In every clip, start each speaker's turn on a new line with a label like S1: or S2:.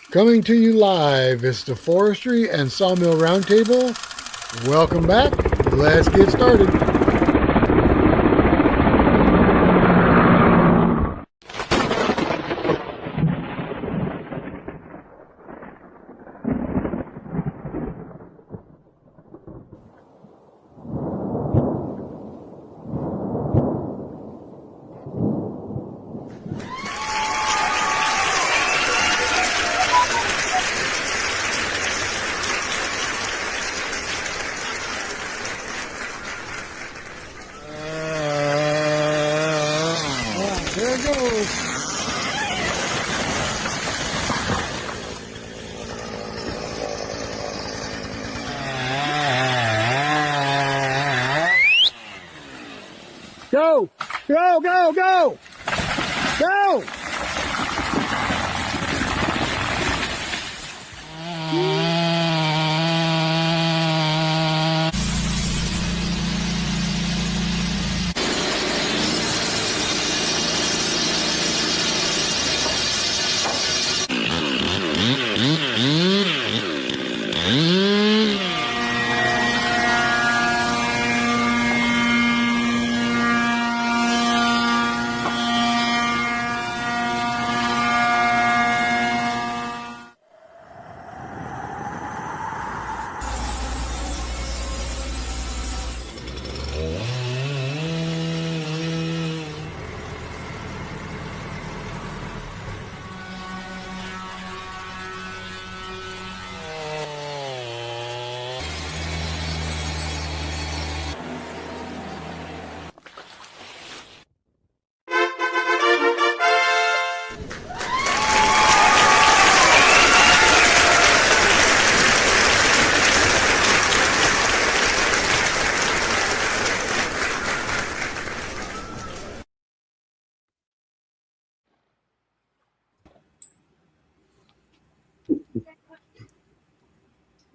S1: Coming to you live, it's the Forestry and Sawmill Roundtable. Welcome back. Let's get started. There it goes. Go! Go, go, go! Go!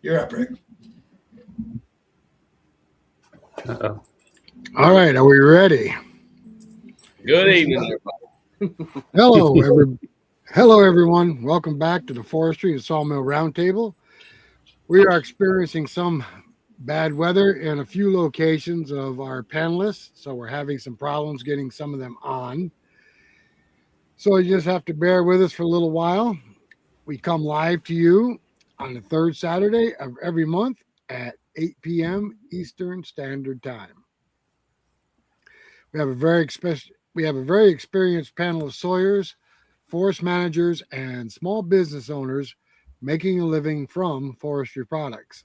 S1: You're up, Rick.
S2: Uh-oh.
S1: All right, are we ready?
S3: Good evening, everybody.
S1: Hello, everyone. Welcome back to the Forestry and Sawmill Roundtable. We are experiencing some bad weather in a few locations of our panelists, so we're having some problems getting some of them on. So you just have to bear with us for a little while. We come live to you on the third Saturday of every month at 8 p.m. Eastern Standard Time. We have a very experienced panel of sawyers, forest managers, and small business owners making a living from forestry products.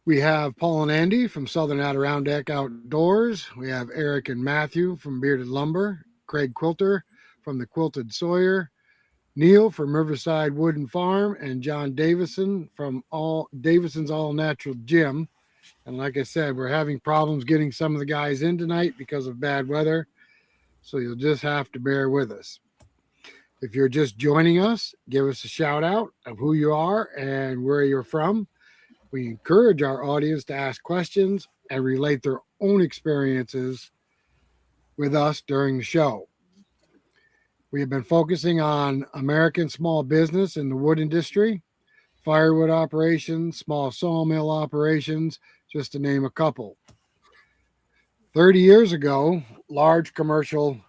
S1: We have Paul and Andy from Southern Adirondack Outdoors. We have Eric and Matthew from Bearded Lumber, Craig Quilter from the Quilted Sawyer, Neil from Riverside Wooden Farm, and John Davison from Davison's All Natural Gym. And like I said, we're having problems getting some of the guys in tonight because of bad weather. So you'll just have to bear with us. If you're just joining us, give us a shout out of who you are and where you're from. We encourage our audience to ask questions and relate their own experiences with us during the show. We have been focusing on American small business in the wood industry, firewood operations, small sawmill operations, just to name a couple. 30 years ago, large commercial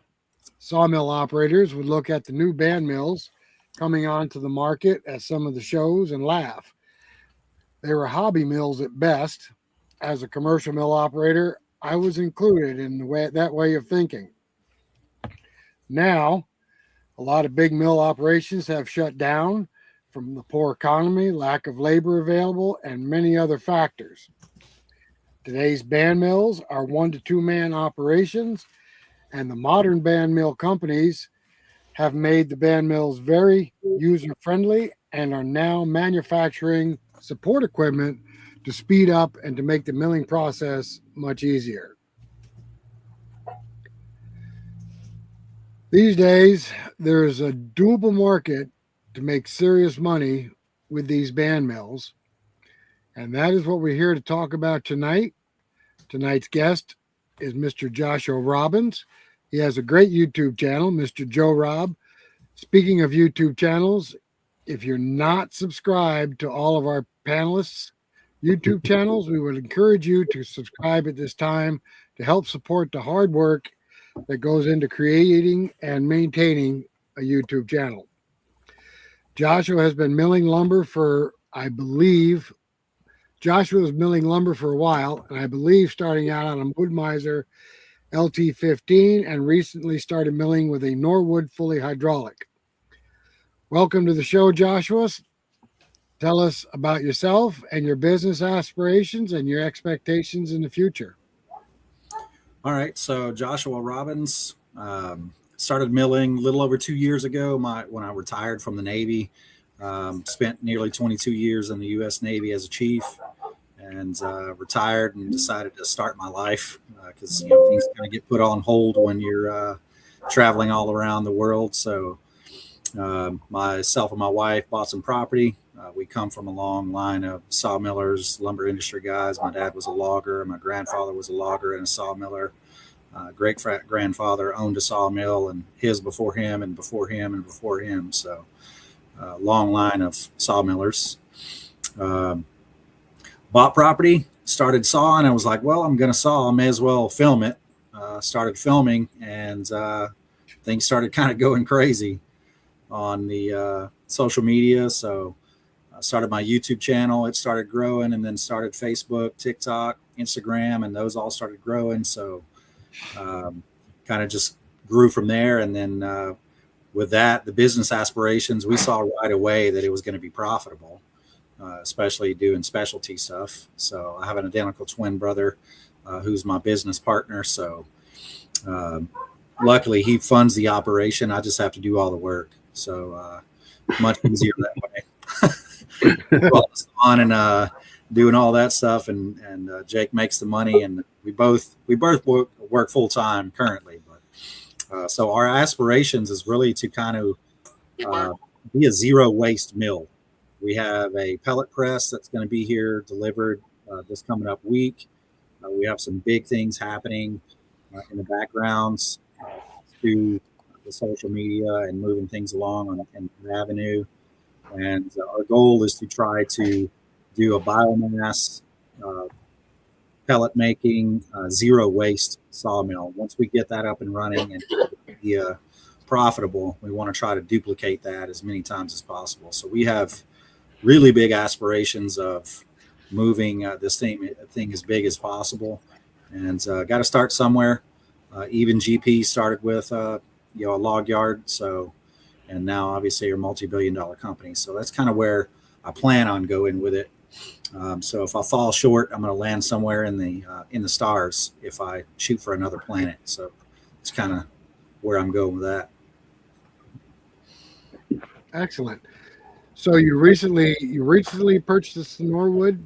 S1: sawmill operators would look at the new band mills coming onto the market at some of the shows and laugh. They were hobby mills at best. As a commercial mill operator, I was included in that way of thinking. Now, a lot of big mill operations have shut down from the poor economy, lack of labor available, and many other factors. Today's band mills are 1 to 2 man operations, and the modern band mill companies have made the band mills very user-friendly and are now manufacturing support equipment to speed up and to make the milling process much easier. These days, there is a doable market to make serious money with these band mills, and that is what we're here to talk about tonight. Tonight's guest is Mr. Joshua Robbins. He has a great YouTube channel, MrJoRobb. Speaking of YouTube channels, if you're not subscribed to all of our panelists' YouTube channels, we would encourage you to subscribe at this time to help support the hard work that goes into creating and maintaining a YouTube channel. Joshua has been milling lumber for, I believe, Joshua was milling lumber for a while, and I believe starting out on a Wood-Mizer LT15 and recently started milling with a Norwood fully hydraulic. Welcome to the show, Joshua. Tell us about yourself and your business aspirations and your expectations in the future.
S2: All right, so Joshua Robbins, started milling a little over 2 years ago. When I retired from the Navy, spent nearly 22 years in the U.S. Navy as a chief, and retired and decided to start my life because things kind of get put on hold when you're traveling all around the world. So myself and my wife bought some property. We come from a long line of sawmillers, lumber industry guys. My dad was a logger. My grandfather was a logger and a sawmiller. Great grandfather owned a sawmill, and his before him and before him and before him. So long line of sawmillers. Bought property, started sawing. I was like, well, I'm going to saw. I may as well film it. Started filming, and things started kind of going crazy on the social media. So I started my YouTube channel. It started growing, and then started Facebook, TikTok, Instagram, and those all started growing. So kind of just grew from there. And then with that, the business aspirations, we saw right away that it was going to be profitable, especially doing specialty stuff. So I have an identical twin brother who's my business partner. So luckily he funds the operation. I just have to do all the work. So much easier that way. On and doing all that stuff, and Jake makes the money, and we both work full time currently. But so our aspirations is really to kind of be a zero waste mill. We have a pellet press that's going to be here delivered this coming up week. We have some big things happening in the backgrounds to the social media and moving things along on an avenue. And our goal is to try to do a biomass pellet making zero waste sawmill. Once we get that up and running and be profitable, we want to try to duplicate that as many times as possible. So we have really big aspirations of moving this thing as big as possible, and got to start somewhere. Even GP started with a log yard, so, and now obviously are a multi-billion-dollar company. So that's kind of where I plan on going with it. So if I fall short, I'm going to land somewhere in the stars if I shoot for another planet. So it's kind of where I'm going with that.
S1: Excellent. So you recently purchased the Norwood?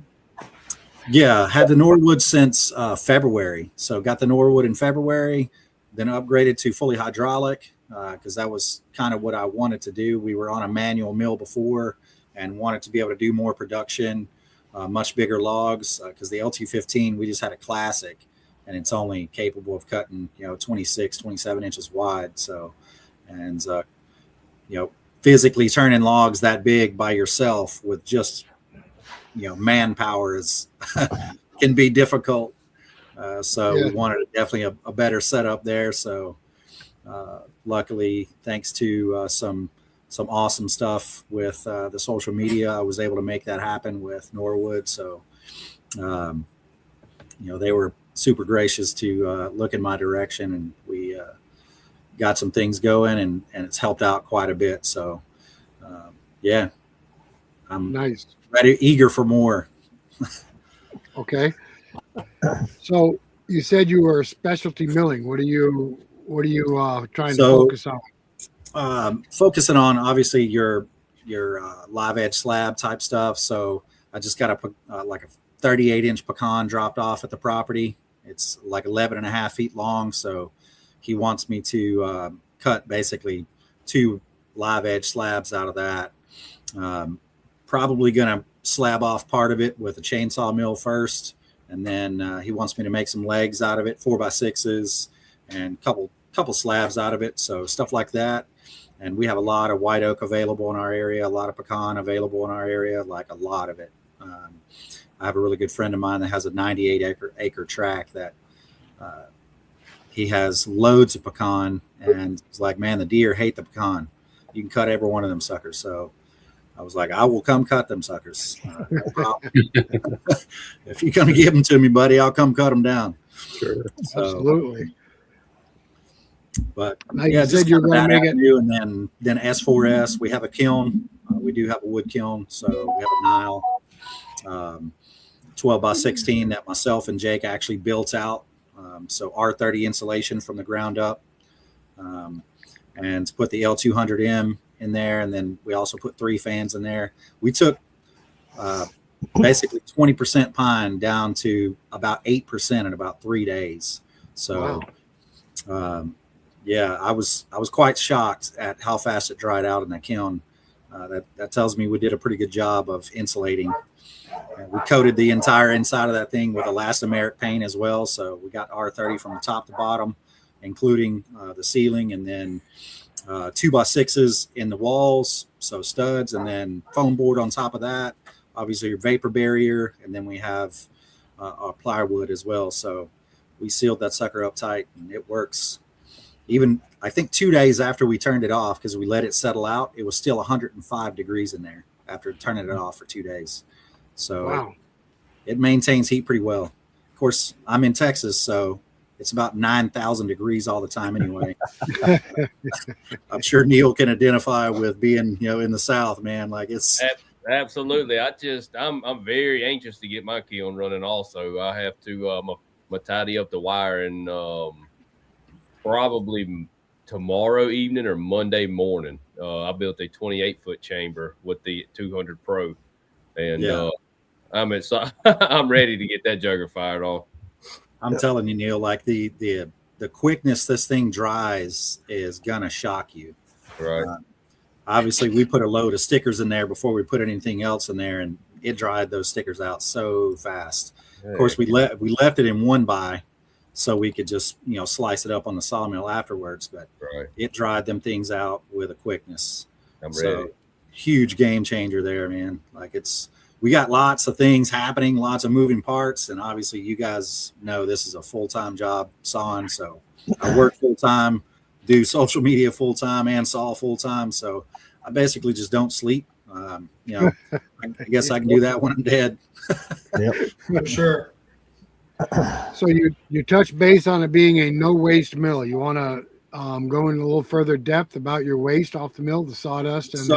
S2: Yeah, had the Norwood since February. So got the Norwood in February, then upgraded to fully hydraulic because that was kind of what I wanted to do. We were on a manual mill before and wanted to be able to do more production, much bigger logs because the LT15, we just had a classic, and it's only capable of cutting 26, 27 inches wide. So, and physically turning logs that big by yourself with just manpower is can be difficult. So we wanted definitely a better setup there. So luckily, thanks to some awesome stuff with the social media, I was able to make that happen with Norwood. So they were super gracious to look in my direction, and we got some things going, and it's helped out quite a bit. So I'm
S1: nice.
S2: Ready, eager for more.
S1: Okay. So you said you were specialty milling. What are you trying to focus on?
S2: Focusing on obviously your live edge slab type stuff. So I just got like a 38-inch pecan dropped off at the property. It's like 11 and a half feet long. So he wants me to cut basically 2 live edge slabs out of that. Probably going to slab off part of it with a chainsaw mill first. And then he wants me to make some legs out of it, 4x6s, and couple slabs out of it. So stuff like that. And we have a lot of white oak available in our area, a lot of pecan available in our area, like a lot of it. I have a really good friend of mine that has a 98 acre tract that he has loads of pecan, and it's like, man, the deer hate the pecan. You can cut every one of them suckers. So I was like, I will come cut them suckers. No problem. If you're going to give them to me, buddy, I'll come cut them down.
S4: Sure.
S2: So,
S1: Absolutely.
S2: but
S1: Now,
S2: yeah,
S1: you
S2: just
S1: said you're going to make it.
S2: and then S4S. We have a kiln. We do have a wood kiln, so we have a Nile 12 by 16 that myself and Jake actually built out. So R30 insulation from the ground up, and to put the L200M in there, and then we also put 3 fans in there. We took basically 20% pine down to about 8% in about 3 days. So.
S1: Wow.
S2: Yeah, I was quite shocked at how fast it dried out in that kiln. That tells me we did a pretty good job of insulating. We coated the entire inside of that thing with elastomeric paint as well. So we got R30 from the top to bottom, including the ceiling, and then 2x6s in the walls, so studs, and then foam board on top of that. Obviously your vapor barrier, and then we have our plywood as well. So we sealed that sucker up tight, and it works. Even I think 2 days after we turned it off, because we let it settle out, it was still 105 degrees in there after turning it off for 2 days. So
S1: Wow.
S2: it maintains heat pretty well. Of course, I'm in Texas, so it's about 9,000 degrees all the time anyway. I'm sure Neil can identify with being, in the South, man. Like it's
S3: Absolutely. I'm very anxious to get my kiln running. Also, I have to tidy up the wire and probably tomorrow evening or Monday morning. I built a 28-foot chamber with the 200 Pro, and I'm ready to get that jugger fired on.
S2: I'm telling you, Neil, like the quickness this thing dries is gonna shock you.
S3: Right.
S2: Obviously, we put a load of stickers in there before we put anything else in there, and it dried those stickers out so fast. Of course, we left it in 1x, so we could just slice it up on the sawmill afterwards. But it dried them things out with a quickness.
S3: I'm ready.
S2: Huge game changer there, man. Like we got lots of things happening, lots of moving parts, and obviously you guys know this is a full-time job sawing. So I work full-time, do social media full-time, and saw full-time. So I basically just don't sleep. I guess I can do that when I'm dead.
S4: Yep.
S5: For sure.
S1: So you touch base on it being a no waste mill. You want to go in a little further depth about your waste off the mill, the sawdust, and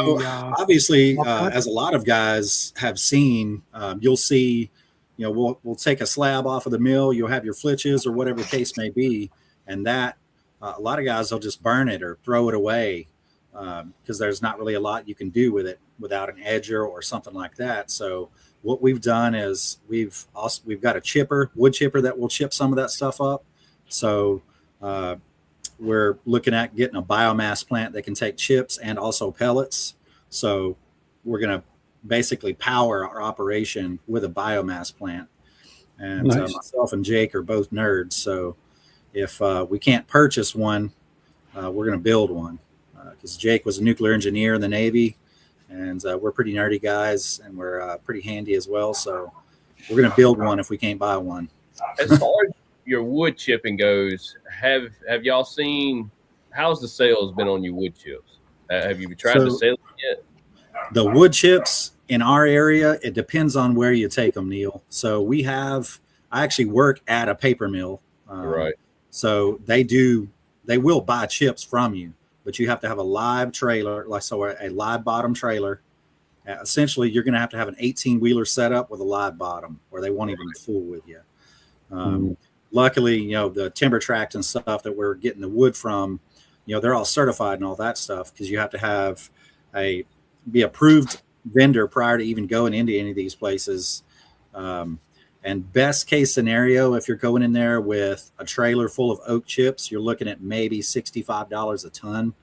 S2: obviously, as a lot of guys have seen, you'll see, we'll take a slab off of the mill. You'll have your flitches or whatever the case may be, and that a lot of guys will just burn it or throw it away because there's not really a lot you can do with it without an edger or something like that. So what we've done is we've got a wood chipper that will chip some of that stuff up. So we're looking at getting a biomass plant that can take chips and also pellets. So we're going to basically power our operation with a biomass plant. And
S4: Nice.
S2: Myself and Jake are both nerds. So if we can't purchase one, we're going to build one. Because Jake was a nuclear engineer in the Navy, and we're pretty nerdy guys, and we're pretty handy as well. So we're going to build one if we can't buy one.
S3: As far as your wood chipping goes, have y'all seen how's the sales been on your wood chips? Have you tried to sell it yet?
S2: The wood chips in our area, it depends on where you take them, Neil. So I actually work at a paper mill.
S3: Right.
S2: So they will buy chips from you, but you have to have a live trailer, a live bottom trailer. Essentially, you're going to have an 18-wheeler setup with a live bottom, or they won't even fool with you. Luckily, the timber tract and stuff that we're getting the wood from, they're all certified and all that stuff, because you have to have be approved vendor prior to even going into any of these places. And best case scenario, if you're going in there with a trailer full of oak chips, you're looking at maybe $65 a ton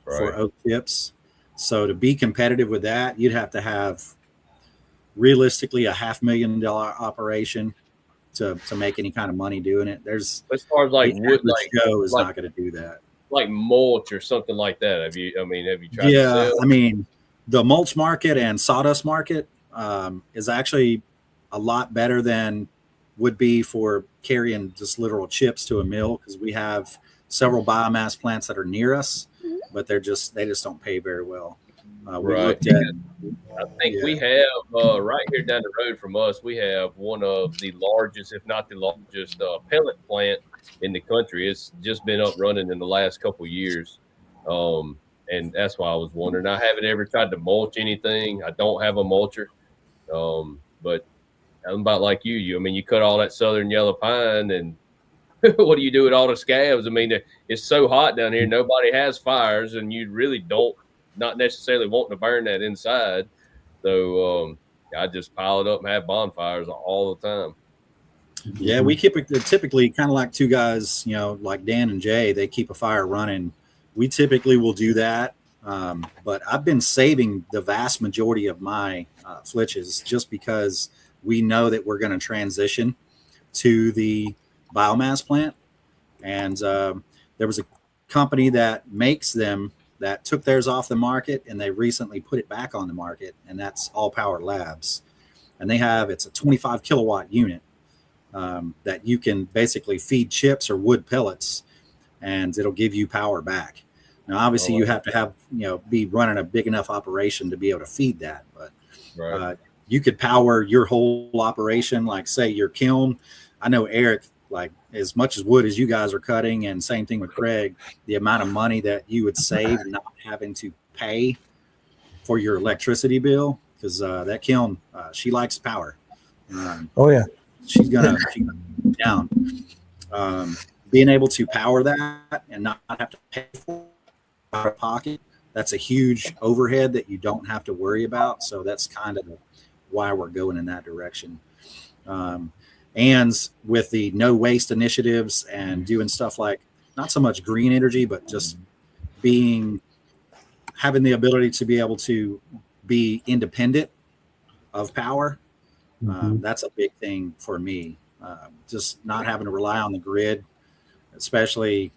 S2: for oak chips. So to be competitive with that, you'd have to have realistically a $500,000 operation to make any kind of money doing it. There's
S3: As far as like wood,
S2: Joe is not going to do that.
S3: like mulch or something like that? Have you tried to
S2: Yeah,
S3: sell?
S2: I mean, the mulch market and sawdust market is actually a lot better than would be for carrying just literal chips to a mill, because we have several biomass plants that are near us, but they just don't pay very well. We
S3: Right.
S2: looked at,
S3: I think
S2: yeah,
S3: we have right here down the road from us, we have one of the largest, if not the largest, pellet plant in the country. It's just been up running in the last couple of years. And that's why I was wondering. I haven't ever tried to mulch anything. I don't have a mulcher. But I'm about like you. I mean, you cut all that southern yellow pine, and what do you do with all the scabs? I mean, it's so hot down here. Nobody has fires, and you really don't, not necessarily wanting to burn that inside. So I just pile it up and have bonfires all the time.
S2: yeah, we keep it typically kind of like two guys, you know, like Dan and Jay. They keep a fire running. We typically will do that, but I've been saving the vast majority of my flitches just because we know that we're going to transition to the biomass plant. And there was a company that makes them that took theirs off the market, and they recently put it back on the market, and that's All Power Labs. And it's a 25 kilowatt unit that you can basically feed chips or wood pellets, and it'll give you power back. Now, obviously, you have to have, be running a big enough operation to be able to feed that, but
S3: Right.
S2: You could power your whole operation, like say your kiln. I know Eric, like as much as wood as you guys are cutting, and same thing with Craig, the amount of money that you would save not having to pay for your electricity bill, because that kiln, she likes power.
S4: Oh yeah.
S2: She's gonna be down. Being able to power that and not have to pay for it out of pocket, that's a huge overhead that you don't have to worry about. So that's kind of why we're going in that direction. And with the no waste initiatives and doing stuff like not so much green energy, but just having the ability to be able to be independent of power. That's a big thing for me. Just not having to rely on the grid, especially,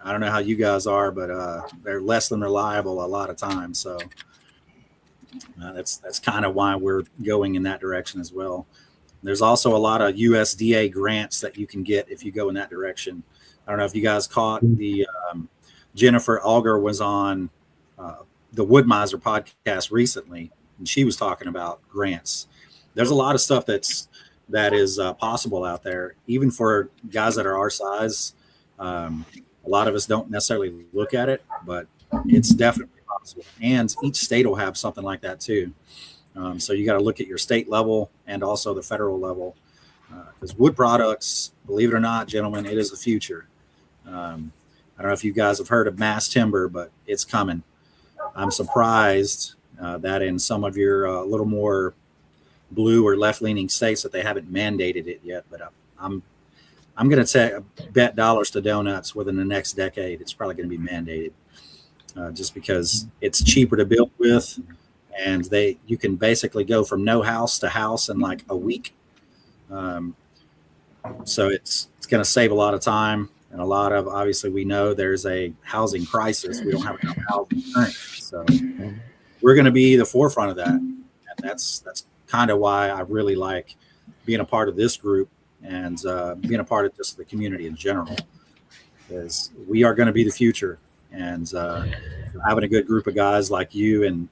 S2: I don't know how you guys are, but they're less than reliable a lot of times. So that's kind of why we're going in that direction as well. There's also a lot of USDA grants that you can get if you go in that direction. I don't know if you guys caught the Jennifer Auger was on the Woodmiser podcast recently, and she was talking about grants. There's a lot of stuff that is possible out there, even for guys that are our size. A lot of us don't necessarily look at it, but it's definitely possible. And each state will have something like that too. So you got to look at your state level and also the federal level, because wood products, believe it or not, gentlemen, it is the future. I don't know if you guys have heard of mass timber, but it's coming. I'm surprised that in some of your little more blue or left-leaning states that they haven't mandated it yet. But I'm going to bet dollars to donuts within the next decade it's probably going to be mandated, just because it's cheaper to build with, and you can basically go from no house to house in like a week. So it's going to save a lot of time, and a lot of, obviously we know there's a housing crisis. We don't have enough housing currently, so we're going to be the forefront of that, and that's kind of why I really like being a part of this group and being a part of just the community in general, because we are going to be the future. And having a good group of guys like you and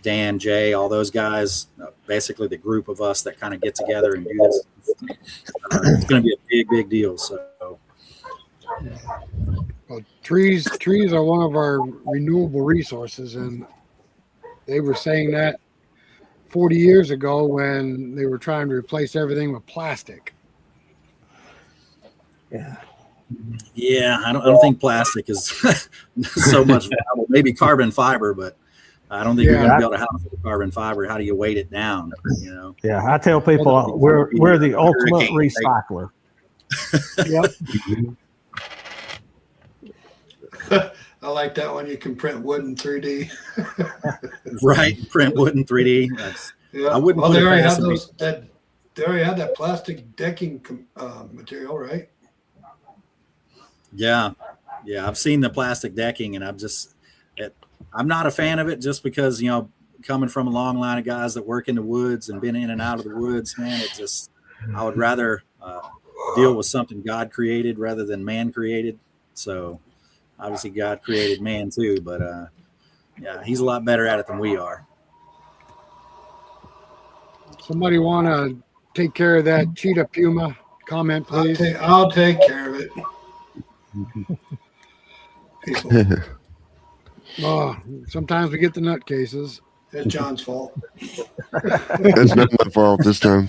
S2: Dan, Jay, all those guys, basically the group of us that kind of get together and do this, it's going to be a big deal. So
S1: Well, trees are one of our renewable resources, and they were saying that 40 years ago when they were trying to replace everything with plastic.
S2: Yeah, I don't think plastic is so much valuable. Maybe carbon fiber, but I don't think you're going to build a house with carbon fiber. How do you weight it down?
S4: Yeah, I tell people we're the ultimate recycler.
S1: Yep.
S5: I like that one. You can print wood in 3D.
S2: Right, print wood in 3D.
S5: Yeah.
S2: I wouldn't.
S5: Well,
S2: put
S5: they
S2: it
S5: already
S2: past
S5: have
S2: me.
S5: those. They already have that plastic decking material, right?
S2: Yeah, Yeah, I've seen the plastic decking, and I'm not a fan of it just because, coming from a long line of guys that work in the woods and been in and out of the woods, man, I would rather deal with something God created rather than man created. So obviously God created man too, but yeah, he's a lot better at it than we are.
S1: Somebody want to take care of that cheetah puma comment, please?
S5: I'll take care of it. People,
S1: Oh, sometimes we get the nutcases.
S5: it's John's fault.
S6: It's not my fault this time.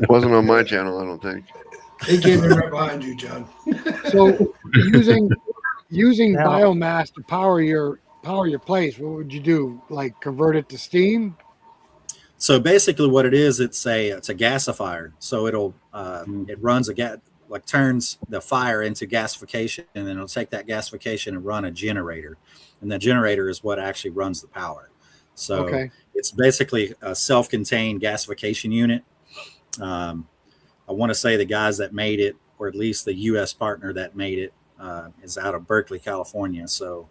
S6: Wasn't on my channel, I don't think.
S5: He came in right behind you, John.
S1: So using
S4: Now-
S1: biomass to power your place, what would you do? Like convert it to steam?
S2: So basically what it is, it's a gasifier. So it runs turns the fire into gasification, and then it'll take that gasification and run a generator. And the generator is what actually runs the power. So
S1: Okay.
S2: it's basically a self-contained gasification unit. I want to say the guys that made it, or at least the U.S. partner that made it, is out of Berkeley, California. So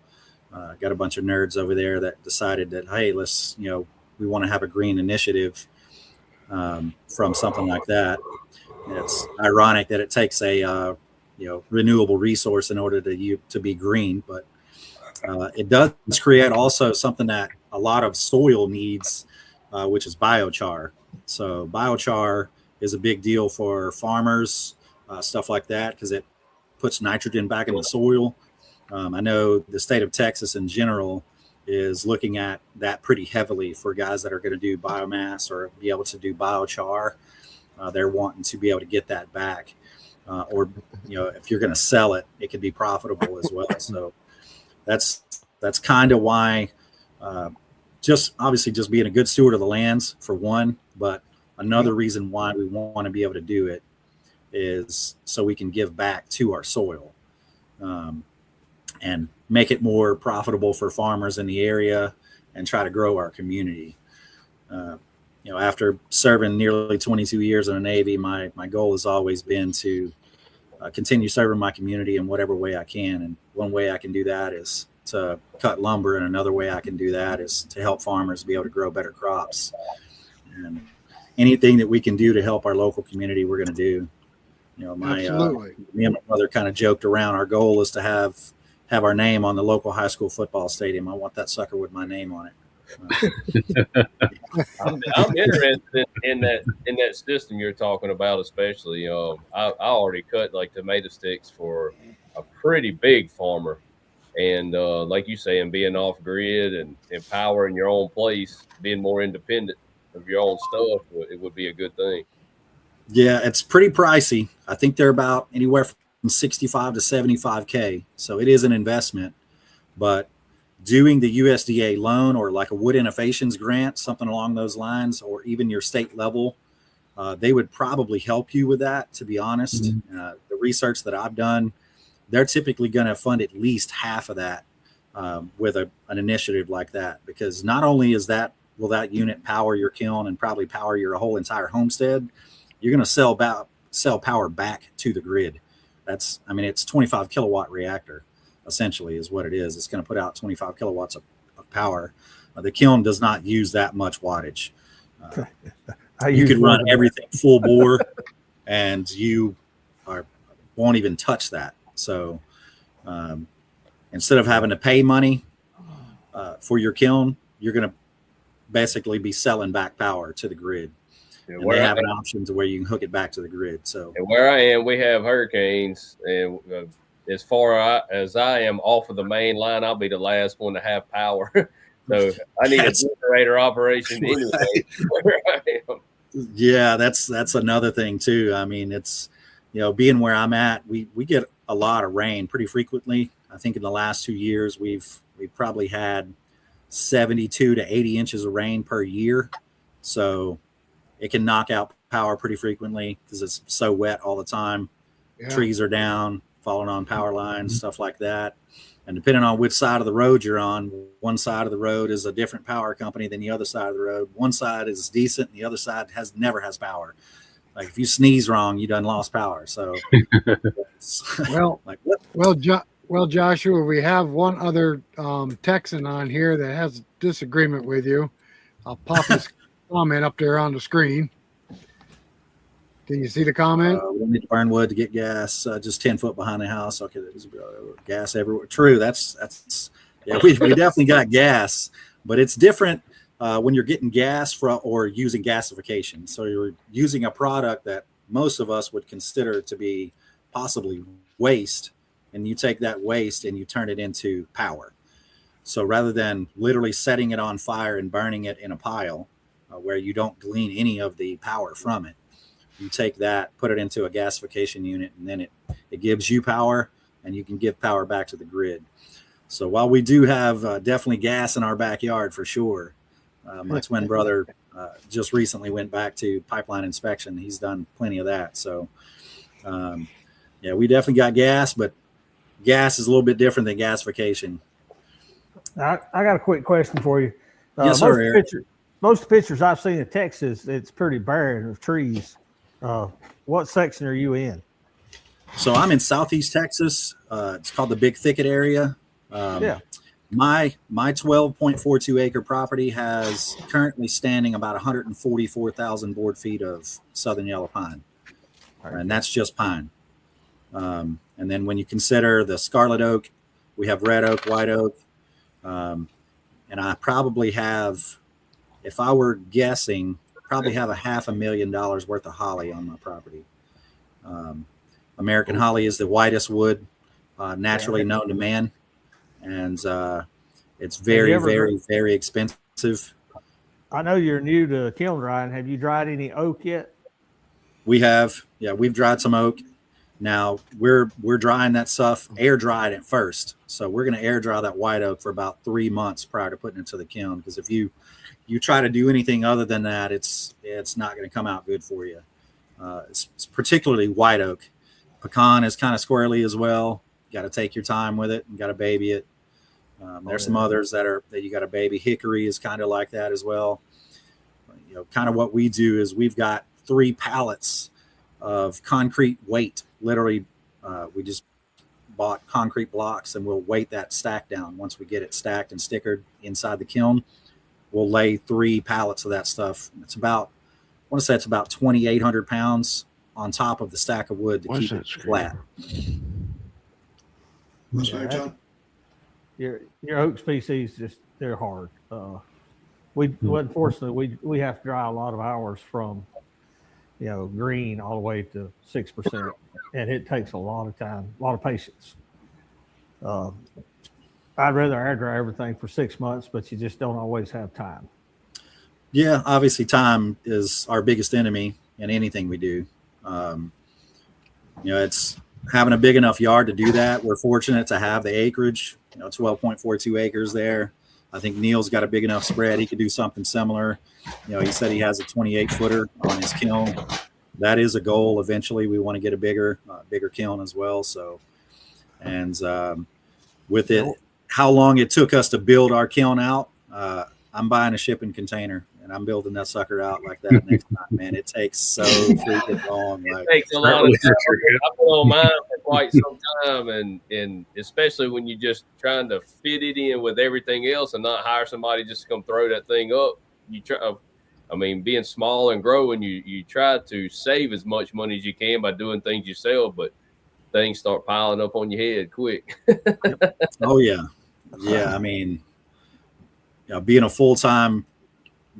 S2: got a bunch of nerds over there that decided that, hey, let's, we want to have a green initiative from something like that. It's ironic that it takes a renewable resource in order to be green, but it does create also something that a lot of soil needs, which is biochar. So biochar is a big deal for farmers, stuff like that, because it puts nitrogen back in the soil. I know the state of Texas in general is looking at that pretty heavily for guys that are going to do biomass or be able to do biochar. They're wanting to be able to get that back, or if you're going to sell it, it could be profitable as well. So that's kind of why, just being a good steward of the lands for one, but another reason why we want to be able to do it is so we can give back to our soil, and make it more profitable for farmers in the area and try to grow our community. After serving nearly 22 years in the Navy, my goal has always been to continue serving my community in whatever way I can. And one way I can do that is to cut lumber, and another way I can do that is to help farmers be able to grow better crops. And anything that we can do to help our local community, we're going to do.
S1: Absolutely.
S2: Me and my brother kind of joked around. Our goal is to have our name on the local high school football stadium. I want that sucker with my name on it.
S3: I'm interested in that system you're talking about, especially. I already cut like tomato sticks for a pretty big farmer, and like you saying, being off grid and empowering your own place, being more independent of your own stuff, it would be a good thing.
S2: Yeah, it's pretty pricey. I think they're about anywhere from 65 to 75K. So it is an investment, but doing the USDA loan or like a wood innovations grant, something along those lines, or even your state level, they would probably help you with that, to be honest. The research that I've done, they're typically going to fund at least half of that with an initiative like that, because not only will that unit power your kiln and probably power your whole entire homestead, you're going to sell power back to the grid. It's 25 kilowatt reactor, essentially, is what it is. It's going to put out 25 kilowatts of power. The kiln does not use that much wattage. You could run everything full bore and you won't even touch that. So instead of having to pay money for your kiln, you're going to basically be selling back power to the grid. And they have an option to where you can hook it back to the grid. So,
S3: and where I am, we have hurricanes, and as far as I am off of the main line, I'll be the last one to have power. So I need a generator operation anyway. Where I am.
S2: Yeah, that's another thing too. I mean, it's being where I'm at, we get a lot of rain pretty frequently. I think in the last 2 years we've probably had 72 to 80 inches of rain per year. So it can knock out power pretty frequently because it's so wet all the time. Yeah. Trees are down, falling on power lines, stuff like that. And depending on which side of the road you're on, one side of the road is a different power company than the other side of the road. One side is decent, and the other side never has power. Like if you sneeze wrong, you done lost power. So,
S1: well, Well, Joshua, we have one other Texan on here that has disagreement with you. I'll pop his comment up there on the screen. Can you see the comment?
S2: We need to burn wood to get gas. Just 10 foot behind the house. Okay, there's gas everywhere. True. That's yeah. We definitely got gas, but it's different when you're getting gas from or using gasification. So you're using a product that most of us would consider to be possibly waste, and you take that waste and you turn it into power. So rather than literally setting it on fire and burning it in a pile where you don't glean any of the power from it, you take that, put it into a gasification unit, and then it gives you power, and you can give power back to the grid. So while we do have definitely gas in our backyard for sure, my twin brother just recently went back to pipeline inspection. He's done plenty of that. So yeah, we definitely got gas, but gas is a little bit different than gasification.
S4: I got a quick question for you.
S2: Yes, sir, Eric.
S4: Most of the pictures I've seen in Texas, it's pretty barren of trees. What section are you in?
S2: So I'm in Southeast Texas. It's called the Big Thicket area.
S4: Yeah.
S2: My 12.42 acre property has currently standing about 144,000 board feet of southern yellow pine, and that's just pine. And then when you consider the scarlet oak, we have red oak, white oak, and I probably have, if I were guessing, probably have $500,000 worth of holly on my property. American holly is the whitest wood naturally known to man, and it's very, very expensive.
S4: I know you're new to kiln drying. Have you dried any oak yet?
S2: We have, yeah, we've dried some oak. Now we're drying that stuff, air dried at first. So we're going to air dry that white oak for about 3 months prior to putting it to the kiln. Because if you try to do anything other than that, it's not going to come out good for you. It's particularly white oak. Pecan is kind of squirrely as well. You got to take your time with it and got to baby it. There's some others that you got to baby. Hickory is kind of like that as well. You know, kind of what we do is we've got 3 pallets of concrete weight. Literally, we just bought concrete blocks and we'll weight that stack down. Once we get it stacked and stickered inside the kiln, we'll lay 3 pallets of that stuff. It's about, I want to say it's about 2,800 pounds on top of the stack of wood to keep it flat.
S5: What's right, John?
S4: Your oak species, they're hard. Unfortunately, we have to dry a lot of hours from, green all the way to 6%, and it takes a lot of time, a lot of patience. I'd rather air dry everything for 6 months, but you just don't always have time.
S2: Yeah, obviously time is our biggest enemy in anything we do. It's having a big enough yard to do that. We're fortunate to have the acreage, 12.42 acres there. I think Neil's got a big enough spread. He could do something similar. He said he has a 28 footer on his kiln. That is a goal. Eventually we want to get a bigger kiln as well. So, and with it, how long it took us to build our kiln out, I'm buying a shipping container and I'm building that sucker out like that next time, man. It takes so freaking long.
S3: It takes a lot of time. I put on mine for quite some time, and especially when you're just trying to fit it in with everything else and not hire somebody just to come throw that thing up. You try, being small and growing, you try to save as much money as you can by doing things yourself, but things start piling up on your head quick.
S2: Oh yeah. Yeah. Being a full-time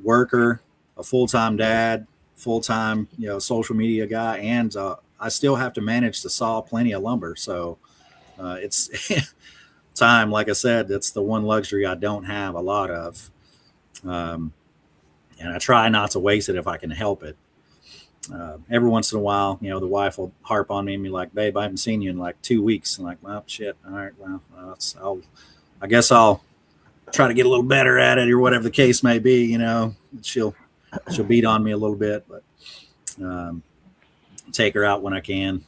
S2: worker, a full-time dad, full-time, social media guy, and I still have to manage to saw plenty of lumber. So it's time, like I said, that's the one luxury I don't have a lot of. And I try not to waste it if I can help it. Every once in a while, the wife will harp on me and be like, babe, I haven't seen you in like 2 weeks. I'm like, well, shit. All right. Well, I guess I'll try to get a little better at it or whatever the case may be. She'll beat on me a little bit, but take her out when I can.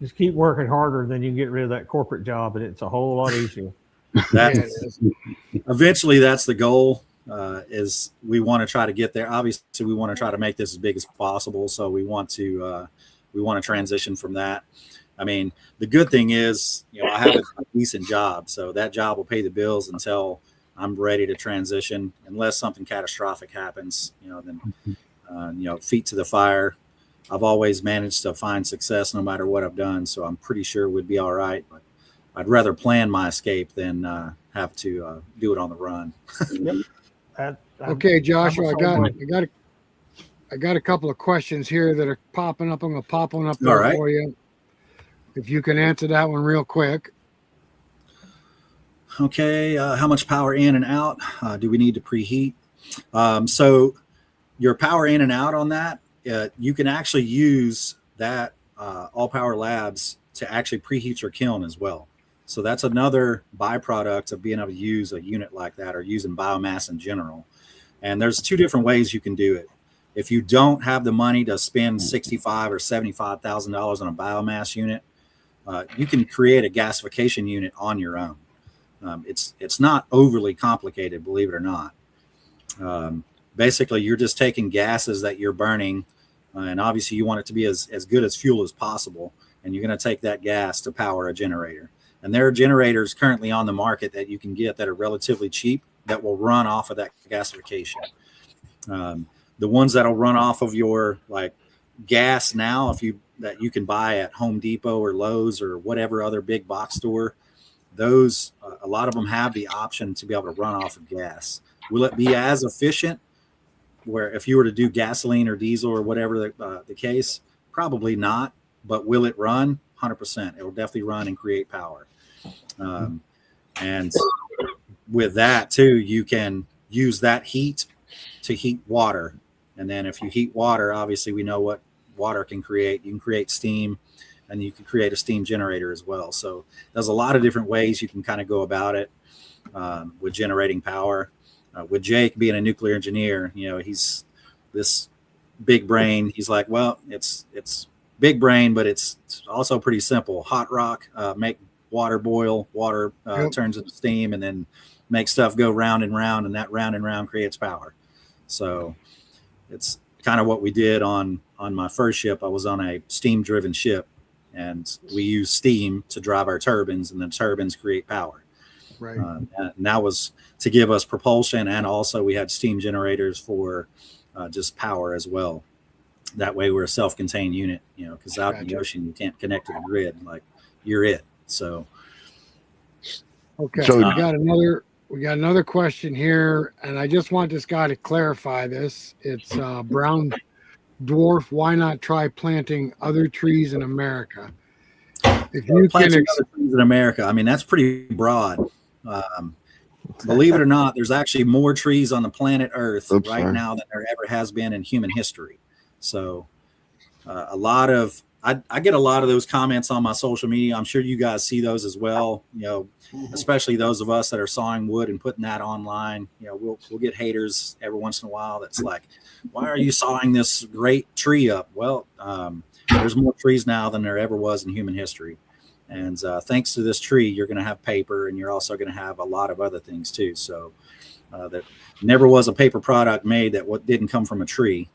S4: Just keep working harder, then you can get rid of that corporate job, and it's a whole lot easier.
S2: Eventually that's the goal. Is we want to try to get there. Obviously we want to try to make this as big as possible. So we want to transition from that. I mean, the good thing is, I have a decent job, so that job will pay the bills until I'm ready to transition, unless something catastrophic happens, then, feet to the fire. I've always managed to find success no matter what I've done. So I'm pretty sure we'd be all right, but I'd rather plan my escape than have to do it on the run.
S1: Okay, Joshua,
S4: I'm
S1: I got a couple of questions here that are popping up. I'm going to pop one up
S2: All
S1: there
S2: right.
S1: for you. If you can answer that one real quick.
S2: Okay. How much power in and out? Do we need to preheat? So your power in and out on that, you can actually use that All Power Labs to actually preheat your kiln as well. So that's another byproduct of being able to use a unit like that, or using biomass in general. And there's two different ways you can do it. If you don't have the money to spend $65,000 or $75,000 on a biomass unit, you can create a gasification unit on your own. It's not overly complicated, believe it or not. Basically, you're just taking gases that you're burning, and obviously you want it to be as good as fuel as possible, and you're going to take that gas to power a generator. And there are generators currently on the market that you can get that are relatively cheap that will run off of that gasification. The ones that'll run off of your gas now, that you can buy at Home Depot or Lowe's or whatever other big box store, those a lot of them have the option to be able to run off of gas. Will it be as efficient where if you were to do gasoline or diesel or whatever the case? Probably not. But will it run? 100%. It will definitely run and create power. And with that too, you can use that heat to heat water. And then if you heat water, obviously we know what water can create. You can create steam, and you can create a steam generator as well. So there's a lot of different ways you can kind of go about it with generating power. With Jake being a nuclear engineer, he's this big brain. He's like, well, it's big brain, but it's also pretty simple. Hot rock, make water boil, water turns into steam, and then make stuff go round and round, and that round and round creates power. So it's kind of what we did on my first ship. I was on a steam driven ship, and we use steam to drive our turbines, and the turbines create power.
S1: Right.
S2: And that was to give us propulsion, and also we had steam generators for just power as well. That way we're a self-contained unit, because out in the ocean you can't connect to the grid, like you're it. So
S1: Okay,
S6: So-
S1: we got another question here, and I just want this guy to clarify this. It's brown dwarf. Why not try planting other trees in America? If you
S2: planting
S1: can,
S2: other trees in America, I mean, that's pretty broad. Believe it or not, there's actually more trees on the planet Earth right now than there ever has been in human history. So I get a lot of those comments on my social media. I'm sure you guys see those as well, especially those of us that are sawing wood and putting that online. We'll get haters every once in a while. That's like, why are you sawing this great tree up? Well, there's more trees now than there ever was in human history. And thanks to this tree, you're going to have paper, and you're also going to have a lot of other things too. So that never was a paper product made that didn't come from a tree.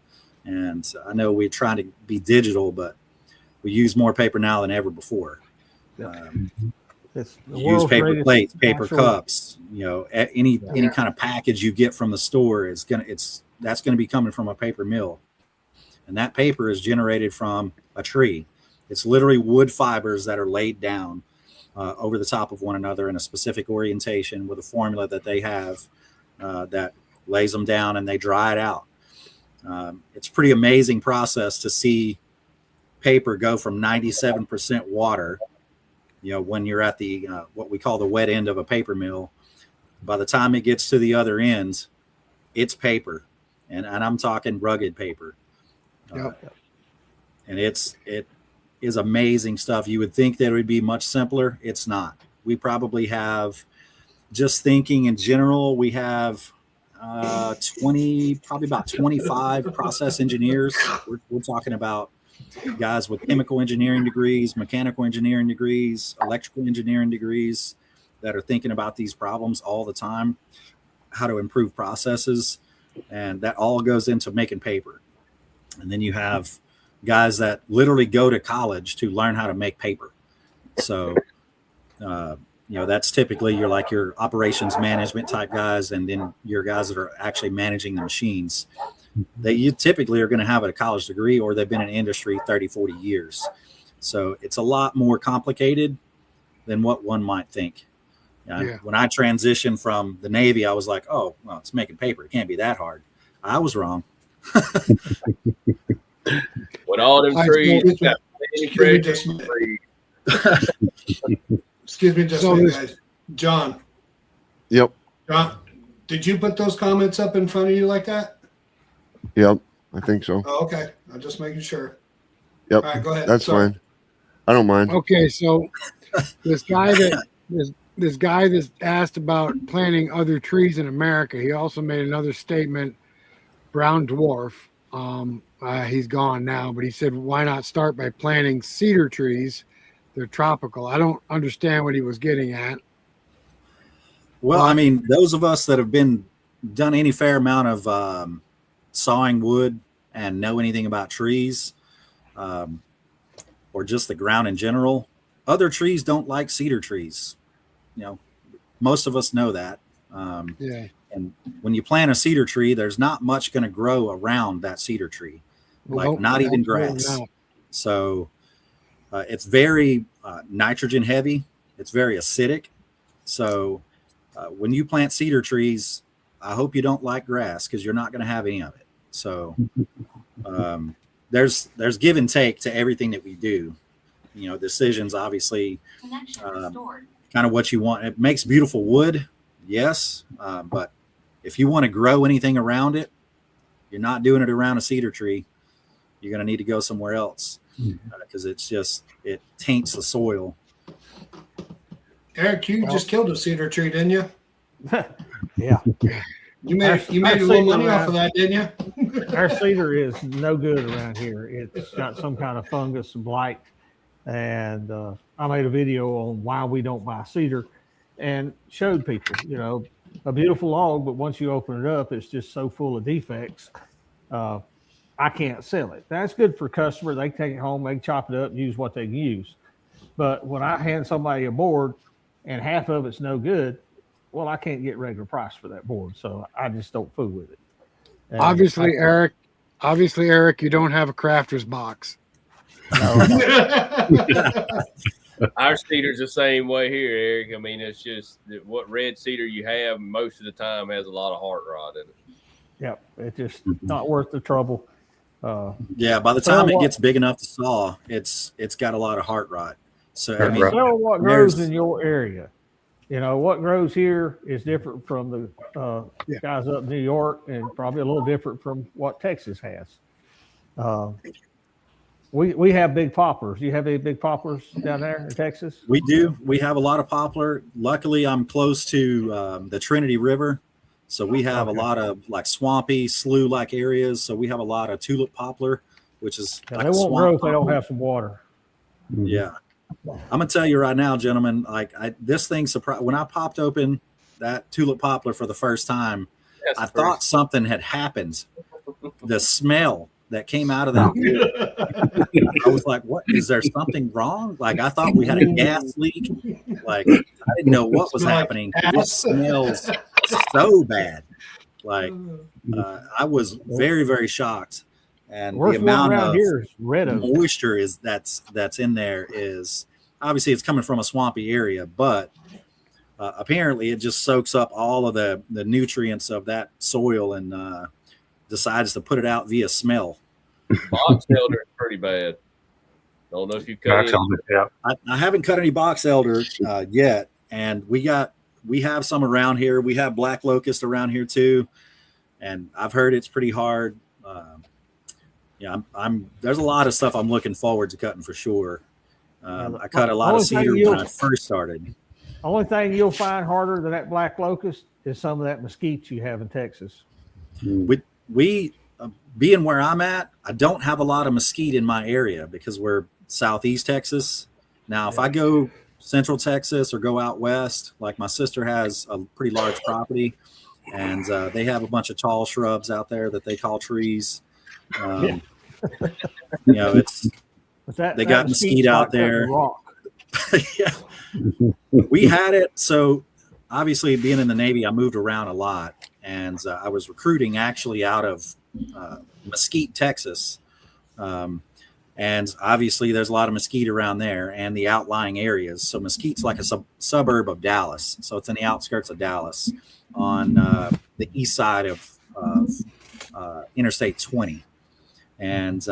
S2: And I know we're trying to be digital, but we use more paper now than ever before. Use paper plates, paper cups. Any kind of package you get from the store that's going to be coming from a paper mill, and that paper is generated from a tree. It's literally wood fibers that are laid down over the top of one another in a specific orientation with a formula that they have that lays them down, and they dry it out. It's a pretty amazing process to see paper go from 97% water, when you're at the what we call the wet end of a paper mill. By the time it gets to the other end, it's paper, and I'm talking rugged paper. And it is amazing stuff. You would think that it would be much simpler. It's not. We probably have, just thinking in general, we have probably about 25 process engineers. We're talking about guys with chemical engineering degrees, mechanical engineering degrees, electrical engineering degrees that are thinking about these problems all the time, how to improve processes. And that all goes into making paper. And then you have guys that literally go to college to learn how to make paper. So, that's typically your operations management type guys, and then your guys that are actually managing the machines. You typically are going to have a college degree, or they've been in industry 30, 40 years. So it's a lot more complicated than what one might think. When I transitioned from the Navy, I was like, oh, well, it's making paper. It can't be that hard. I was wrong.
S3: With all them trees,
S5: excuse me just a minute, guys. John.
S6: Yep.
S5: John, did you put those comments up in front of you like that?
S6: Yep. I think so.
S5: Oh, okay. I'm just making sure.
S6: Yep.
S5: All right, go ahead.
S6: That's fine. I don't mind.
S1: Okay, so this guy that asked about planting other trees in America, he also made another statement. Brown dwarf. He's gone now, but he said, why not start by planting cedar trees? They're tropical. I don't understand what he was getting at.
S2: Well, I mean, those of us that have done any fair amount of sawing wood and know anything about trees, or just the ground in general, other trees don't like cedar trees. Most of us know that. And when you plant a cedar tree, there's not much going to grow around that cedar tree, not even grass. So it's very nitrogen heavy. It's very acidic. So when you plant cedar trees, I hope you don't like grass, because you're not going to have any of it. So there's give and take to everything that we do. Decisions, obviously, kind of what you want. It makes beautiful wood. Yes. But if you want to grow anything around it, you're not doing it around a cedar tree. You're going to need to go somewhere else, because it taints the soil.
S5: Eric, you just killed a cedar tree, didn't you?
S4: Yeah.
S5: You made a little money off of that, didn't you?
S4: Our cedar is no good around here. It's got some kind of fungus blight. And I made a video on why we don't buy cedar and showed people, a beautiful log, but once you open it up, it's just so full of defects. I can't sell it. That's good for customer. They can take it home, they can chop it up and use what they can use. But when I hand somebody a board and half of it's no good, well, I can't get regular price for that board. So I just don't fool with it. And
S1: Obviously, Eric, you don't have a crafter's box.
S3: Our cedar's the same way here, Eric. I mean, it's just what red cedar you have most of the time has a lot of heart rot in it.
S4: Yep, it's just not worth the trouble.
S2: Yeah, by the time it gets big enough to saw, it's got a lot of heart rot. So I mean,
S4: sell what grows in your area. What grows here is different from the guys up in New York, and probably a little different from what Texas has. We have big poplars. You have any big poplars down there in Texas?
S2: We do. We have a lot of poplar. Luckily, I'm close to the Trinity River, so we have a lot of swampy, slough-like areas. So we have a lot of tulip poplar, which is
S4: they won't grow if they don't have some water.
S2: Yeah, I'm gonna tell you right now, gentlemen. This thing surprised when I popped open that tulip poplar for the first time. I thought something had happened. The smell that came out of that wood, I was like, what, is there something wrong? I thought we had a gas leak. I didn't know what was happening. It smells so bad. I was very, very shocked. And the amount of moisture that's in there is obviously it's coming from a swampy area, but apparently it just soaks up all of the nutrients of that soil and decides to put it out via smell.
S3: Box elder is pretty bad. Don't know if you cut it.
S7: Yeah.
S2: I haven't cut any box elder yet, and we have some around here. We have black locust around here too, and I've heard it's pretty hard. There's a lot of stuff I'm looking forward to cutting for sure. I cut a lot of cedar when I first started.
S4: Only thing you'll find harder than that black locust is some of that mesquite you have in Texas.
S2: We being where I'm at, I don't have a lot of mesquite in my area because we're southeast Texas. Now, if I go central Texas or go out west, like my sister has a pretty large property, and they have a bunch of tall shrubs out there that they call trees. They got mesquite out there. Yeah, we had it. So obviously, being in the Navy, I moved around a lot, and I was recruiting actually out of Mesquite, Texas. And obviously, there's a lot of mesquite around there and the outlying areas. So Mesquite's like a suburb of Dallas. So it's in the outskirts of Dallas on the east side of Interstate 20. And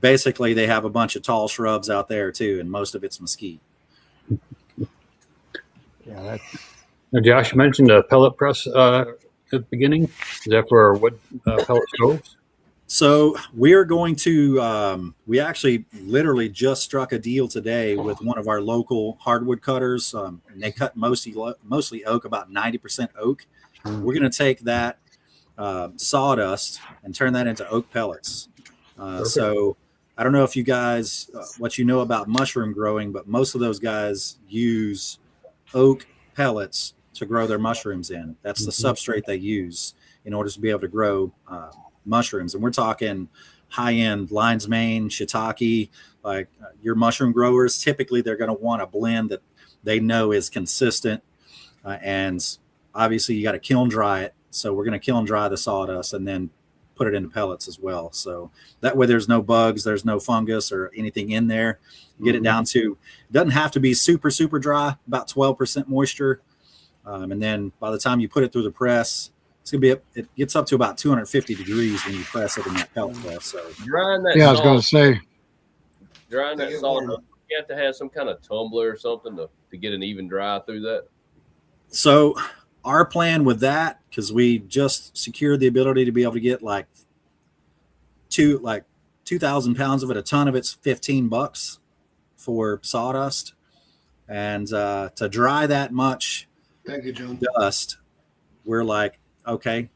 S2: basically, they have a bunch of tall shrubs out there too, and most of it's mesquite.
S4: Yeah, that's
S7: Now, Josh, you mentioned a pellet press at the beginning. Is that for our wood pellet stoves?
S2: So we're going to, we actually literally just struck a deal today with one of our local hardwood cutters. And they cut mostly oak, about 90% oak. We're going to take that sawdust and turn that into oak pellets. So I don't know if you guys, what you know about mushroom growing, but most of those guys use oak pellets to grow their mushrooms in. That's the substrate they use in order to be able to grow mushrooms. And we're talking high-end lion's mane, shiitake, like your mushroom growers. Typically, they're going to want a blend that they know is consistent. And obviously, you got to kiln dry it. So we're going to kiln dry the sawdust and then put it into pellets as well. So that way there's no bugs, there's no fungus or anything in there. Get it down to, it doesn't have to be super, super dry, about 12% moisture. And then by the time you put it through the press, it's going to be, it gets up to about 250 degrees when you press it in that pellet press. So
S3: Drying that
S1: Yeah, I was going to say.
S3: drying that sawdust, you have to have some kind of tumbler or something to get an even dry through that.
S2: So our plan with that, because we just secured the ability to be able to get like 2,000 pounds of it, a ton of it's $15 for sawdust. And to dry that much
S5: Thank you, John.
S2: dust, we're like, okay,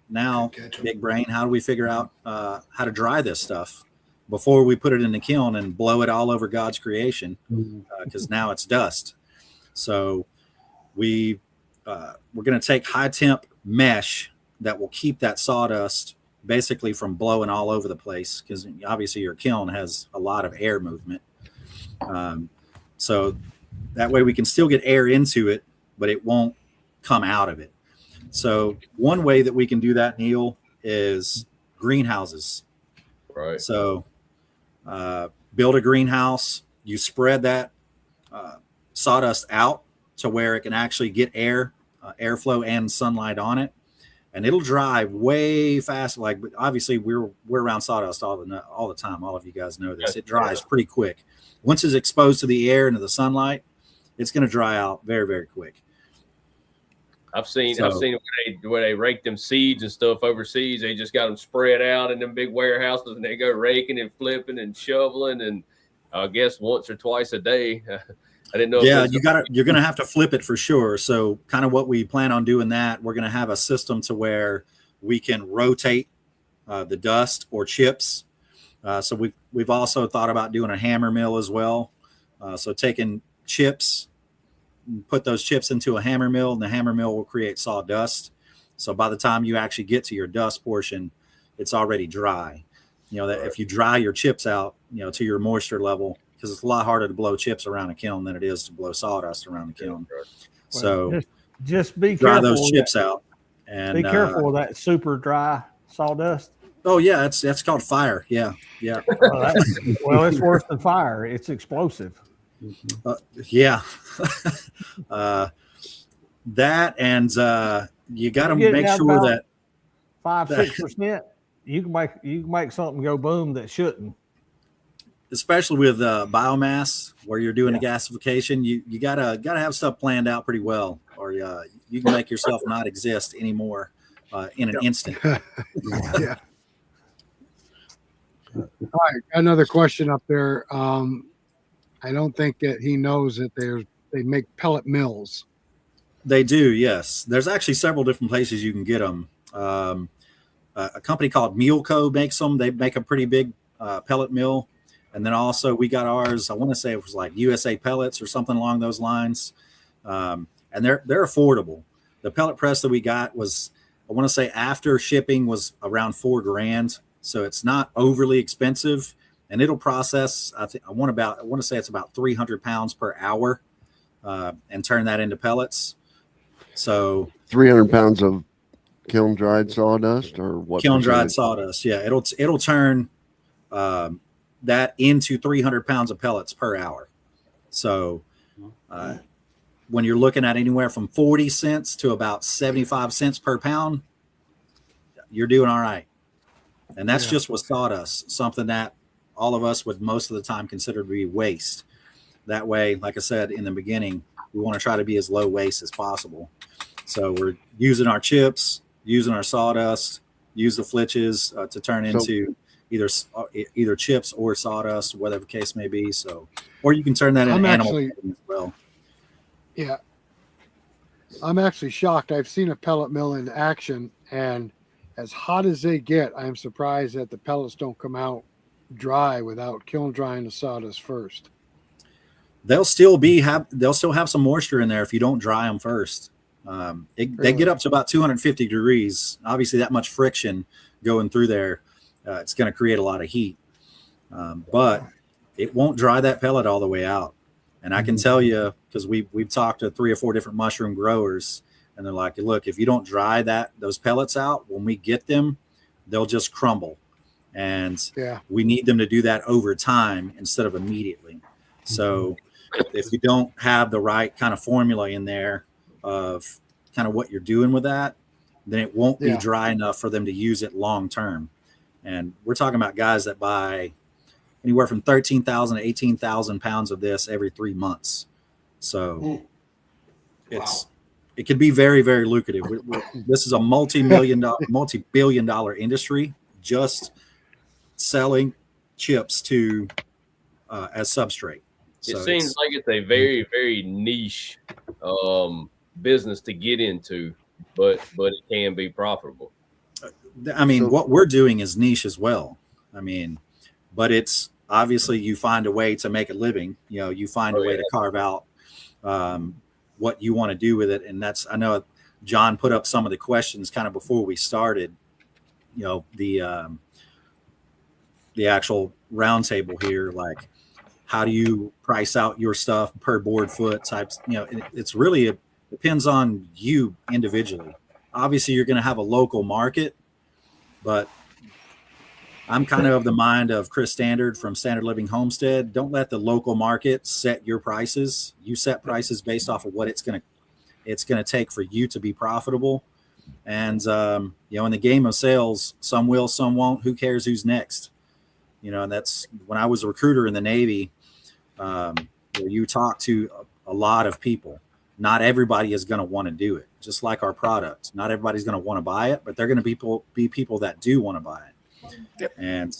S2: now big brain, how do we figure out how to dry this stuff before we put it in the kiln and blow it all over God's creation? Because now it's dust. So we're going to take high temp mesh that will keep that sawdust basically from blowing all over the place, because obviously your kiln has a lot of air movement. So that way we can still get air into it, but it won't come out of it. So one way that we can do that, Neil, is greenhouses.
S3: Right.
S2: So build a greenhouse, you spread that sawdust out to where it can actually get airflow and sunlight on it, and it'll dry way faster. Like, obviously we're around sawdust all the time. All of you guys know this. It dries pretty quick. Once it's exposed to the air and to the sunlight, it's going to dry out very, very quick.
S3: I've seen where they rake them seeds and stuff overseas. They just got them spread out in them big warehouses, and they go raking and flipping and shoveling, and I guess once or twice a day. I didn't know.
S2: Yeah, you're going to have to flip it for sure. So kind of what we plan on doing that, we're going to have a system to where we can rotate the dust or chips. So we've also thought about doing a hammer mill as well. So taking chips, put those chips into a hammer mill, and the hammer mill will create sawdust. So by the time you actually get to your dust portion, it's already dry. You know, that if you dry your chips out, you know, to your moisture level, because it's a lot harder to blow chips around a kiln than it is to blow sawdust around the kiln. So
S4: just be
S2: dry
S4: careful
S2: those chips out, and
S4: be careful of that super dry sawdust.
S2: Oh yeah, that's called fire. Yeah.
S4: Well, it's worse than fire. It's explosive.
S2: Yeah. That, and you got to make sure that
S4: 5-6%, you can make something go boom that shouldn't.
S2: Especially with biomass, where you're doing a gasification, you gotta have stuff planned out pretty well, or you can make yourself not exist anymore in an instant.
S1: Yeah. All right, another question up there. I don't think that he knows that they make pellet mills.
S2: They do, yes. There's actually several different places you can get them. A company called Mealco makes them. They make a pretty big pellet mill. And then also we got ours, I want to say it was like USA Pellets or something along those lines. And they're affordable. The pellet press that we got was, I want to say after shipping, was around $4,000. So it's not overly expensive. and it'll process. I want to say it's about 300 pounds per hour, and turn that into pellets. So
S6: 300 pounds of kiln dried sawdust, or what?
S2: kiln dried
S6: percentage?
S2: sawdust. Yeah, it'll turn that into 300 pounds of pellets per hour. So when you're looking at anywhere from 40 cents to about 75 cents per pound, you're doing all right. And that's just with sawdust, something that all of us would most of the time consider to be waste. That way, like I said in the beginning, we want to try to be as low waste as possible. So we're using our chips, using our sawdust, use the flitches to turn into either chips or sawdust, whatever the case may be. So, or you can turn that into animal bedding as well.
S1: Yeah. I'm actually shocked. I've seen a pellet mill in action, and as hot as they get, I'm surprised that the pellets don't come out dry without kiln drying the sawdust first.
S2: They'll still have some moisture in there if you don't dry them first. They get up to about 250 degrees. Obviously, that much friction going through there, it's going to create a lot of heat. But it won't dry that pellet all the way out. And I can tell you, because we've talked to 3 or 4 different mushroom growers, and they're like, look, if you don't dry those pellets out, when we get them, they'll just crumble. And we need them to do that over time instead of immediately. So if you don't have the right kind of formula in there of kind of what you're doing with that, then it won't be dry enough for them to use it long term. And we're talking about guys that buy anywhere from 13,000 to 18,000 pounds of this every 3 months. So it could be very, very lucrative. This is a multi-billion dollar industry, just selling chips to as substrate.
S3: It seems like it's a very, very niche business to get into, but it can be profitable.
S2: I mean, what we're doing is niche as well. I mean, but it's obviously you find a way to make a living. You know, you find a way to carve out what you want to do with it. And I know John put up some of the questions kind of before we started, you know, the actual roundtable here, like how do you price out your stuff per board foot types? You know, it's really, it depends on you individually. Obviously you're going to have a local market, but I'm kind of the mind of Chris Standard from Standard Living Homestead. Don't let the local market set your prices. You set prices based off of what it's going to take for you to be profitable. And, you know, in the game of sales, some will, some won't. Who cares who's next? You know, and that's when I was a recruiter in the Navy. You talk to a lot of people. Not everybody is going to want to do it. Just like our product, not everybody's going to want to buy it, but they're going to be people that do want to buy it. And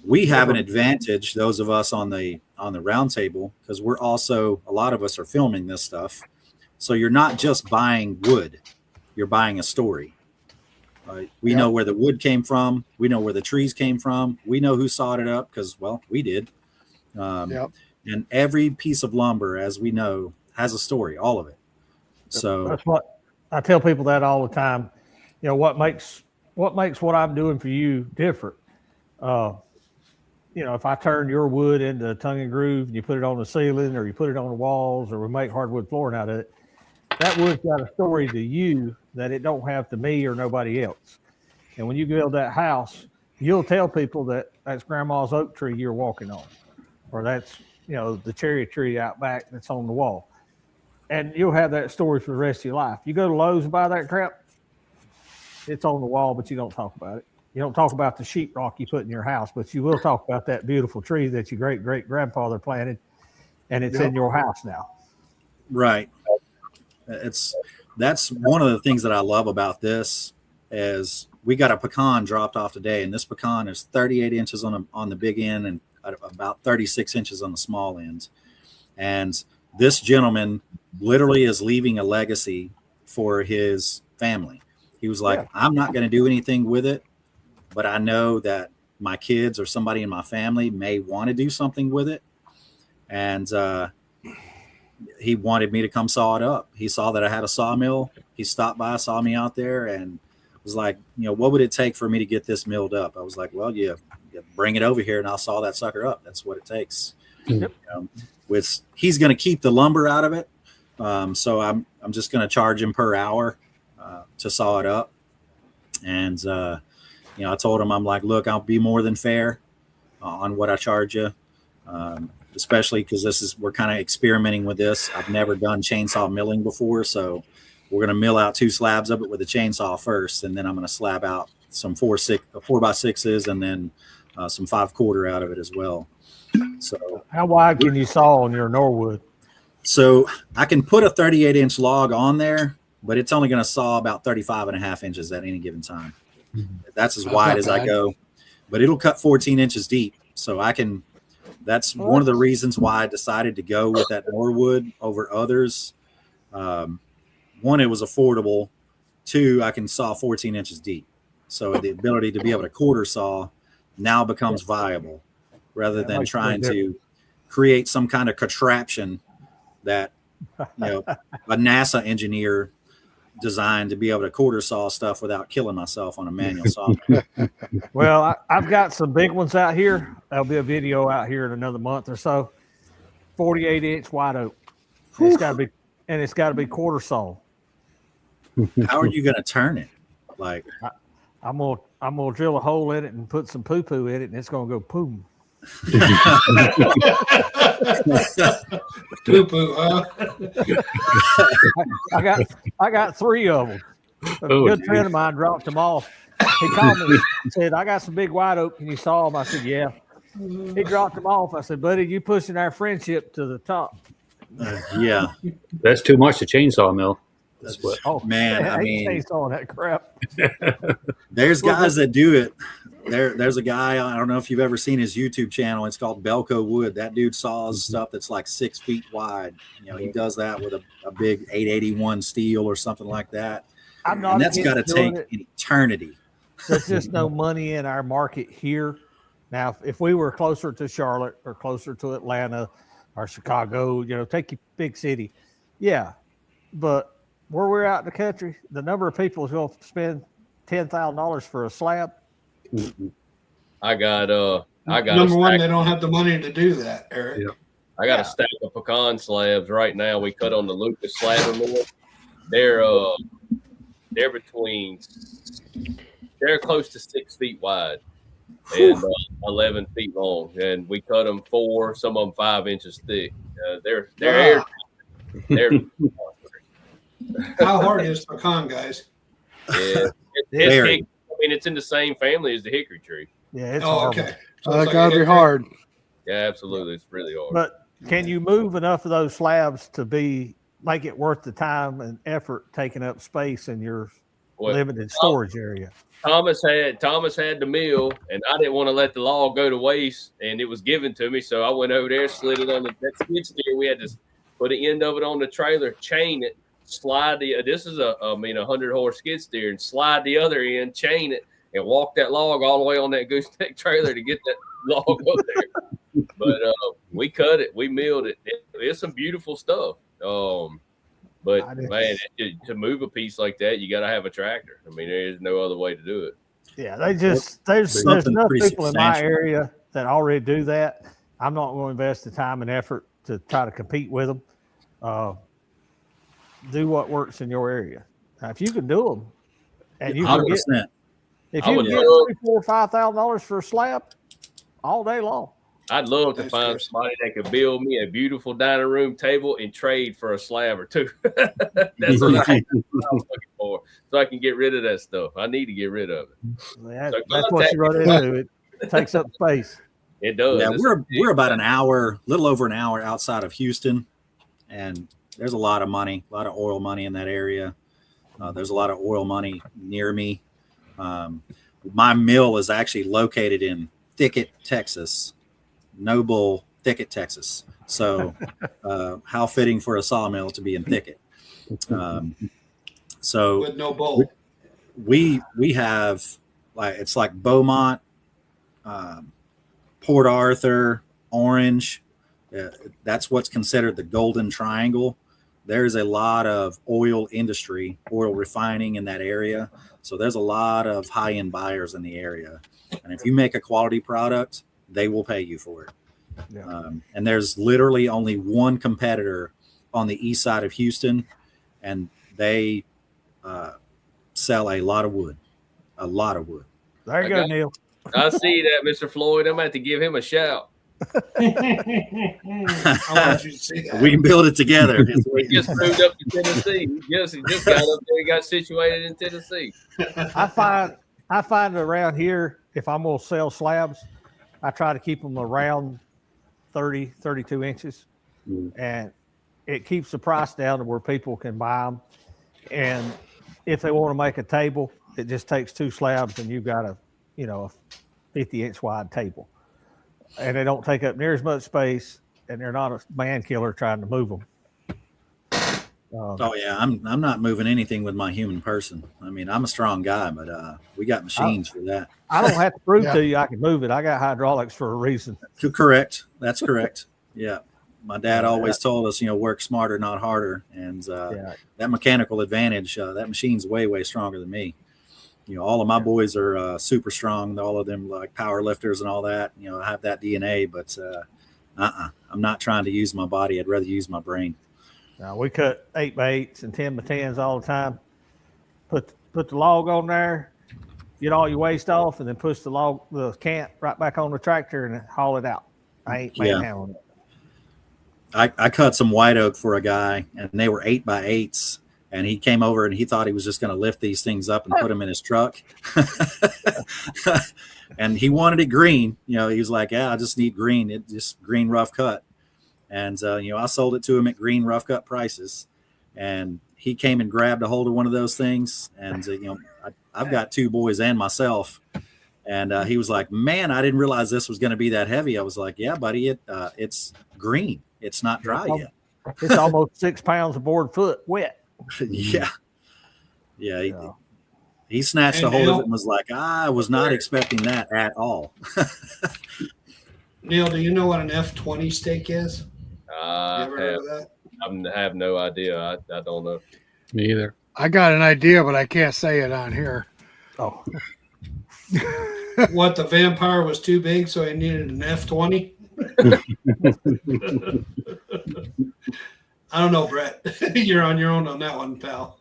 S2: we have an advantage, those of us on the roundtable, because we're also, a lot of us are filming this stuff. So you're not just buying wood, you're buying a story. We know where the wood came from. We know where the trees came from. We know who sawed it up because, well, we did. And every piece of lumber, as we know, has a story, all of it. So
S4: that's what I tell people that all the time. You know, what makes what I'm doing for you different. You know, if I turn your wood into a tongue and groove and you put it on the ceiling or you put it on the walls or we make hardwood flooring out of it, that wood's got a story to you that it don't have to me or nobody else. And when you build that house, you'll tell people that that's grandma's oak tree you're walking on, or that's, you know, the cherry tree out back that's on the wall. And you'll have that story for the rest of your life. You go to Lowe's and buy that crap, it's on the wall, but you don't talk about it. You don't talk about the sheetrock you put in your house, but you will talk about that beautiful tree that your great-great-grandfather planted, and it's in your house now.
S2: Right. That's one of the things that I love about this is we got a pecan dropped off today, and this pecan is 38 inches on the big end and about 36 inches on the small end. And this gentleman literally is leaving a legacy for his family. He was like, I'm not going to do anything with it, but I know that my kids or somebody in my family may want to do something with it. And he wanted me to come saw it up. He saw that I had a sawmill. He stopped by, saw me out there, and was like, you know, what would it take for me to get this milled up? I was like, well, you bring it over here and I'll saw that sucker up. That's what it takes.
S4: Yep.
S2: He's going to keep the lumber out of it. So I'm just going to charge him per hour to saw it up. And, I told him, I'm like, look, I'll be more than fair on what I charge you. Especially because we're kind of experimenting with this. I've never done chainsaw milling before. So we're going to mill out 2 slabs of it with a chainsaw first. And then I'm going to slab out some 4x6s and then some 5/4 out of it as well. So
S4: How wide can you saw on your Norwood?
S2: So I can put a 38-inch log on there, but it's only going to saw about 35.5 inches at any given time. That's as wide
S1: not
S2: as I
S1: bad.
S2: go, but it'll cut 14 inches deep. So that's one of the reasons why I decided to go with that Norwood over others. One, it was affordable. 2, I can saw 14 inches deep. So the ability to be able to quarter saw now becomes viable rather than
S4: makes a
S2: trying
S4: big
S2: to create some kind of contraption that a NASA engineer designed to be able to quarter saw stuff without killing myself on a manual saw.
S4: Well, I've got some big ones out here. There'll be a video out here in another month or so. 48-inch white oak. It's got to be quarter saw.
S2: How are you going to turn it? Like,
S4: I'm gonna drill a hole in it and put some poo poo in it, and it's gonna go boom.
S5: Poo-poo, huh?
S4: I got 3 of them. A
S7: Oh,
S4: good
S7: geez.
S4: friend of mine dropped them off. He called me and said, I got some big white oak. Can you saw them? I said, yeah. He dropped them off. I said, buddy, you pushing our friendship to the top.
S2: yeah,
S7: That's too much to chainsaw mill. That's what.
S4: Oh,
S2: man. I
S4: ain't
S2: mean,
S4: chainsawing that crap.
S2: there's guys that do it. There's a guy, I don't know if you've ever seen his YouTube channel. It's called Belco Wood. That dude saws stuff that's like 6 feet wide. He does that with a big 881 steel or something like that.
S4: I'm not
S2: And that's got to
S4: against
S2: take
S4: doing it.
S2: an eternity.
S4: There's just no money in our market here. Now, if we were closer to Charlotte or closer to Atlanta or Chicago, take your big city. Yeah. But where we're out in the country, the number of people who's going to spend $10,000 for a slab.
S3: I got
S5: Number one, they don't have the money to do that, Eric.
S7: Yeah.
S3: I got a stack of pecan slabs right now. We cut on the Lucas slabber mill. They're close to 6 feet wide and 11 feet long, and we cut them 4, some of them 5 inches thick. They're air. They're
S5: How hard is pecan, guys?
S3: it's
S2: Very.
S3: it's in the same family as the hickory tree.
S4: Yeah, it's
S5: Oh,
S4: horrible.
S5: okay. So
S1: That
S5: it's
S1: gotta
S5: a
S1: be hard.
S3: Yeah, absolutely. It's really hard.
S4: But can you move enough of those slabs to make it worth the time and effort taking up space in your
S3: Well,
S4: limited storage area?
S3: Thomas had the mill, and I didn't want to let the log go to waste, and it was given to me, so I went over there, slid it on that skid steer. We had to put the end of it on the trailer, chain it, slide this is a 100-horse skid steer, and slide the other end, chain it, and walk that log all the way on that gooseneck trailer to get that log up there. But we cut it, we milled it. It's some beautiful stuff. But man, to move a piece like that, you got to have a tractor. I mean, there's no other way to do it.
S4: Yeah, there's
S2: Something
S4: enough
S2: pretty
S4: people in my
S2: substantial.
S4: area that already do that. I'm not going to invest the time and effort to try to compete with them. Do what works in your area. Now, if you can do them, and you can get
S2: 100%.
S4: if
S3: I
S4: you
S3: would
S4: can get
S3: love-
S4: $3,000, $4,000, $5,000 for a slab, all day long.
S3: I'd love to
S5: That's
S3: find
S5: true.
S3: somebody that could build me a beautiful dining room table and trade for a slab or 2. That's what I'm looking for, so I can get rid of that stuff. I need to get rid of it.
S4: That's what you run into. It takes up space.
S3: It does.
S2: Yeah,
S3: It's-
S2: we're about an hour, little over an hour outside of Houston, and there's a lot of money, a lot of oil money in that area. There's a lot of oil money near me. My mill is actually located in Thicket, Texas, Noble, Thicket, Texas. So, how fitting for a sawmill to be in Thicket. So
S5: With no bolt.
S2: we have it's like Beaumont, Port Arthur, Orange. That's what's considered the Golden Triangle. There's a lot of oil industry, oil refining in that area. So there's a lot of high-end buyers in the area. And if you make a quality product, they will pay you for it.
S4: Yeah.
S2: And there's literally only one competitor on the east side of Houston, and they sell a lot of wood.
S4: There you go, Neil.
S3: I see that, Mr. Floyd. I'm going to have to give him a shout.
S5: I want you to see that.
S2: We can build it together.
S3: He just moved up to Tennessee. He just got up there and got situated in Tennessee.
S4: I find around here, if I'm going to sell slabs, I try to keep them around 30, 32 inches. And it keeps the price down to where people can buy them. And if they want to make a table, it just takes 2 slabs and you've got a 50-inch wide table. And they don't take up near as much space, and they're not a man killer trying to move them.
S2: Oh yeah, I'm not moving anything with my human person. I mean, I'm a strong guy, but we got machines for that.
S4: I don't have to prove to you I can move it. I got hydraulics for a reason.
S2: Correct. That's correct. Yeah. My dad always told us, work smarter, not harder. And that mechanical advantage, that machine's way, way stronger than me. All of my boys are super strong. All of them like power lifters and all that. I have that DNA, but I'm not trying to use my body. I'd rather use my brain.
S4: Now we cut 8x8s and 10x10s all the time. Put the log on there, get all your waste off, and then push the cant right back on the tractor and haul it out. I ain't manhandling it.
S2: I cut some white oak for a guy, and they were 8x8s. And he came over and he thought he was just going to lift these things up and put them in his truck. And he wanted it green. He was like, yeah, I just need green. It just green rough cut. And, I sold it to him at green rough cut prices. And he came and grabbed a hold of one of those things. And, I've got 2 boys and myself. And he was like, man, I didn't realize this was going to be that heavy. I was like, yeah, buddy, it's green. It's not dry yet.
S4: It's almost 6 pounds a board foot wet.
S2: Yeah. He snatched a hold of it and was like, I was not expecting that at all.
S5: Neil, do you know what an F20 stake is?
S3: I have no idea. I don't know.
S7: Me either.
S1: I got an idea, but I can't say it on here.
S4: Oh.
S5: What, the vampire was too big, so he needed an F20? I don't know, Brett. You're on your own on that one, pal.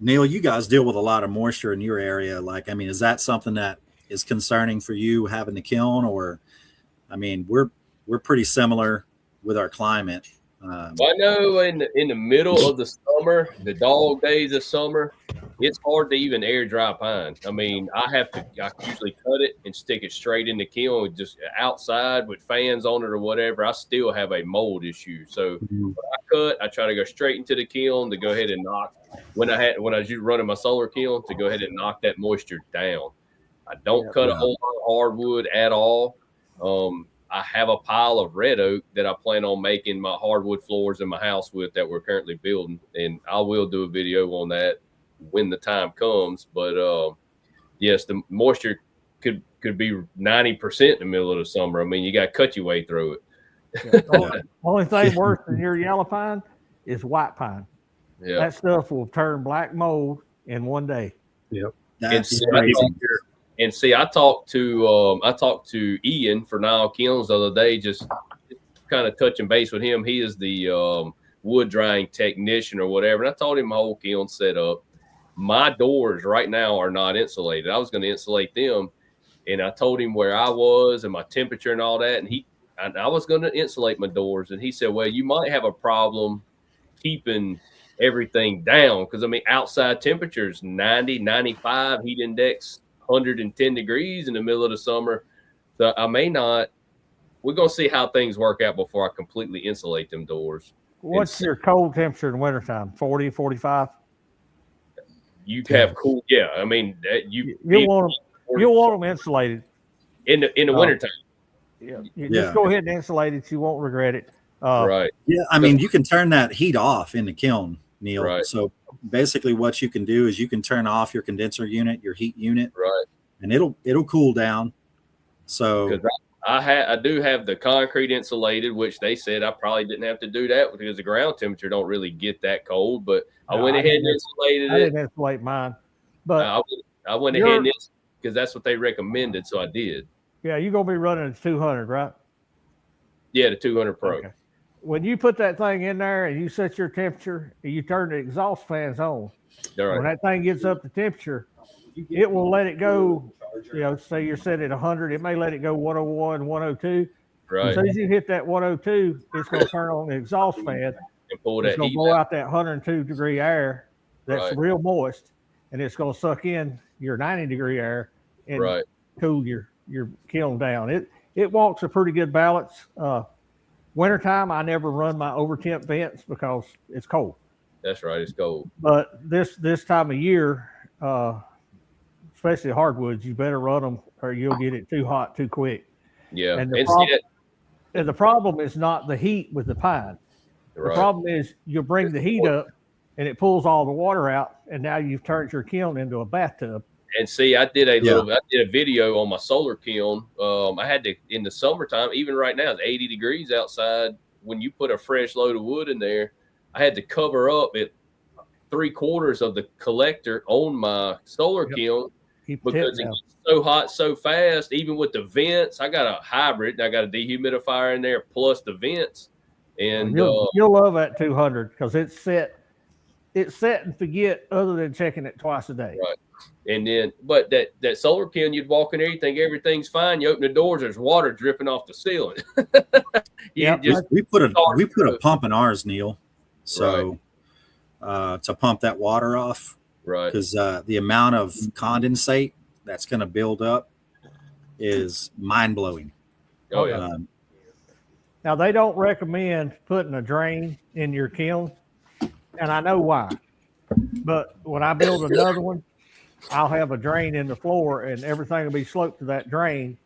S2: Neil, you guys deal with a lot of moisture in your area. Is that something that is concerning for you having the kiln? Or, we're pretty similar with our climate.
S3: I know in the middle of the summer, the dog days of summer, it's hard to even air dry pine. I usually cut it and stick it straight in the kiln, just outside with fans on it or whatever. I still have a mold issue. So when I cut, I try to go straight into the kiln to go ahead and knock when I was running my solar kiln to go ahead and knock that moisture down. I don't cut a whole lot of hardwood at all. I have a pile of red oak that I plan on making my hardwood floors in my house with that we're currently building. And I will do a video on that when the time comes. But yes, the moisture could be 90% in the middle of the summer. You got to cut your way through it.
S4: Only thing worse than your yellow pine is white pine.
S3: Yeah.
S4: That stuff will turn black mold in one day.
S7: Yep.
S2: That's
S3: And see, I talked to Ian for Nile Kilns the other day, just kind of touching base with him. He is the wood drying technician or whatever. And I told him my whole kiln set up. My doors right now are not insulated. I was going to insulate them, and I told him where I was and my temperature and all that. And I was going to insulate my doors, and he said, "Well, you might have a problem keeping everything down because outside temperatures 90, 95, heat index 110 degrees in the middle of the summer. So I may not. We're going to see how things work out before I completely insulate them doors."
S4: What's your cold temperature in wintertime? 40, 45?
S3: You have cool. Yeah.
S4: You'll want them insulated.
S3: In the wintertime.
S4: Yeah. Just go ahead and insulate it. You won't regret it.
S3: Right.
S2: Yeah. You can turn that heat off in the kiln, Neil.
S3: Right.
S2: So basically what you can do is you can turn off your condenser unit, your heat unit.
S3: Right.
S2: And it'll cool down. So
S3: I do have the concrete insulated, which they said I probably didn't have to do that because the ground temperature don't really get that cold. But I
S4: No,
S3: went
S4: I
S3: ahead
S4: didn't
S3: and insulated
S4: I
S3: it.
S4: didn't insulate mine, but
S3: I went ahead and because that's what they recommended, so I did.
S4: yeah, you're gonna be running a 200, right?
S3: Yeah, the 200 Pro.
S4: Okay. When you put that thing in there and you set your temperature, and you turn the exhaust fans on.
S3: All right.
S4: When that thing gets up to temperature, it will let it go. You know, say you're set at 100, it may let it go 101, 102.
S3: Right.
S4: As soon as you hit that 102, it's going to turn on the exhaust fan
S3: and pull
S4: it's
S3: that
S4: going to
S3: heat
S4: blow
S3: out.
S4: out that 102-degree air that's
S3: Right.
S4: real moist, and it's going to suck in your 90-degree air and
S3: Right.
S4: cool your kiln down. It walks a pretty good balance. Wintertime, I never run my overtemp vents because it's cold.
S3: That's right. It's cold.
S4: But this time of year, especially hardwoods, you better run them or you'll get it too hot too quick.
S3: Yeah.
S4: And
S3: And
S4: the problem is not the heat with the pine. The
S3: right.
S4: problem is you bring the heat up and it pulls all the water out, and now you've turned your kiln into a bathtub.
S3: And see, I did a video on my solar kiln. I had to, in the summertime, even right now, it's 80 degrees outside. When you put a fresh load of wood in there, I had to cover up at 3/4 of the collector on my solar kiln because it gets so hot so fast. Even with the vents, I got a hybrid. I got a dehumidifier in there plus the vents. And
S4: you'll love that 200 because it's set and forget other than checking it twice a day.
S3: Right. And then, but that solar kiln, you'd walk in there, you think everything's fine. You open the doors, there's water dripping off the ceiling.
S2: We put a pump in ours, Neil. So to pump that water off,
S3: right?
S2: Because the amount of condensate that's going to build up is mind blowing.
S3: Oh yeah.
S4: Now they don't recommend putting a drain in your kiln, and I know why. But when I build another one, I'll have a drain in the floor and everything will be sloped to that drain.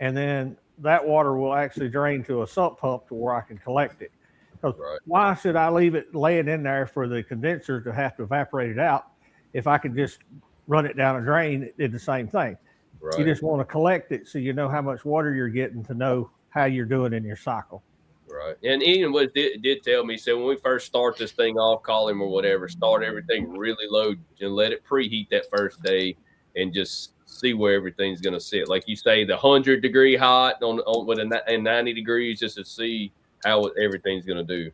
S4: And then that water will actually drain to a sump pump to where I can collect it. Because why should I leave it laying in there for the condenser to have to evaporate it out if I can just run it down a drain? It did the same thing.
S3: Right.
S4: You just want to collect it so you know how much water you're getting to know how you're doing in your cycle.
S3: Right. And Ian did tell me, so when we first start this thing off, call him or whatever, start everything really low and let it preheat that first day and just see where everything's going to sit. Like you say, the 100-degree hot on with a 90 degrees just to see how everything's going to do.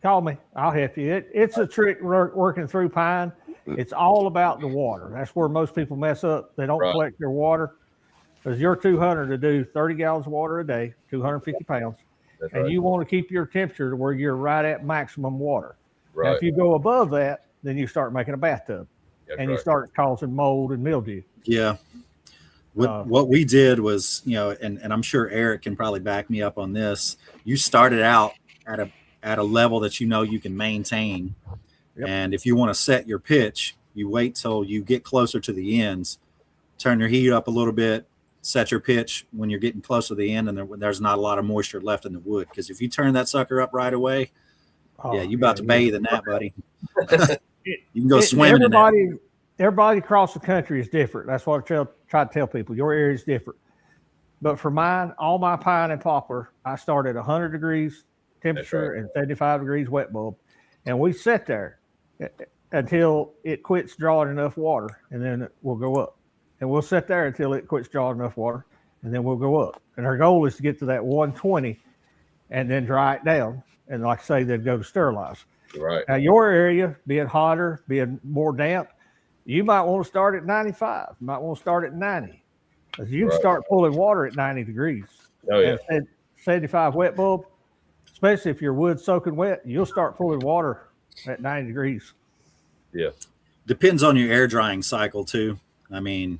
S4: Call me. I'll help you. It's a trick working through pine. It's all about the water. That's where most people mess up. They don't collect their water. Because you're 200 to do 30 gallons of water a day, 250 pounds.
S3: That's
S4: and
S3: right.
S4: You want to keep your temperature to where you're right at maximum water.
S3: Right.
S4: Now, if you go above that, then you start making a bathtub.
S3: That's
S4: and you start causing mold and mildew.
S2: Yeah. What we did was, and I'm sure Eric can probably back me up on this. You started out at a level that you can maintain. Yep. And if you want to set your pitch, you wait till you get closer to the ends, turn your heat up a little bit, set your pitch when you're getting close to the end and there's not a lot of moisture left in the wood. Because if you turn that sucker up right away, you're about to bathe in that, buddy. You can go swimming in that.
S4: Everybody across the country is different. That's what I try to tell people. Your area is different. But for mine, all my pine and poplar, I start at 100 degrees temperature and 75 degrees wet bulb. And we sit there until it quits drawing enough water, and then we'll go up. And we'll sit there until it quits drawing enough water, and then we'll go up. And our goal is to get to that 120 and then dry it down. And like I say, then go to sterilize.
S3: Right.
S4: Now, your area, being hotter, being more damp, you might want to start at 95. You might want to start at 90. Because you can start pulling water at 90 degrees.
S3: Oh, yeah.
S4: And 75 wet bulb, especially if your wood's soaking wet, you'll start pulling water at 90 degrees.
S3: Yeah.
S2: Depends on your air drying cycle, too. I mean,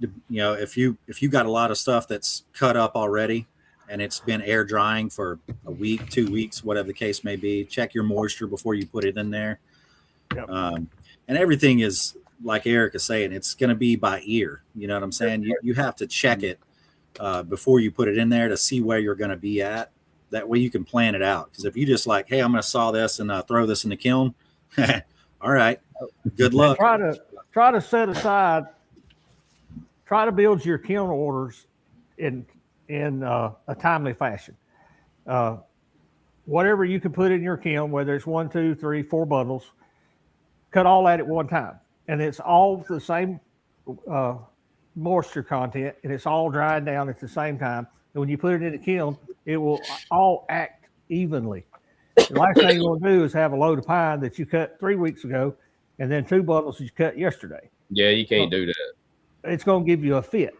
S2: if you got a lot of stuff that's cut up already and it's been air drying for a week, 2 weeks, whatever the case may be, check your moisture before you put it in there.
S4: Yep.
S2: And everything is, like Eric is saying, it's going to be by ear. You know what I'm saying? You have to check it before you put it in there to see where you're going to be at. That way you can plan it out. Because if you just like, hey, I'm going to saw this and throw this in the kiln, all right, good luck.
S4: Try to set aside. Try to build your kiln orders in in a timely fashion. Whatever you can put in your kiln, whether it's 1, 2, 3, 4 bundles, cut all that at one time. And it's all the same moisture content, and it's all dried down at the same time. And when you put it in the kiln, it will all act evenly. The last thing you're going to do is have a load of pine that you cut 3 weeks ago and then 2 bundles that you cut yesterday.
S3: Yeah, you can't do that.
S4: It's going to give you a fit.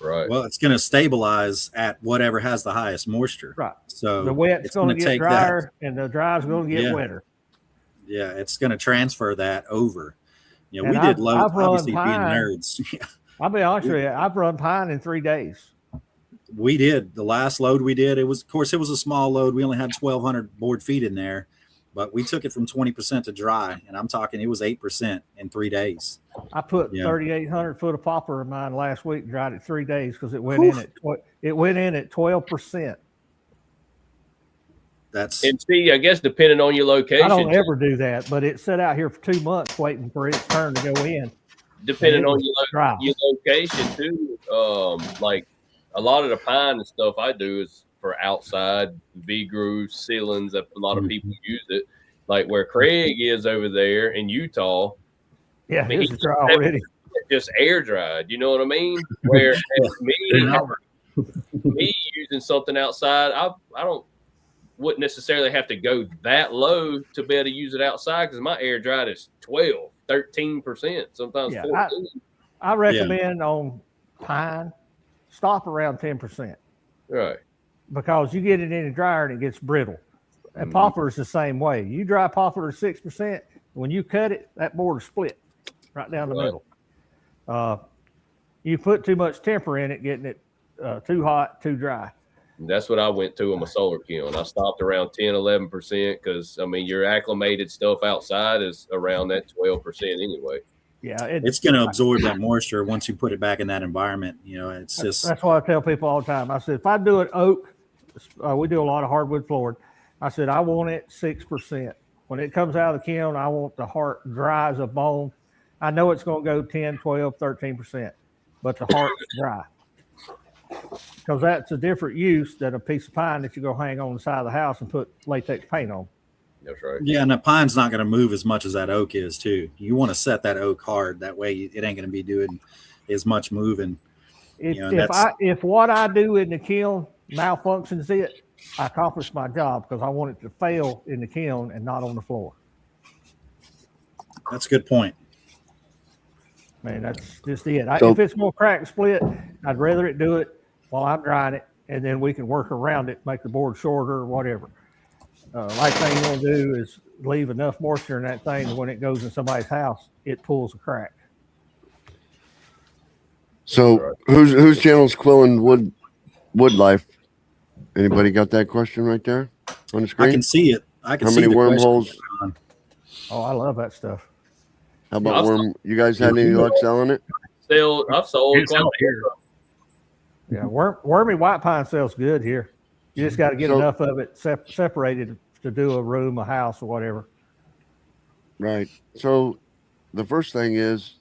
S3: Right.
S2: Well, it's going to stabilize at whatever has the highest moisture.
S4: Right.
S2: So
S4: The wet's going to get
S2: take
S4: drier, and the dry's going to get
S2: Yeah.
S4: wetter.
S2: Yeah, it's going to transfer that over. You know,
S4: And
S2: we did
S4: I've
S2: loads,
S4: run
S2: obviously being
S4: pine.
S2: nerds.
S4: I'll be honest with you, I've run pine in 3 days.
S2: We did the last load we did. It was, of course, it was a small load. We only had 1,200 board feet in there, but we took it from 20% to dry, and I'm talking it was 8% in 3 days.
S4: I put
S2: Yeah.
S4: 3,800 foot of poplar in mine last week, dried it 3 days because it went in at 12%.
S2: That's
S3: And see, I guess depending on your location,
S4: I don't ever do that, but it sat out here for 2 months waiting for its turn to go in.
S3: depending
S4: and it
S3: on
S4: was dry.
S3: your location too. Like a lot of the pine and stuff I do is for outside V grooves, ceilings. A lot of people use it. Like where Craig is over there in Utah,
S4: Yeah,
S3: I mean,
S4: it's dry already.
S3: just air dried. You know what I mean? Whereas me using something outside, I wouldn't necessarily have to go that low to be able to use it outside because my air dried is 12, 13%, sometimes
S4: Yeah,
S3: 14.
S4: I recommend on pine, stop around 10%
S3: Right.
S4: because you get it in the dryer and it gets brittle. And poplar is the same way. You dry poplar to 6%, when you cut it, that board is split right down the
S3: Right.
S4: middle. You put too much temper in it, getting it too hot, too dry.
S3: That's what I went to on my solar kiln. I stopped around 10, 11% because, I mean, your acclimated stuff outside is around that 12% anyway.
S4: Yeah,
S2: it's going to absorb that moisture once you put it back in that environment. You know, it's just
S4: that's why I tell people all the time. I said, if I do it oak, we do a lot of hardwood flooring. I said, I want it 6%. When it comes out of the kiln, I want the heart dry as a bone. I know it's going to go 10, 12, 13%, but the heart's dry. Because that's a different use than a piece of pine that you go hang on the side of the house and put latex paint on.
S3: That's right.
S2: yeah, and the pine's not going to move as much as that oak is too. You want to set that oak hard. That way it ain't going to be doing as much moving.
S4: If what I do in the kiln malfunctions it, I accomplish my job because I want it to fail in the kiln and not on the floor.
S2: That's a good point.
S4: Man, that's just it.
S6: So-
S4: If it's more crack and split, I'd rather it do it while I'm drying it, and then we can work around it, make the board shorter or whatever. Last thing you want to do is leave enough moisture in that thing that when it goes in somebody's house, it pulls a crack.
S6: So whose channel's Quillen Wood Life? Anybody got that question right there on the
S2: I
S6: screen?
S2: can see it. I can
S6: How
S2: see
S6: many
S2: the question.
S6: wormholes?
S4: Oh, I love that stuff.
S6: How about worm? You guys had any luck selling it?
S3: I've sold
S7: It's
S3: quite
S7: out
S3: a
S7: here.
S4: Yeah, wormy white pine sells good here. You just got to get
S6: So-
S4: enough of it separated to do a room, a house, or whatever.
S6: Right. So the first thing is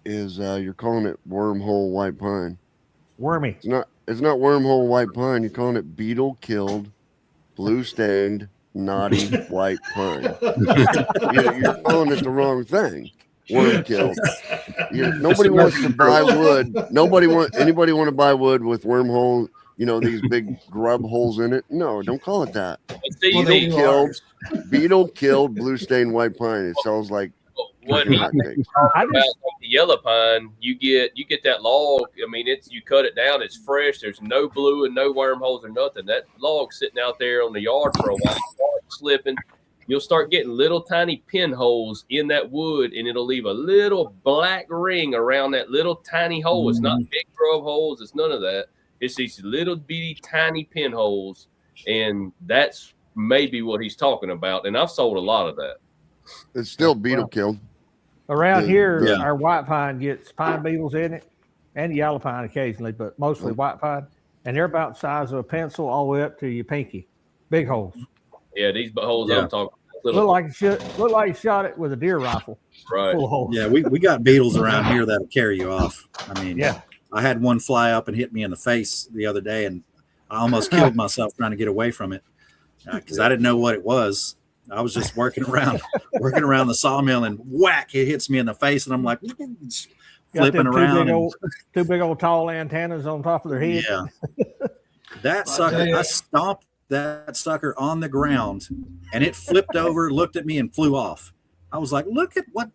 S6: you're calling it wormhole white pine.
S4: Wormy.
S6: It's not wormhole white pine. You're calling it beetle killed, blue stained, naughty white pine. You're calling it the wrong thing. Worm killed. Nobody wants to buy wood. Anybody want to buy wood with wormhole? These big grub holes in it. No, don't call it that.
S5: Well, they do ours.
S6: Beetle killed, blue stained white pine. It sells like
S3: what he
S6: hotcakes.
S4: I
S3: about
S4: just,
S3: like the yellow pine, you get that log. I mean, you cut it down, it's fresh. There's no blue and no wormholes or nothing. That log sitting out there on the yard for a while, slipping. You'll start getting little tiny pinholes in that wood, and it'll leave a little black ring around that little tiny hole. It's not big grub holes. It's none of that. It's these little bitty tiny pinholes, and that's maybe what he's talking about. And I've sold a lot of that.
S6: It's still beetle killed.
S4: around here,
S2: Yeah.
S4: our white pine gets pine beetles in it and yellow pine occasionally, but mostly white pine. And they're about the size of a pencil all the way up to your pinky. Big holes.
S3: Yeah, these holes
S2: Yeah.
S3: I'm talking about.
S4: Look like you shot it with a deer rifle
S3: Right.
S4: full of holes.
S2: Yeah, we got beetles around here that'll carry you off. I mean,
S4: Yeah.
S2: I had one fly up and hit me in the face the other day, and I almost killed myself trying to get away from it because I didn't know what it was. I was just working around the sawmill, and whack, it hits me in the face, and I'm like flipping around.
S4: Two big old tall antennas on top of their head.
S2: Yeah, that sucker, I stomped that sucker on the ground, and it flipped over, looked at me, and flew off. I was like, look at what.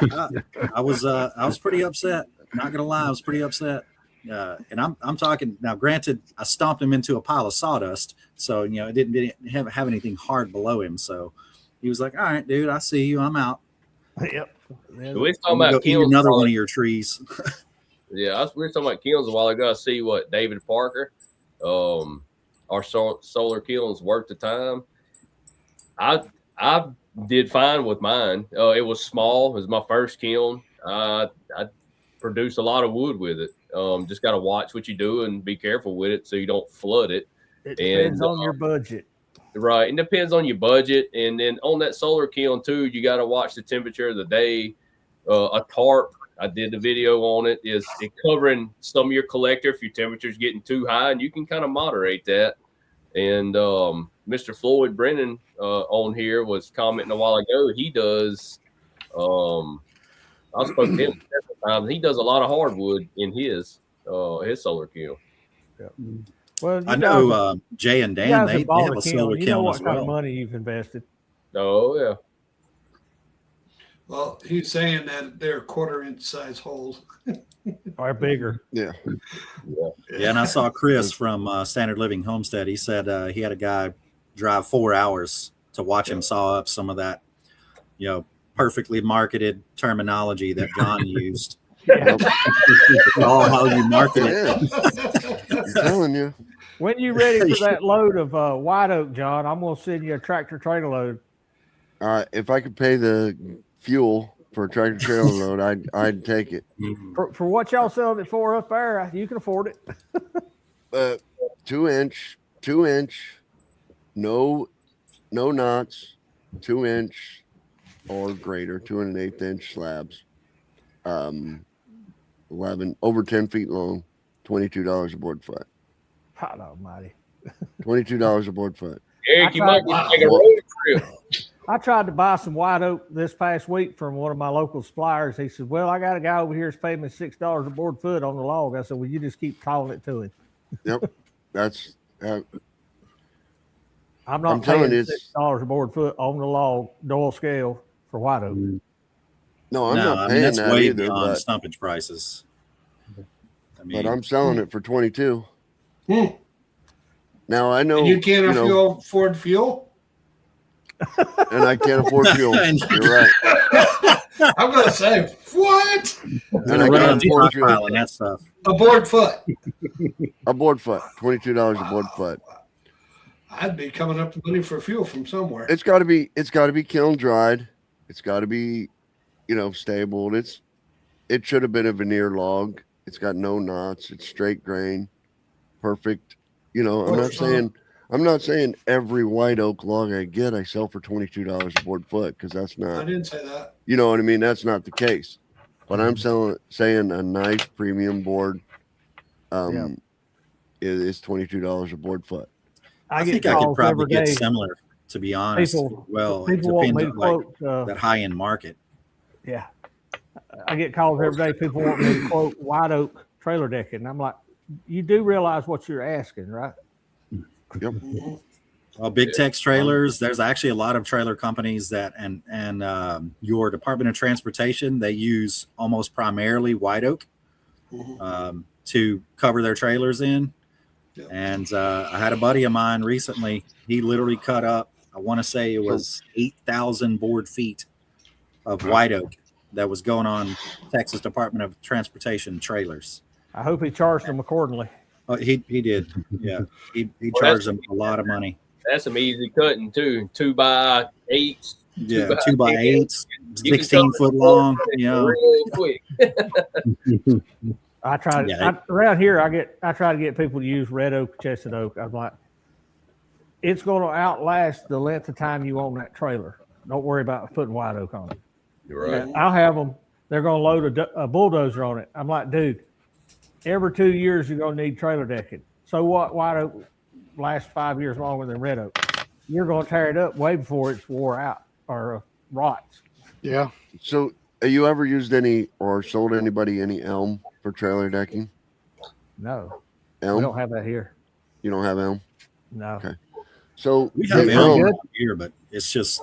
S2: I was pretty upset. Not gonna lie, I was pretty upset. And I'm talking now. Granted, I stomped him into a pile of sawdust, so it didn't have anything hard below him. So he was like, "All right, dude, I see you. I'm out."
S4: Yep.
S3: We were talking about
S2: eat
S3: kilns.
S2: Another one of your trees.
S3: Yeah, we were talking about kilns a while ago. I see what David Parker, our solar kilns worth the time. I did fine with mine. It was small. It was my first kiln. I produced a lot of wood with it. Just got to watch what you do and be careful with it so you don't flood it.
S4: It depends on your budget.
S3: Right. It depends on your budget. And then on that solar kiln too, you got to watch the temperature of the day. A tarp, I did the video on it, is it covering some of your collector if your temperature is getting too high, and you can kind of moderate that. And Mr. Floyd Brennan on here was commenting a while ago. He does, I spoke to him several times. He does a lot of hardwood in his solar kiln.
S4: Yeah. Well,
S2: I know Jay and Dan, they have a solar kiln
S4: you know what
S2: as
S4: kind
S2: well.
S4: of money you've invested.
S3: Oh, yeah.
S5: Well, he's saying that they're 1/4-inch size holes.
S4: Or bigger.
S6: Yeah.
S2: Yeah, and I saw Chris from Standard Living Homestead. He said he had a guy drive 4 hours to watch him saw up some of that, perfectly marketed terminology that John used.
S6: Yep.
S2: It's all how you market it.
S6: Yeah. I'm telling you.
S4: When you ready for that load of white oak, John, I'm going to send you a tractor trailer load.
S6: If I could pay the fuel for a tractor trailer load, I'd take it.
S4: For what y'all selling it for up there, you can afford it.
S6: 2-inch, no knots, 2-inch or greater, 2 1/8-inch slabs. 11 over 10 feet long, $22 a board foot.
S4: God almighty.
S6: $22 a board foot.
S3: Eric, you might want to take a road trip.
S4: I tried to buy some white oak this past week from one of my local suppliers. He said, well, I got a guy over here that's paying me $6 a board foot on the log. I said, well, you just keep calling it to him.
S6: Yep. That's
S4: I'm not paying $6 a board foot on the log Doyle scale for white oak.
S6: no, I'm not paying
S2: that's
S6: that
S2: way
S6: either.
S2: beyond
S6: But,
S2: stumpage prices.
S6: but I'm selling it for 22. Now I know
S5: And you can't afford fuel?
S6: and I can't afford fuel. You're right.
S5: I'm going to say, what?
S6: And I can't afford fuel.
S2: And that stuff.
S5: A board foot.
S6: A board foot, $22 a board foot.
S5: I'd be coming up with money for fuel from somewhere.
S6: It's got to be kiln dried. It's got to be, stabled. It should have been a veneer log. It's got no knots. It's straight grain, perfect. I'm not saying every white oak log I get I sell for $22 a board foot, because that's
S5: I
S6: not.
S5: didn't say that.
S6: You know what I mean? That's not the case. But I'm saying a nice premium board is $22 a board foot.
S2: I think I could probably get similar, to be honest.
S4: People
S2: it
S4: want me
S2: depends
S4: to
S2: on
S4: quote
S2: that high end market.
S4: Yeah. I get calls every day. People want me to quote white oak trailer decking. And I'm like, you do realize what you're asking, right?
S6: Yep.
S2: Well, Big Tex trailers, there's actually a lot of trailer companies that and your Department of Transportation, they use almost primarily white oak to cover their trailers in. Yep. And I had a buddy of mine recently, he literally cut up, I want to say it was 8,000 board feet of white oak that was going on Texas Department of Transportation trailers.
S4: I hope he charged them accordingly.
S2: He did. Yeah. He charged them a lot of money.
S3: That's some easy cutting too. 2x8s.
S2: Yeah, 2x8s, 16-foot long.
S3: Real quick.
S4: I try to around here. I try to get people to use red oak, chestnut oak. I'm like, it's going to outlast the length of time you own that trailer. Don't worry about putting white oak on it.
S3: You're right.
S4: And I'll have them. They're going to load a bulldozer on it. I'm like, dude, every 2 years you're gonna need trailer decking. So what? Why do last 5 years longer than red oak? You're gonna tear it up way before it's wore out or rots.
S1: Yeah.
S6: So, have you ever used any or sold anybody any elm for trailer decking?
S4: No, we
S6: Elm?
S4: don't have that here.
S6: You don't have elm?
S4: No.
S6: Okay. So
S2: We have
S6: the
S2: elm
S6: elm,
S2: around here, but it's just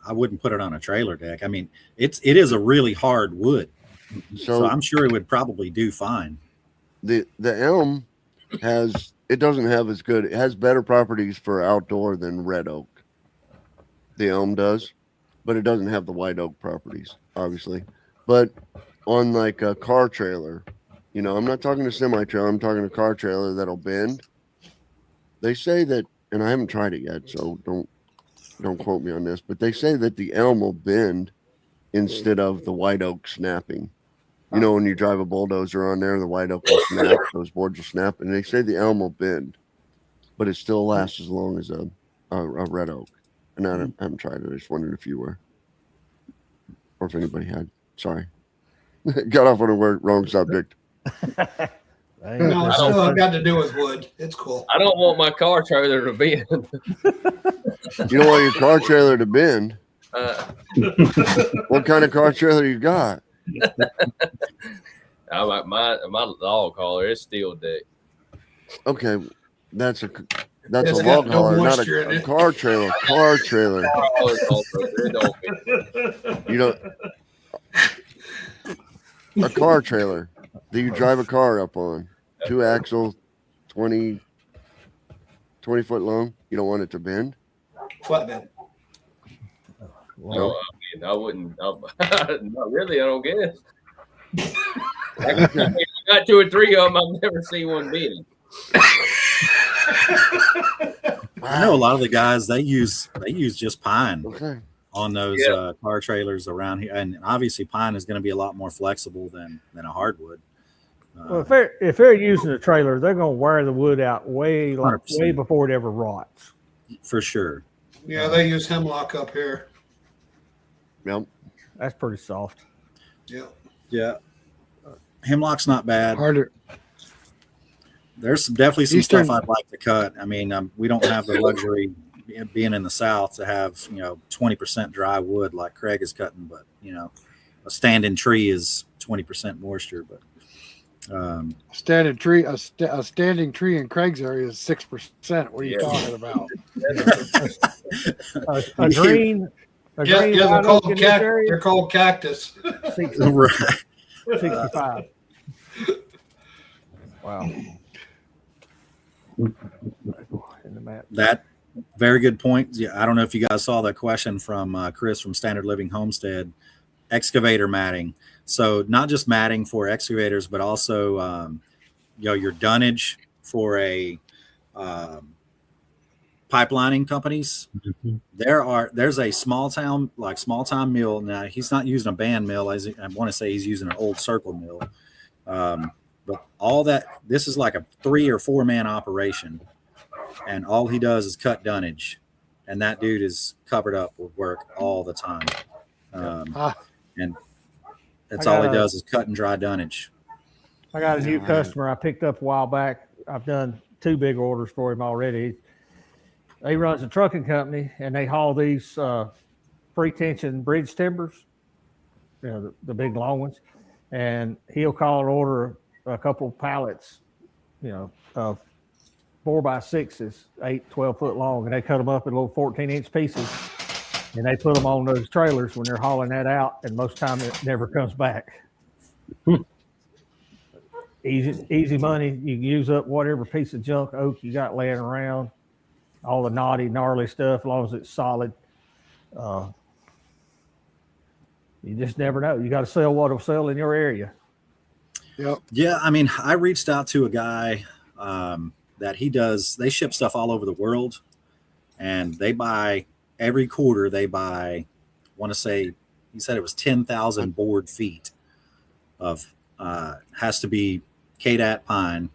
S2: I wouldn't put it on a trailer deck. I mean, it is a really hard wood, so
S6: so
S2: I'm sure it would probably do fine.
S6: the elm it doesn't have as good, it has better properties for outdoor than red oak. The elm does, but it doesn't have the white oak properties, obviously. But on like a car trailer, you know, I'm not talking a semi trailer, I'm talking a car trailer that'll bend. They say that, and I haven't tried it yet, so don't quote me on this, but they say that the elm will bend instead of the white oak snapping. You know, when you drive a bulldozer on there, the white oak will snap, those boards will snap, and they say the elm will bend, but it still lasts as long as a red oak. And I haven't tried it. I just wondered if you were, or if anybody had. Sorry, got off on a wrong subject.
S5: No, it's still got to do with wood. It's cool.
S3: I don't want my car trailer to bend.
S6: You don't want your car trailer to bend. What kind of car trailer you got?
S3: I like my log hauler. It's steel deck.
S6: Okay, that's a
S5: It's
S6: log
S5: got no
S6: hauler, not
S5: moisture in
S6: a
S5: it.
S6: car trailer. Car trailer. You know, a car trailer that you drive a car up on, 2 axle, 20 foot long. You don't want it to bend.
S5: Flatbed.
S3: No, I mean, I wouldn't. Not really. I don't guess. I got 2 or 3 of them. I've never seen one bend.
S2: I know a lot of the guys they use just pine
S6: Okay.
S2: on those car trailers around here, and obviously pine is going to be a lot more flexible than a hardwood.
S4: Well, if they're using a trailer, they're gonna wear the wood out way
S2: 100%.
S4: before it ever rots.
S2: For sure.
S5: Yeah, they use hemlock up here.
S6: Yep.
S4: That's pretty soft.
S5: Yeah.
S2: Yeah. Hemlock's not bad.
S1: Harder.
S2: There's definitely some
S1: Eastern-
S2: stuff I'd like to cut. I mean, we don't have the luxury being in the South to have 20% dry wood like Craig is cutting, but a standing tree is 20% moisture. But
S1: Standing tree, a standing tree in Craig's area is 6%. What are you talking about?
S4: A green.
S5: Yeah,
S4: green
S5: they're
S4: white
S5: called
S4: oak in this area,
S5: they're called cactus.
S4: 65. Wow. In the map.
S2: That very good point. Yeah, I don't know if you guys saw that question from Chris from Standard Living Homestead. Excavator matting. So not just matting for excavators, but also your dunnage for a pipelining companies.
S7: Mm-hmm.
S2: There's a small time mill. Now he's not using a band mill, as I want to say he's using an old circle mill. But all that, this is like a 3 or 4 man operation, and all he does is cut dunnage, and that dude is covered up with work all the time. And that's all he does is cut and dry dunnage.
S4: I got a new customer I picked up a while back. I've done 2 big orders for him already. He runs a trucking company, and they haul these pre-tension bridge timbers, the big long ones. And he'll call and order a couple of pallets, of 4x6s, 12 foot long, and they cut them up in little 14-inch pieces, and they put them on those trailers when they're hauling that out, and most of the time it never comes back. Easy money. You can use up whatever piece of junk oak you got laying around, all the knotty, gnarly stuff, as long as it's solid. You just never know. You got to sell what will sell in your area.
S1: Yep.
S2: Yeah, I mean, I reached out to a guy that they ship stuff all over the world, and they buy every quarter. They buy, I want to say, he said it was 10,000 board feet of has to be KDAT pine,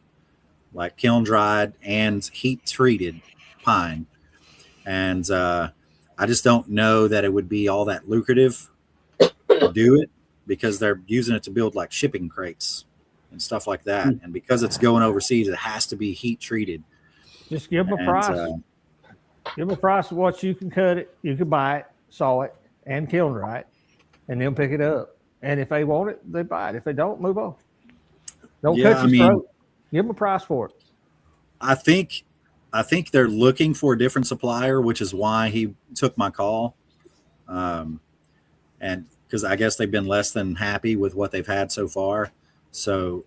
S2: like kiln dried and heat treated pine, and I just don't know that it would be all that lucrative to do it because they're using it to build like shipping crates and stuff like that. And because it's going overseas, it has to be heat treated.
S4: Just give them a
S2: And,
S4: price. Give them a price of what you can cut it, you can buy it, saw it, and kiln right, and then pick it up. And if they want it, they buy it. If they don't, move on. Don't cut your throat. Give them a price for it.
S2: I think they're looking for a different supplier, which is why he took my call. And because I guess they've been less than happy with what they've had so far. So,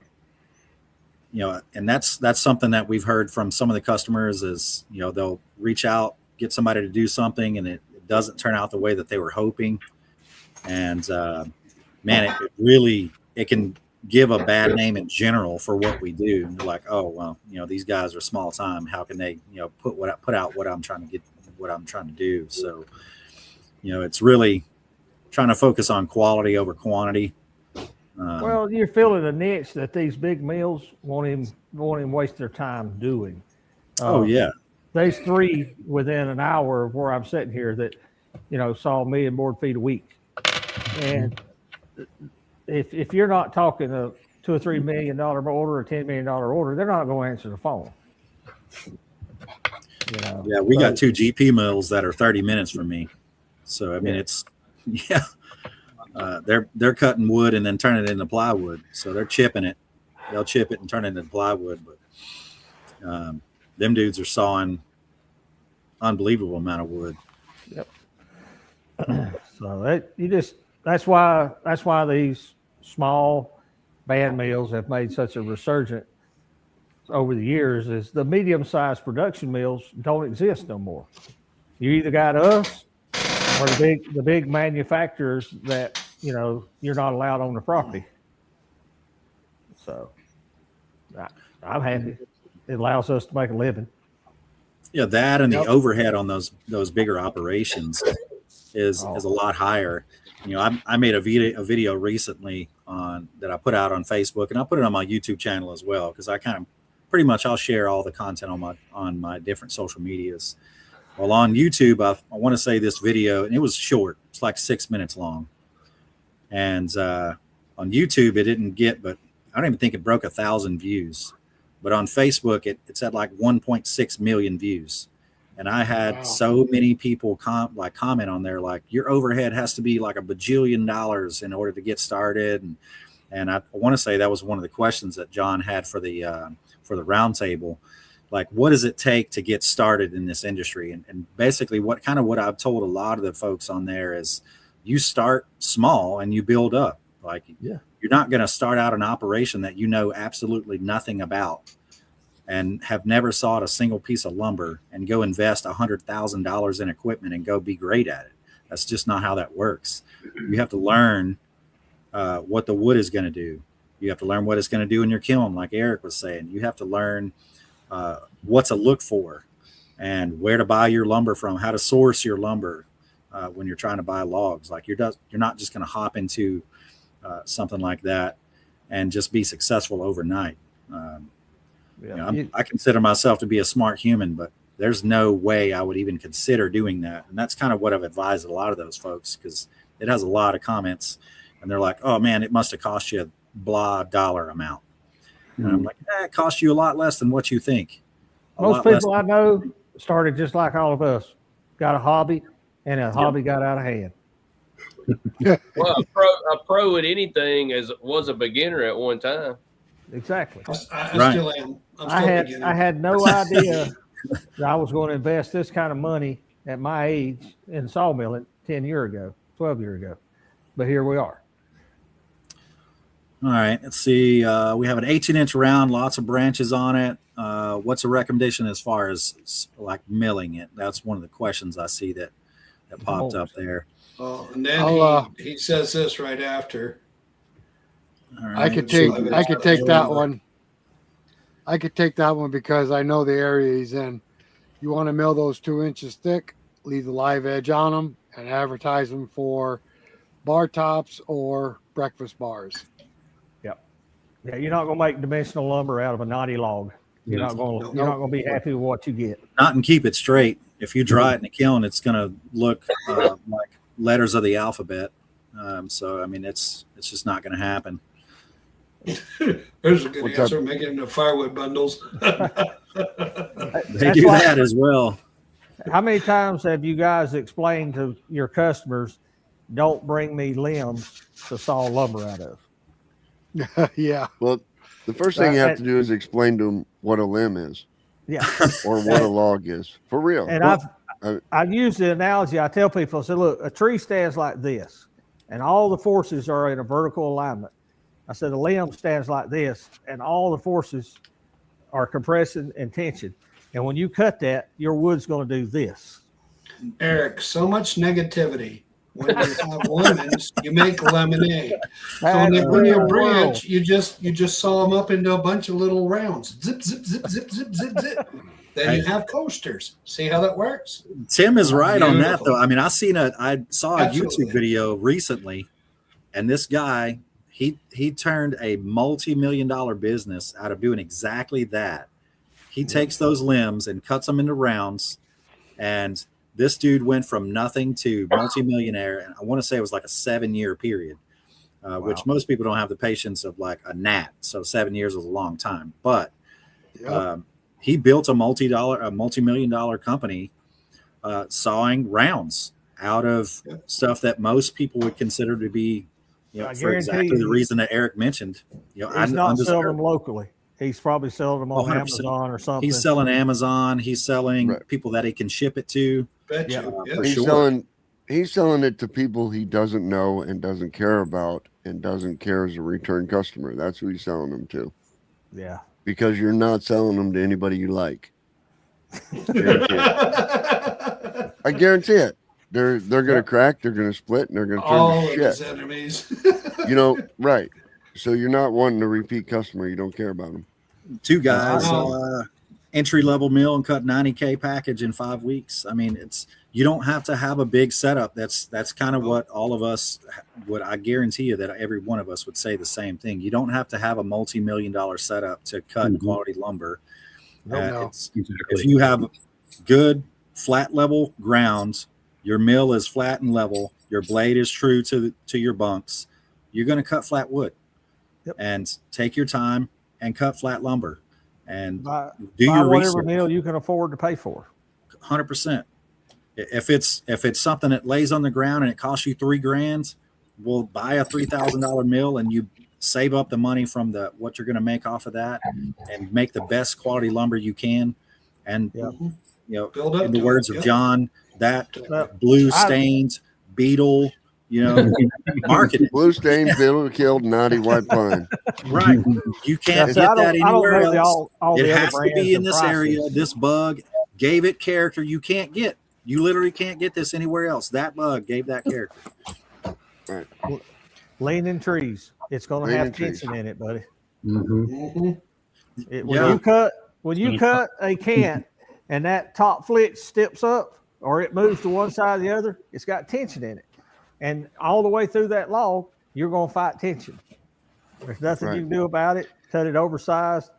S2: and that's something that we've heard from some of the customers is, they'll reach out, get somebody to do something, and it doesn't turn out the way that they were hoping. And man, it can give a bad name in general for what we do. And they're like, oh, well, these guys are small time. How can they, put out what I'm trying to do. So, it's really trying to focus on quality over quantity.
S4: Well, you're filling a niche that these big mills won't even waste their time doing.
S2: Oh yeah.
S4: There's 3 within an hour of where I'm sitting here that, saw 1 million board feet a week. And if you're not talking a $2 or $3 million order or $10 million order, they're not going to answer the phone.
S2: Yeah, we got 2 GP mills that are 30 minutes from me. So I mean, it's they're cutting wood and then turning it into plywood. So they're chipping it. They'll chip it and turn it into plywood. But them dudes are sawing unbelievable amount of wood.
S4: Yep. So that's why these small band mills have made such a resurgence over the years. Is the medium-sized production mills don't exist no more. You either got us or the big manufacturers that you're not allowed on the property. So I'm happy. It allows us to make a living.
S2: Yeah, that and the overhead on those bigger operations is a lot higher. I made a video recently that I put out on Facebook, and I put it on my YouTube channel as well, because I kind of pretty much I'll share all the content on my different social medias. Well, on YouTube, I want to say this video, and it was short. It's like 6 minutes long. And on YouTube, it didn't get, but I don't even think it broke 1,000 views. But on Facebook, it's at like 1.6 million views. And I had so many people comment on there, like, your overhead has to be like $1 bajillion in order to get started. And I want to say that was one of the questions that John had for the roundtable. Like, what does it take to get started in this industry? And basically what I've told a lot of the folks on there is you start small and you build up. Like, you're not going to start out an operation that absolutely nothing about and have never sawed a single piece of lumber and go invest $100,000 in equipment and go be great at it. That's just not how that works. You have to learn what the wood is going to do. You have to learn what it's going to do in your kiln, like Eric was saying. You have to learn what to look for and where to buy your lumber from, how to source your lumber when you're trying to buy logs. Like, you're not just going to hop into something like that and just be successful overnight. I consider myself to be a smart human, but there's no way I would even consider doing that. And that's kind of what I've advised a lot of those folks, because it has a lot of comments and they're like, oh man, it must have cost you a blah dollar amount. And I'm like, it cost you a lot less than what you think.
S4: Most people I know started just like all of us, got a hobby, and a hobby got out of hand.
S3: Well, a pro at anything was a beginner at one time.
S4: Exactly.
S5: I still am.
S4: I had no idea that I was going to invest this kind of money at my age in sawmilling 10 years ago, 12 years ago. But here we are.
S2: All right, let's see. We have an 18-inch round, lots of branches on it. What's a recommendation as far as like milling it? That's one of the questions I see that popped up there.
S5: Oh, and then he says this right after.
S2: All right.
S1: I could take that one. I could take that one because I know the area he's in. You want to mill those 2 inches thick, leave the live edge on them, and advertise them for bar tops or breakfast bars.
S4: Yeah, you're not going to make dimensional lumber out of a knotty log. You're not going to be happy with what you get.
S2: Not and keep it straight. If you dry it in a kiln, it's going to look like letters of the alphabet. So I mean, it's just not going to happen.
S5: There's a good
S6: What's
S5: answer. Make it into firewood bundles.
S2: They
S4: That's
S2: do
S4: why-
S2: that as well.
S4: How many times have you guys explained to your customers, don't bring me limbs to saw lumber out of?
S1: Yeah.
S6: Well, the first thing you have to do is explain to them what a limb is
S4: Yeah.
S6: or what a log is. For real.
S4: And I've used the analogy. I tell people, I say, look, a tree stands like this, and all the forces are in a vertical alignment. I said, a limb stands like this, and all the forces are compressing and tension. And when you cut that, your wood's going to do this.
S5: Eric, so much negativity. When you have lemons, you make lemonade. So when they bring you a branch, you just saw them up into a bunch of little rounds. Zip, zip, zip, zip, zip, zip, zip. Then you have coasters. See how that works?
S2: Tim is right on that,
S5: Beautiful.
S2: though. I mean, I saw a
S5: Absolutely.
S2: YouTube video recently, and this guy, he turned a multi-million-dollar business out of doing exactly that. He takes those limbs and cuts them into rounds, and this dude went from nothing to multi-millionaire. And I want to say it was like a 7-year period, which most people don't have the patience of like a gnat. So 7 years is a long time, but he built a multi-million-dollar company sawing rounds out of stuff that most people would consider to be, for exactly the reason that Eric mentioned.
S4: He's not selling them locally. He's probably selling them on
S2: 100%.
S4: Amazon or something.
S2: He's selling Amazon. He's selling people that he can ship it to.
S5: Bet
S4: Yeah.
S5: you.
S2: For
S6: He's
S2: sure.
S6: selling it to people he doesn't know and doesn't care about and doesn't care as a return customer. That's who he's selling them to.
S4: Yeah.
S6: Because you're not selling them to anybody you like. I guarantee it. They're gonna crack, they're gonna split, and they're gonna turn
S5: All
S6: to
S5: of his
S6: shit.
S5: enemies.
S6: Right. So you're not wanting a repeat customer. You don't care about them.
S2: Two guys,
S5: Wow.
S2: entry level mill and cut 90K package in 5 weeks. I mean, you don't have to have a big setup. That's kind of what all of us would. I guarantee you that every one of us would say the same thing. You don't have to have a multi-million-dollar setup to cut quality lumber.
S1: No.
S2: If you have good flat level grounds, your mill is flat and level, your blade is true to your bunks, you're going to cut flat wood. And take your time and cut flat lumber and
S4: Buy
S2: your
S4: whatever
S2: research.
S4: mill you can afford to pay for.
S2: 100%. If it's something that lays on the ground and it costs you $3,000, we'll buy a $3,000 mill and you save up the money from what you're going to make off of that and make the best quality lumber you can. And
S5: Build up
S2: in the
S5: to
S2: words
S5: it.
S2: of John, that blue stained beetle, marketing.
S6: Blue stain, bitter killed, knotty white pine.
S2: Right. You can't
S4: See,
S2: get
S4: I
S2: that
S4: don't
S2: anywhere
S4: know
S2: else.
S4: all
S2: It
S4: the other
S2: has to
S4: brands
S2: be in
S4: and
S2: this
S4: prices.
S2: area. This bug gave it character you can't get. You literally can't get this anywhere else. That bug gave that character.
S4: Leaning trees. It's going to have
S6: Leaning trees.
S4: tension in it, buddy.
S5: Mhm.
S4: When you cut a cant and that top flitch steps up or it moves to one side or the other, it's got tension in it. And all the way through that log, you're going to fight tension. There's nothing you can do about it. Cut it oversized.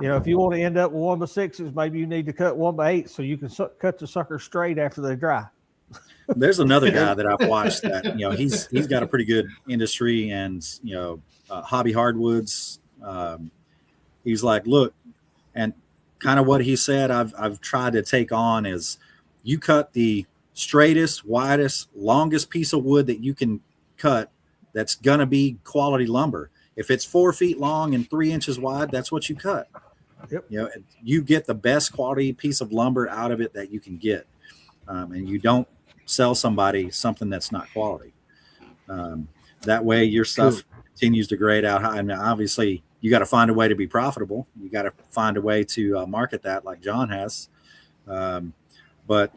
S4: If you want to end up with 1x6s, maybe you need to cut 1x8 so you can cut the sucker straight after they dry.
S2: There's another guy that I've watched that he's got a pretty good industry and hobby hardwoods. He's like, look, and kind of what he said I've tried to take on is you cut the straightest, widest, longest piece of wood that you can cut that's gonna be quality lumber. If it's 4 feet long and 3 inches wide, that's what you cut.
S4: Yep.
S2: You get the best quality piece of lumber out of it that you can get, and you don't sell somebody something that's not quality. That way your stuff continues to grade out high. I mean, obviously you got to find a way to be profitable. You got to find a way to market that like John has. But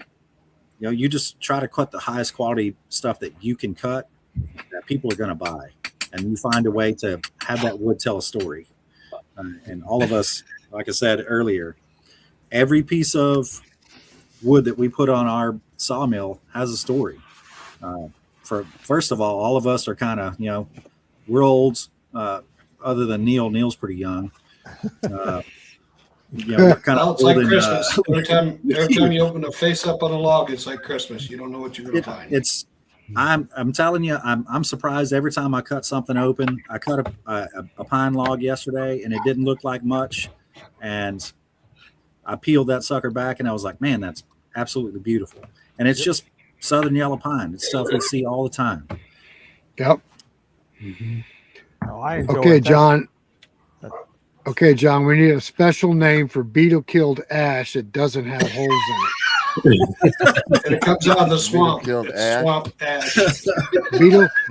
S2: you just try to cut the highest quality stuff that you can cut that people are going to buy. And you find a way to have that wood tell a story. And all of us, like I said earlier, every piece of wood that we put on our sawmill has a story. First of all of us are kind of, we're old, other than Neil. Neil's pretty young. We're kind of
S5: It's like Christmas. Every time you open a face up on a log, it's like Christmas. You don't know what you're going to find.
S2: It's I'm telling you, I'm surprised every time I cut something open. I cut a pine log yesterday, and it didn't look like much, and I peeled that sucker back, and I was like, man, that's absolutely beautiful. And it's just southern yellow pine. It's stuff we see all the time.
S1: Yep.
S4: Oh, I enjoy
S1: Okay,
S4: it.
S1: John. Okay, John, we need a special name for beetle killed ash that doesn't have holes in it.
S5: And it comes out of the swamp.
S6: Beetle-killed
S5: It's
S6: ash.
S5: swamp ash.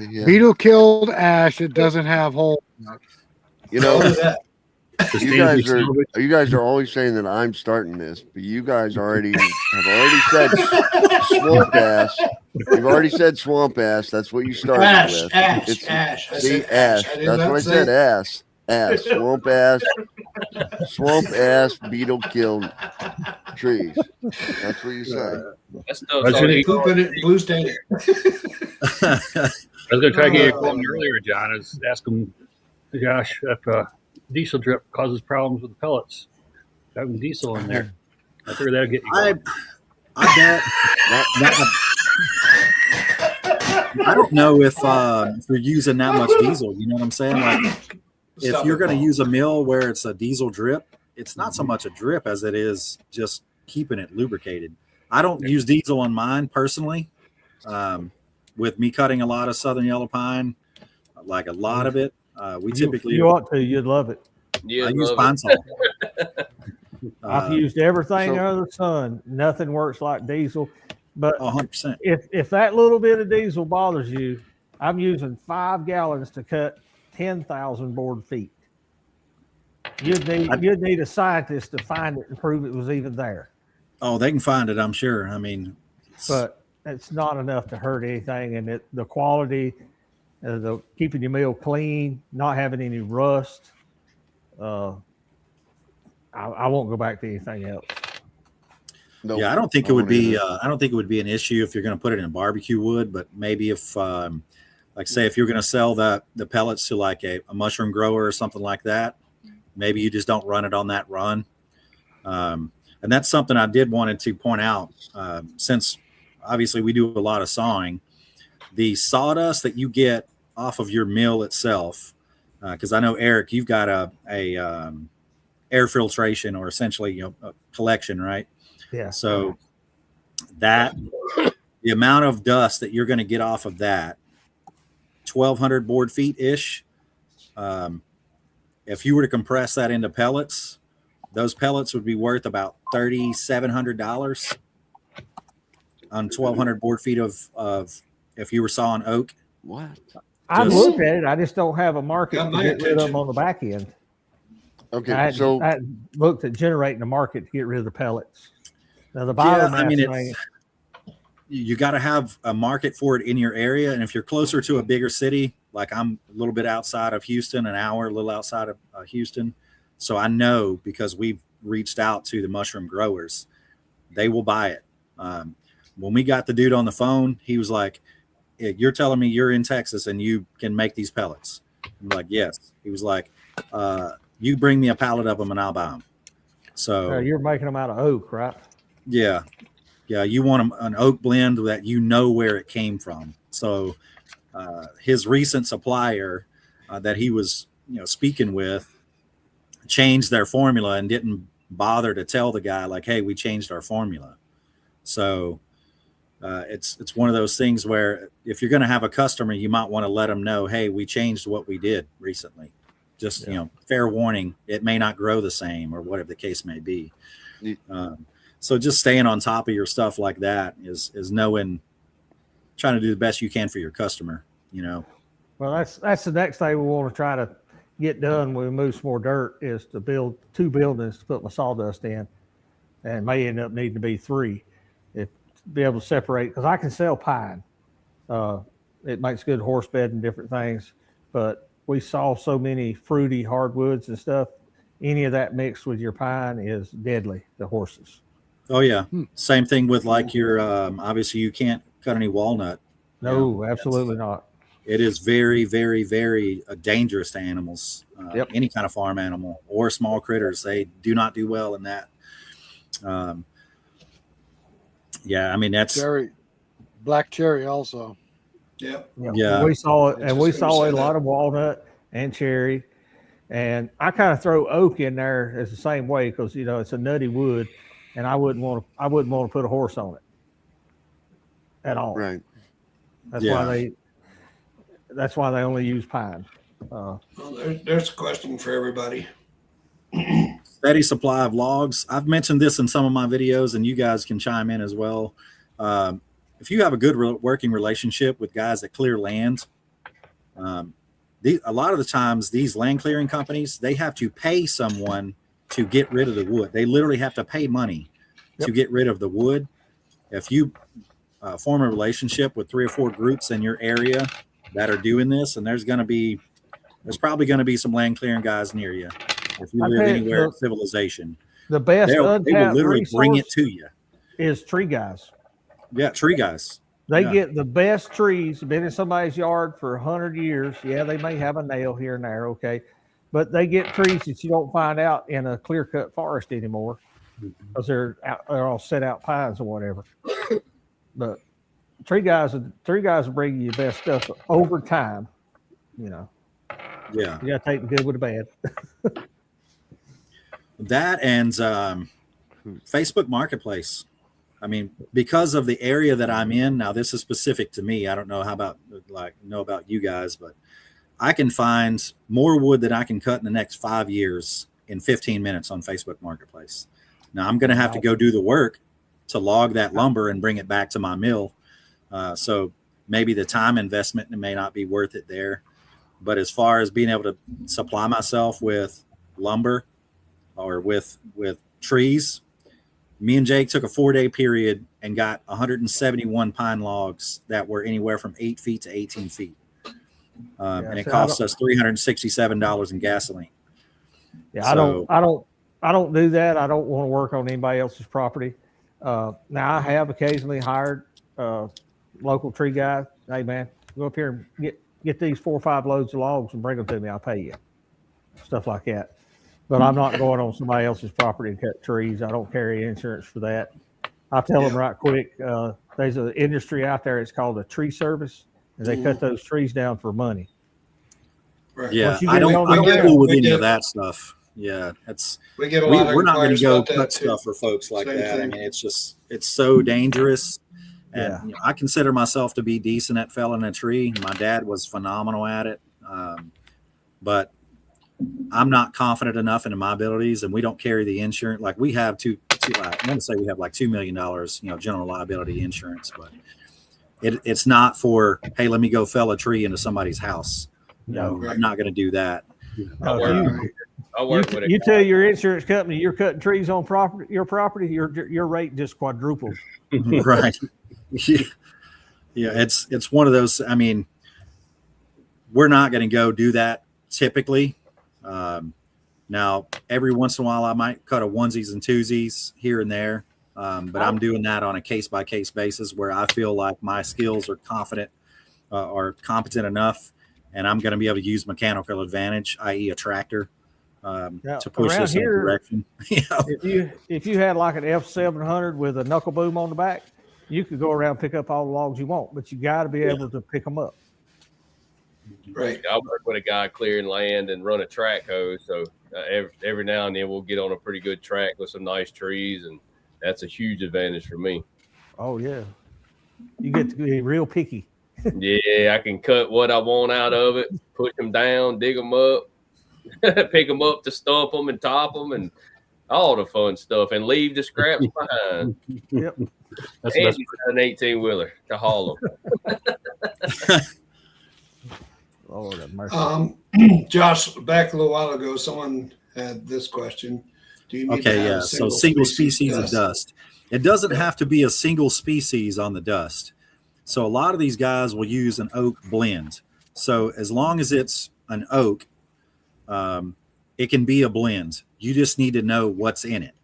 S6: Yeah.
S1: Beetle killed ash that doesn't have holes in it.
S6: You know,
S5: What is that?
S6: you guys are always saying that I'm starting this, but you guys have already said swamp ass. You've already said swamp ass. That's what you started
S5: Ash,
S6: with.
S5: ash,
S6: It's-
S5: ash. I
S6: See,
S5: said
S6: ash.
S5: I did
S6: That's
S5: not
S6: what I
S5: say-
S6: said. Ass. Swamp ass, beetle killed trees. That's what you say.
S3: That stuff's
S7: That's
S3: already
S7: really
S5: Poop in it, blue stain it.
S7: I was going to try to get you a call earlier, John. Is ask him, Josh, if diesel drip causes problems with the pellets. Having diesel in there, I figure that'll get you.
S2: I bet. I don't know if you're using that much diesel. You know what I'm saying? Like, if you're going to use a mill where it's a diesel drip, it's not so much a drip as it is just keeping it lubricated. I don't use diesel on mine personally. With me cutting a lot of southern yellow pine, like a lot of it, we typically
S4: You ought to. You'd love it.
S3: Yeah,
S2: I use
S3: love
S2: pine
S3: it.
S2: salt.
S4: I've used everything
S6: so-
S4: under the sun. Nothing works like diesel. But
S2: 100%.
S4: if that little bit of diesel bothers you, I'm using 5 gallons to cut 10,000 board feet. You'd need a scientist to find it and prove it was even there.
S2: Oh, they can find it, I'm sure. I mean,
S4: But it's not enough to hurt anything, and the quality, the keeping your mill clean, not having any rust. I won't go back to anything else.
S6: Nope.
S2: yeah, I don't think it would be.
S6: either.
S2: I don't think it would be an issue if you're going to put it in barbecue wood. But maybe if, like, say, if you're going to sell the pellets to like a mushroom grower or something like that, maybe you just don't run it on that run. And that's something I did wanted to point out. Since obviously we do a lot of sawing, the sawdust that you get off of your mill itself, because I know Eric, you've got a air filtration, or essentially a collection, right?
S4: Yeah.
S2: So that the amount of dust that you're going to get off of that 1,200 board feet ish, if you were to compress that into pellets, those pellets would be worth about $3,700 on 1,200 board feet of if you were sawing oak.
S6: What?
S4: I've
S2: Just-
S4: looked at it. I just don't have a market
S5: Got
S4: to
S5: my
S4: get rid of
S5: attention.
S4: them on the back end.
S6: Okay,
S4: I
S6: so
S4: had looked at generating a market to get rid of the pellets. Now the
S2: Yeah,
S4: biomass
S2: I mean,
S4: thing,
S2: you got to have a market for it in your area. And if you're closer to a bigger city, like I'm a little bit outside of Houston, an hour, a little outside of Houston. So I know, because we've reached out to the mushroom growers, they will buy it. When we got the dude on the phone, he was like, "You're telling me you're in Texas and you can make these pellets?" I'm like, "Yes." He was like, "You bring me a pallet of them and I'll buy them." So
S4: you're making them out of oak, right?
S2: yeah, you want an oak blend that you know where it came from. So his recent supplier that he was speaking with changed their formula and didn't bother to tell the guy, like, "Hey, we changed our formula." So it's one of those things where if you're going to have a customer, you might want to let them know, "Hey, we changed what we did recently." Just fair warning, it may not grow the same, or whatever the case may be. So just staying on top of your stuff like that is trying to do the best you can for your customer.
S4: Well, that's the next thing we want to try to get done when we move some more dirt, is to build 2 buildings to put my sawdust in, and may end up needing to be 3, if to be able to separate, because I can sell pine. It makes good horse bed and different things, but we saw so many fruity hardwoods and stuff. Any of that mixed with your pine is deadly to horses.
S2: Oh yeah. Same thing with like your obviously you can't cut any walnut.
S4: No, absolutely not.
S2: It is very, very, very dangerous to animals.
S4: Yep.
S2: Any kind of farm animal or small critters, they do not do well in that. Yeah, I mean that's
S1: Black cherry also.
S5: Yep.
S2: Yeah.
S4: We saw it,
S5: I
S4: and
S5: was
S4: we
S5: just gonna
S4: saw
S5: say
S4: a
S5: that.
S4: lot of walnut and cherry. And I kind of throw oak in there as the same way because it's a nutty wood, and I wouldn't want to put a horse on it at all.
S6: Right.
S4: That's
S2: Yeah.
S4: why they only use pine.
S5: Well, there's a question for everybody.
S2: Steady supply of logs. I've mentioned this in some of my videos, and you guys can chime in as well. If you have a good working relationship with guys that clear land, a lot of the times these land clearing companies, they have to pay someone to get rid of the wood. They literally have to pay money to get rid of the wood. If you form a relationship with 3 or 4 groups in your area that are doing this, and there's probably going to be some land clearing guys near you. If you live anywhere in civilization,
S4: The best
S2: they will
S4: untapped
S2: literally bring it
S4: resource
S2: to you.
S4: is tree guys.
S2: Yeah, tree guys.
S4: They
S2: Yeah.
S4: get the best trees, been in somebody's yard for 100 years. Yeah, they may have a nail here and there, okay. But they get trees that you don't find out in a clear-cut forest anymore because they're all set out pines or whatever. But tree guys will bring you the best stuff over time.
S2: Yeah.
S4: You got to take the good with the bad.
S2: That and Facebook Marketplace. I mean, because of the area that I'm in now, this is specific to me. I don't know about you guys, but I can find more wood that I can cut in the next 5 years in 15 minutes on Facebook Marketplace. Now I'm going to have to go do the work to log that lumber and bring it back to my mill. So maybe the time investment may not be worth it there. But as far as being able to supply myself with lumber or with trees, me and Jake took a 4-day period and got 171 pine logs that were anywhere from 8 feet to 18 feet. And it cost us $367 in gasoline.
S4: Yeah, so, I don't do that. I don't want to work on anybody else's property. Now I have occasionally hired local tree guys. Hey man, go up here and get these 4 or 5 loads of logs and bring them to me. I'll pay you. Stuff like that. But I'm not going on somebody else's property and cut trees. I don't carry insurance for that. I'll tell them right quick. There's an industry out there. It's called a tree service, and they cut those trees down for money.
S5: Right.
S2: Yeah,
S4: I'm
S2: not cool with any of that stuff. Yeah, we're not going to go cut stuff for folks like that. I mean, it's so dangerous. And I consider myself to be decent at felling a tree. My dad was phenomenal at it, but I'm not confident enough in my abilities, and we don't carry the insurance. Like we have I want to say we have like $2 million, general liability insurance, but it's not for, hey, let me go fell a tree into somebody's house. No, I'm not going to do that.
S4: You tell your insurance company you're cutting trees on your property, your rate just quadrupled.
S2: Right. Yeah, it's one of those. I mean, we're not going to go do that typically. Now, every once in a while, I might cut a onesies and twosies here and there, but I'm doing that on a case-by-case basis where I feel like my skills are competent enough, and I'm going to be able to use mechanical advantage, i.e. a tractor, to push this in a direction.
S4: If you had like an F700 with a knuckle boom on the back, you could go around and pick up all the logs you want, but you got to be able to pick them up.
S5: Right.
S3: I work with a guy clearing land and run a track hose. So every now and then we'll get on a pretty good track with some nice trees, and that's a huge advantage for me.
S4: Oh yeah, you get to be real picky.
S3: Yeah, I can cut what I want out of it, push them down, dig them up, pick them up to stump them and top them, and all the fun stuff, and leave the scraps behind.
S4: Yep.
S7: That's
S3: and you got an 18-wheeler to haul them.
S4: Lord have mercy.
S5: Josh, back a little while ago, someone had this question. Do you need to have a
S2: single species of dust? It doesn't have to be a single species on the dust. So a lot of these guys will use an oak blend. So as long as it's an oak, it can be a blend. You just need to know what's in it.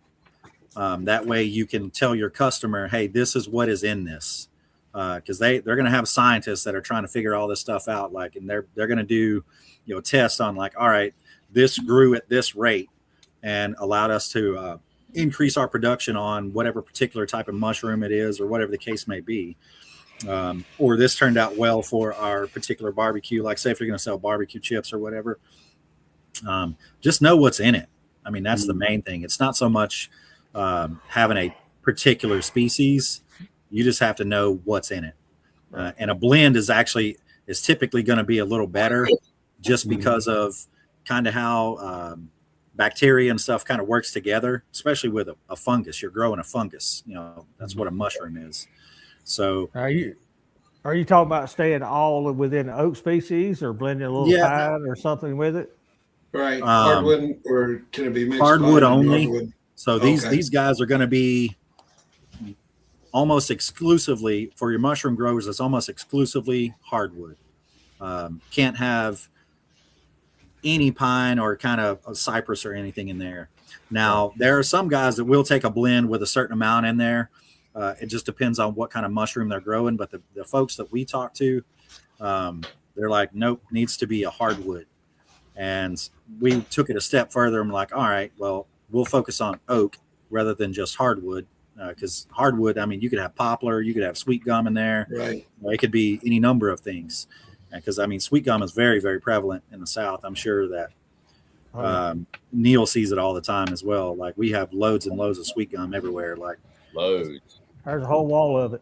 S2: That way you can tell your customer, hey, this is what is in this. Because they're going to have scientists that are trying to figure all this stuff out, and they're going to do tests on all right, this grew at this rate and allowed us to increase our production on whatever particular type of mushroom it is or whatever the case may be. or this turned out well for our particular barbecue. Like say if you're going to sell barbecue chips or whatever, just know what's in it. I mean, that's the main thing. It's not so much having a particular species. You just have to know what's in it. And a blend is typically going to be a little better just because of kind of how bacteria and stuff kind of works together, especially with a fungus. You're growing a fungus, that's what a mushroom is. So
S4: Are you talking about staying all within the oak species or blending a little pine or something with it?
S5: Right. Hardwood, or can it be mixed?
S2: Hardwood
S5: pine and
S2: only.
S5: hardwood?
S2: So these guys are going to be almost exclusively for your mushroom growers. It's almost exclusively hardwood. Can't have any pine or kind of a cypress or anything in there. Now, there are some guys that will take a blend with a certain amount in there. It just depends on what kind of mushroom they're growing. But the folks that we talk to, they're like, nope, needs to be a hardwood. And we took it a step further. I'm like, all right, well, we'll focus on oak rather than just hardwood. Because hardwood, I mean, you could have poplar, you could have sweet gum in there.
S5: Right.
S2: It could be any number of things. Because, I mean, sweet gum is very, very prevalent in the South. I'm sure that Neil sees it all the time as well. Like, we have loads and loads of sweet gum everywhere. Like,
S3: Loads.
S4: There's a whole wall of it.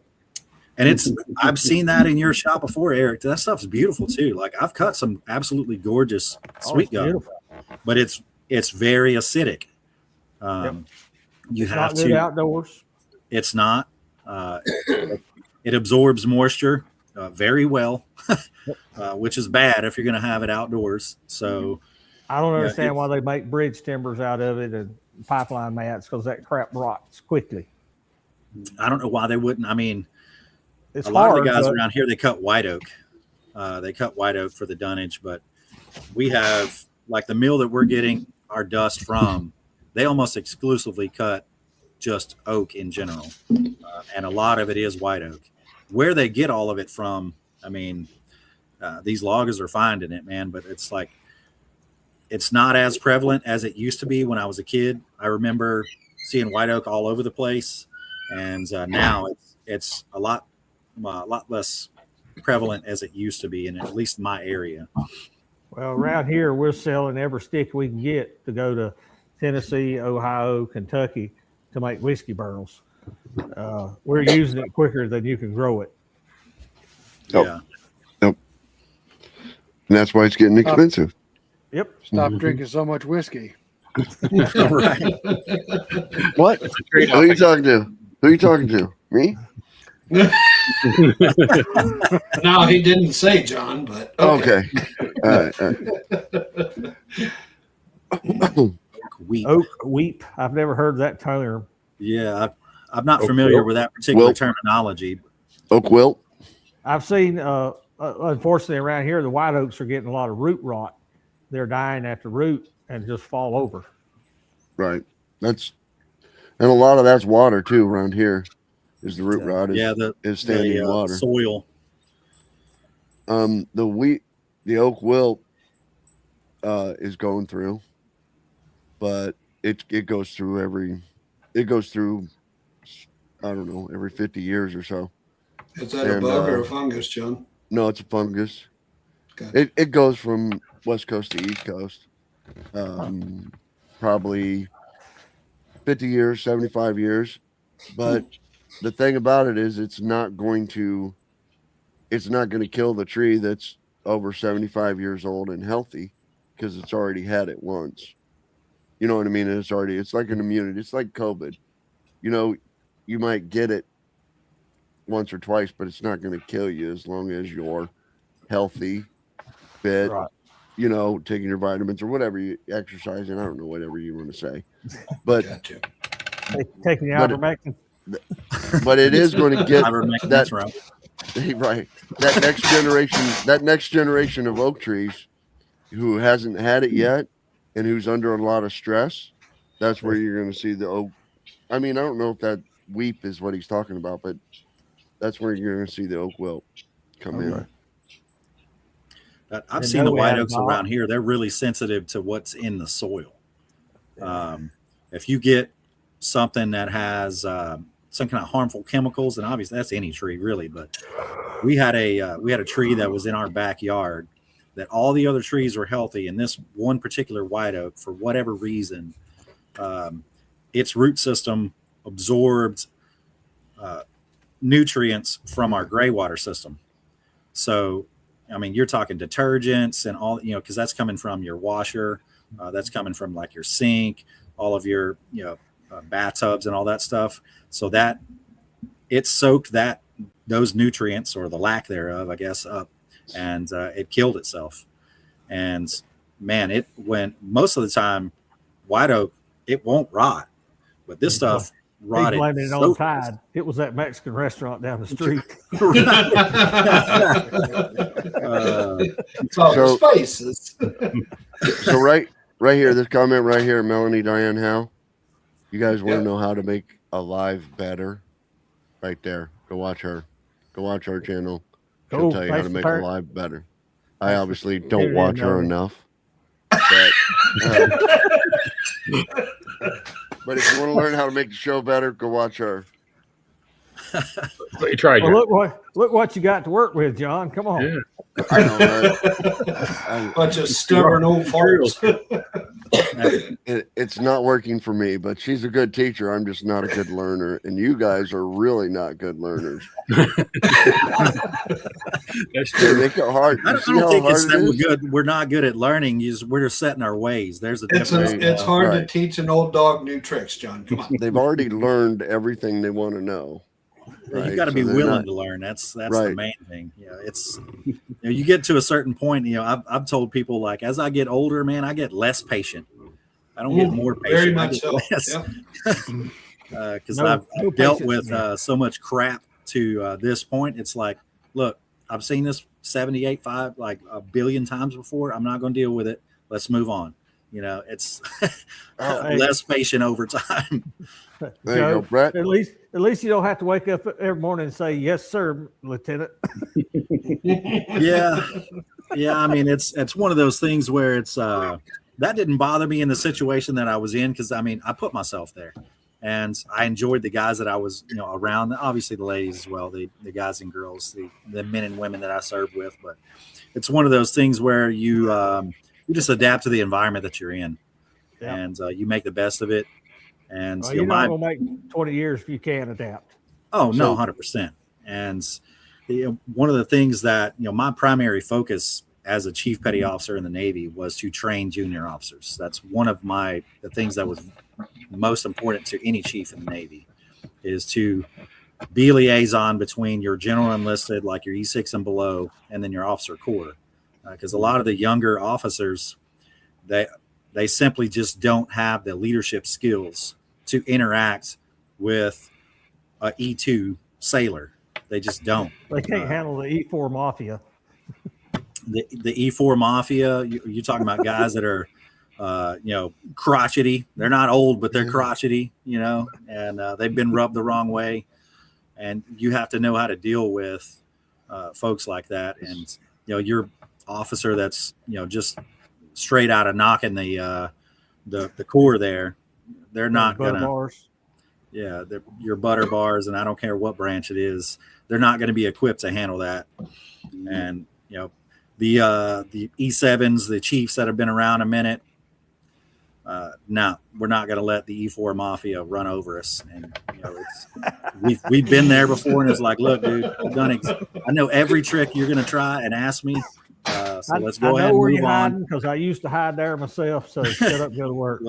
S2: And I've seen that in your shop before, Eric. That stuff's beautiful too. Like, I've cut some absolutely gorgeous sweet gum,
S4: beautiful.
S2: but it's very acidic. You
S4: It's
S2: have
S4: not good
S2: to
S4: outdoors.
S2: It's not. It absorbs moisture very well, which is bad if you're going to have it outdoors. So
S4: I don't understand why they make bridge timbers out of it and pipeline mats, because that crap rots quickly.
S2: I don't know why they wouldn't. I mean,
S4: It's
S2: a lot
S4: hard,
S2: of the guys
S4: but
S2: around here, they cut white oak. They cut white oak for the dunnage, but we have, like, the mill that we're getting our dust from, they almost exclusively cut just oak in general. And a lot of it is white oak. Where they get all of it from, I mean, these loggers are finding it, man, but it's like, it's not as prevalent as it used to be when I was a kid. I remember seeing white oak all over the place, and now it's a lot less prevalent as it used to be, in at least my area.
S4: well, around here we're selling every stick we can get to go to Tennessee, Ohio, Kentucky to make whiskey barrels. We're using it quicker than you can grow it.
S6: Oh.
S2: Yeah.
S6: And that's why it's getting expensive.
S4: Yep.
S1: Stop drinking so much whiskey.
S2: Right.
S6: What? Who are you talking to? Who are you talking to? Me?
S5: No, he didn't say John, but okay.
S6: All right.
S2: Wheat.
S4: Oak weep. I've never heard that term.
S2: Yeah, I'm not familiar with that particular terminology.
S6: Oak wilt.
S4: I've seen, unfortunately, around here, the white oaks are getting a lot of root rot. They're dying at the root and just fall over.
S6: Right. And a lot of that's water too around here. Is the root rot is standing water.
S2: Soil.
S6: The oak wilt is going through, but it goes through every I don't know, every 50 years or so.
S5: Is that a bug or a fungus, John?
S6: No, it's a fungus.
S5: Okay.
S6: It goes from west coast to east coast. Probably 50 years, 75 years. But the thing about it is it's not going to kill the tree that's over 75 years old and healthy, because it's already had it once. You know what I mean? It's like an immunity. It's like COVID. You might get it once or twice, but it's not going to kill you as long as you're healthy, fit,
S4: Right.
S6: Taking your vitamins or whatever, you exercising. I don't know, whatever you want to say, but
S4: Taking the ivermectin.
S6: but it is going to get
S2: That's right.
S6: right. That next generation of oak trees who hasn't had it yet and who's under a lot of stress. That's where you're going to see the oak. I mean, I don't know if that weep is what he's talking about, but that's where you're going to see the oak wilt come in.
S2: I've seen the white oaks around here. They're really sensitive to what's in the soil. If you get something that has some kind of harmful chemicals, and obviously that's any tree really, but we had a tree that was in our backyard that all the other trees were healthy, and this one particular white oak, for whatever reason, its root system absorbed nutrients from our gray water system. So, I mean, you're talking detergents and all, because that's coming from your washer, that's coming from like your sink, all of your, bathtubs and all that stuff. So that it soaked those nutrients, or the lack thereof, I guess, up, and it killed itself. And man, it went, most of the time, white oak, it won't rot, but this stuff rotted.
S4: He blamed it on Tide. It was that Mexican restaurant down the street.
S5: It's all the spices.
S6: So right here, this comment right here, Melanie Diane Howe. You guys want to know how to make a live better? Right there. Go watch her. Go watch our channel. She'll tell you how to make a live better. I obviously don't watch her enough. But, but if you want to learn how to make the show better, go watch her.
S7: But you tried.
S4: Well, look what you got to work with, John. Come on.
S7: Yeah.
S6: I know, right?
S5: Bunch of stubborn old farts.
S6: It's not working for me, but she's a good teacher. I'm just not a good learner, and you guys are really not good learners.
S7: That's
S6: They
S7: true.
S6: make it hard.
S2: I
S6: You
S2: don't
S6: see how
S2: think it's
S6: hard
S2: that
S6: it
S2: we're
S6: is?
S2: good. We're not good at learning. We're just setting our ways. There's a
S5: It's
S2: difference.
S5: hard to
S6: Right.
S5: teach an old dog new tricks, John. Come on.
S6: They've already learned everything they want to know.
S2: Well,
S6: Right,
S2: you got to
S6: so
S2: be
S6: they're
S2: willing
S6: not-
S2: to learn. That's the
S6: Right.
S2: main thing. It's you get to a certain point. I've told people, like, as I get older, man, I get less patient. I don't get more patient.
S5: Very
S2: I
S5: much
S2: get
S5: so.
S2: less.
S5: Yeah.
S2: Because
S4: No
S2: I've dealt
S4: patience
S2: with
S4: in there.
S2: so much crap to this point. It's like, look, I've seen this 78.5 like a billion times before. I'm not going to deal with it. Let's move on. It's less patient over time.
S6: There you
S4: Joe,
S6: go, Brett.
S4: At least you don't have to wake up every morning and say, "Yes, sir, Lieutenant."
S2: Yeah. I mean, it's one of those things where it's that didn't bother me in the situation that I was in, because I mean, I put myself there, and I enjoyed the guys that I was around. Obviously, the ladies as well, the guys and girls, the men and women that I served with. But it's one of those things where you just adapt to the environment that you're in,
S4: Yeah.
S2: and you make the best of it. And
S4: Well, you're not going to make 20 years if you can't adapt.
S2: Oh, no,
S6: So-
S2: 100%. And one of the things that, my primary focus as a chief petty officer in the Navy was to train junior officers. That's one of the things that was most important to any chief in the Navy, is to be a liaison between your general enlisted, like your E6 and below, and then your officer corps. Because a lot of the younger officers, they simply just don't have the leadership skills to interact with a E2 sailor. They just don't.
S4: They can't handle the E4 mafia.
S2: The E4 mafia, you're talking about guys that are, crotchety. They're not old, but they're crotchety, and they've been rubbed the wrong way. And you have to know how to deal with folks like that. And, your officer that's, just straight out of knocking the core there, they're not
S4: Butter
S2: going to.
S4: bars.
S2: Yeah, your butter bars, and I don't care what branch it is, they're not going to be equipped to handle that. And the E7s, the chiefs that have been around a minute, no, we're not going to let the E4 mafia run over us. And we've been there before, and it's like, look, dude, I know every trick you're going to try and ask me. So let's go ahead and
S4: where
S2: move
S4: you're
S2: on.
S4: hiding, because I used to hide there myself. So shut up, go to work.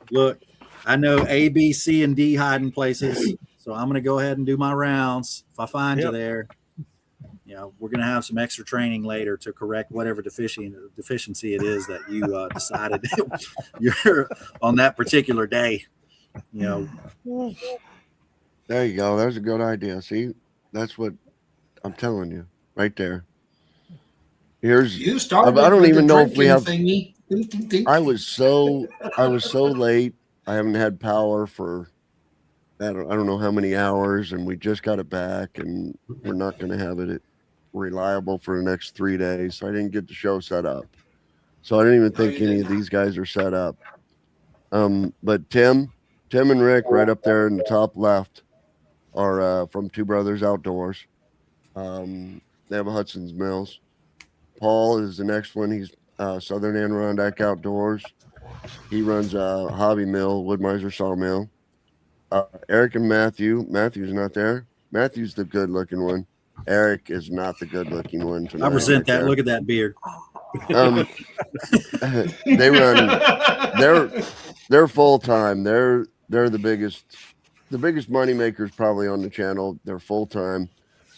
S2: Look, I know A, B, C, and D hiding places, so I'm going to go ahead and do my rounds. If I find you there, we're going to have some extra training later to correct whatever deficiency it is that you decided you're on that particular day.
S6: There you go. That's a good idea. See, that's what I'm telling you right there.
S5: You started.
S6: I don't
S5: with
S6: even
S5: the
S6: know if we have.
S5: drinking thingy.
S6: I was so late. I haven't had power for I don't know how many hours, and we just got it back, and we're not going to have it reliable for the next 3 days. So I didn't get the show set up. So I didn't even think any of these guys are set up. But Tim and Rick right up there in the top left. are from Two Brothers Outdoors. They have a Hudson's Mills. Paul is the next one. He's Southern Adirondack Outdoors. He runs a hobby mill, Woodmiser Sawmill. Eric and Matthew's not there. Matthew's the good looking one. Eric is not the good looking one tonight.
S2: I resent
S6: right
S2: that.
S6: there.
S2: Look at that beard.
S6: They run. They're full time. They're the biggest money makers probably on the channel. They're full time.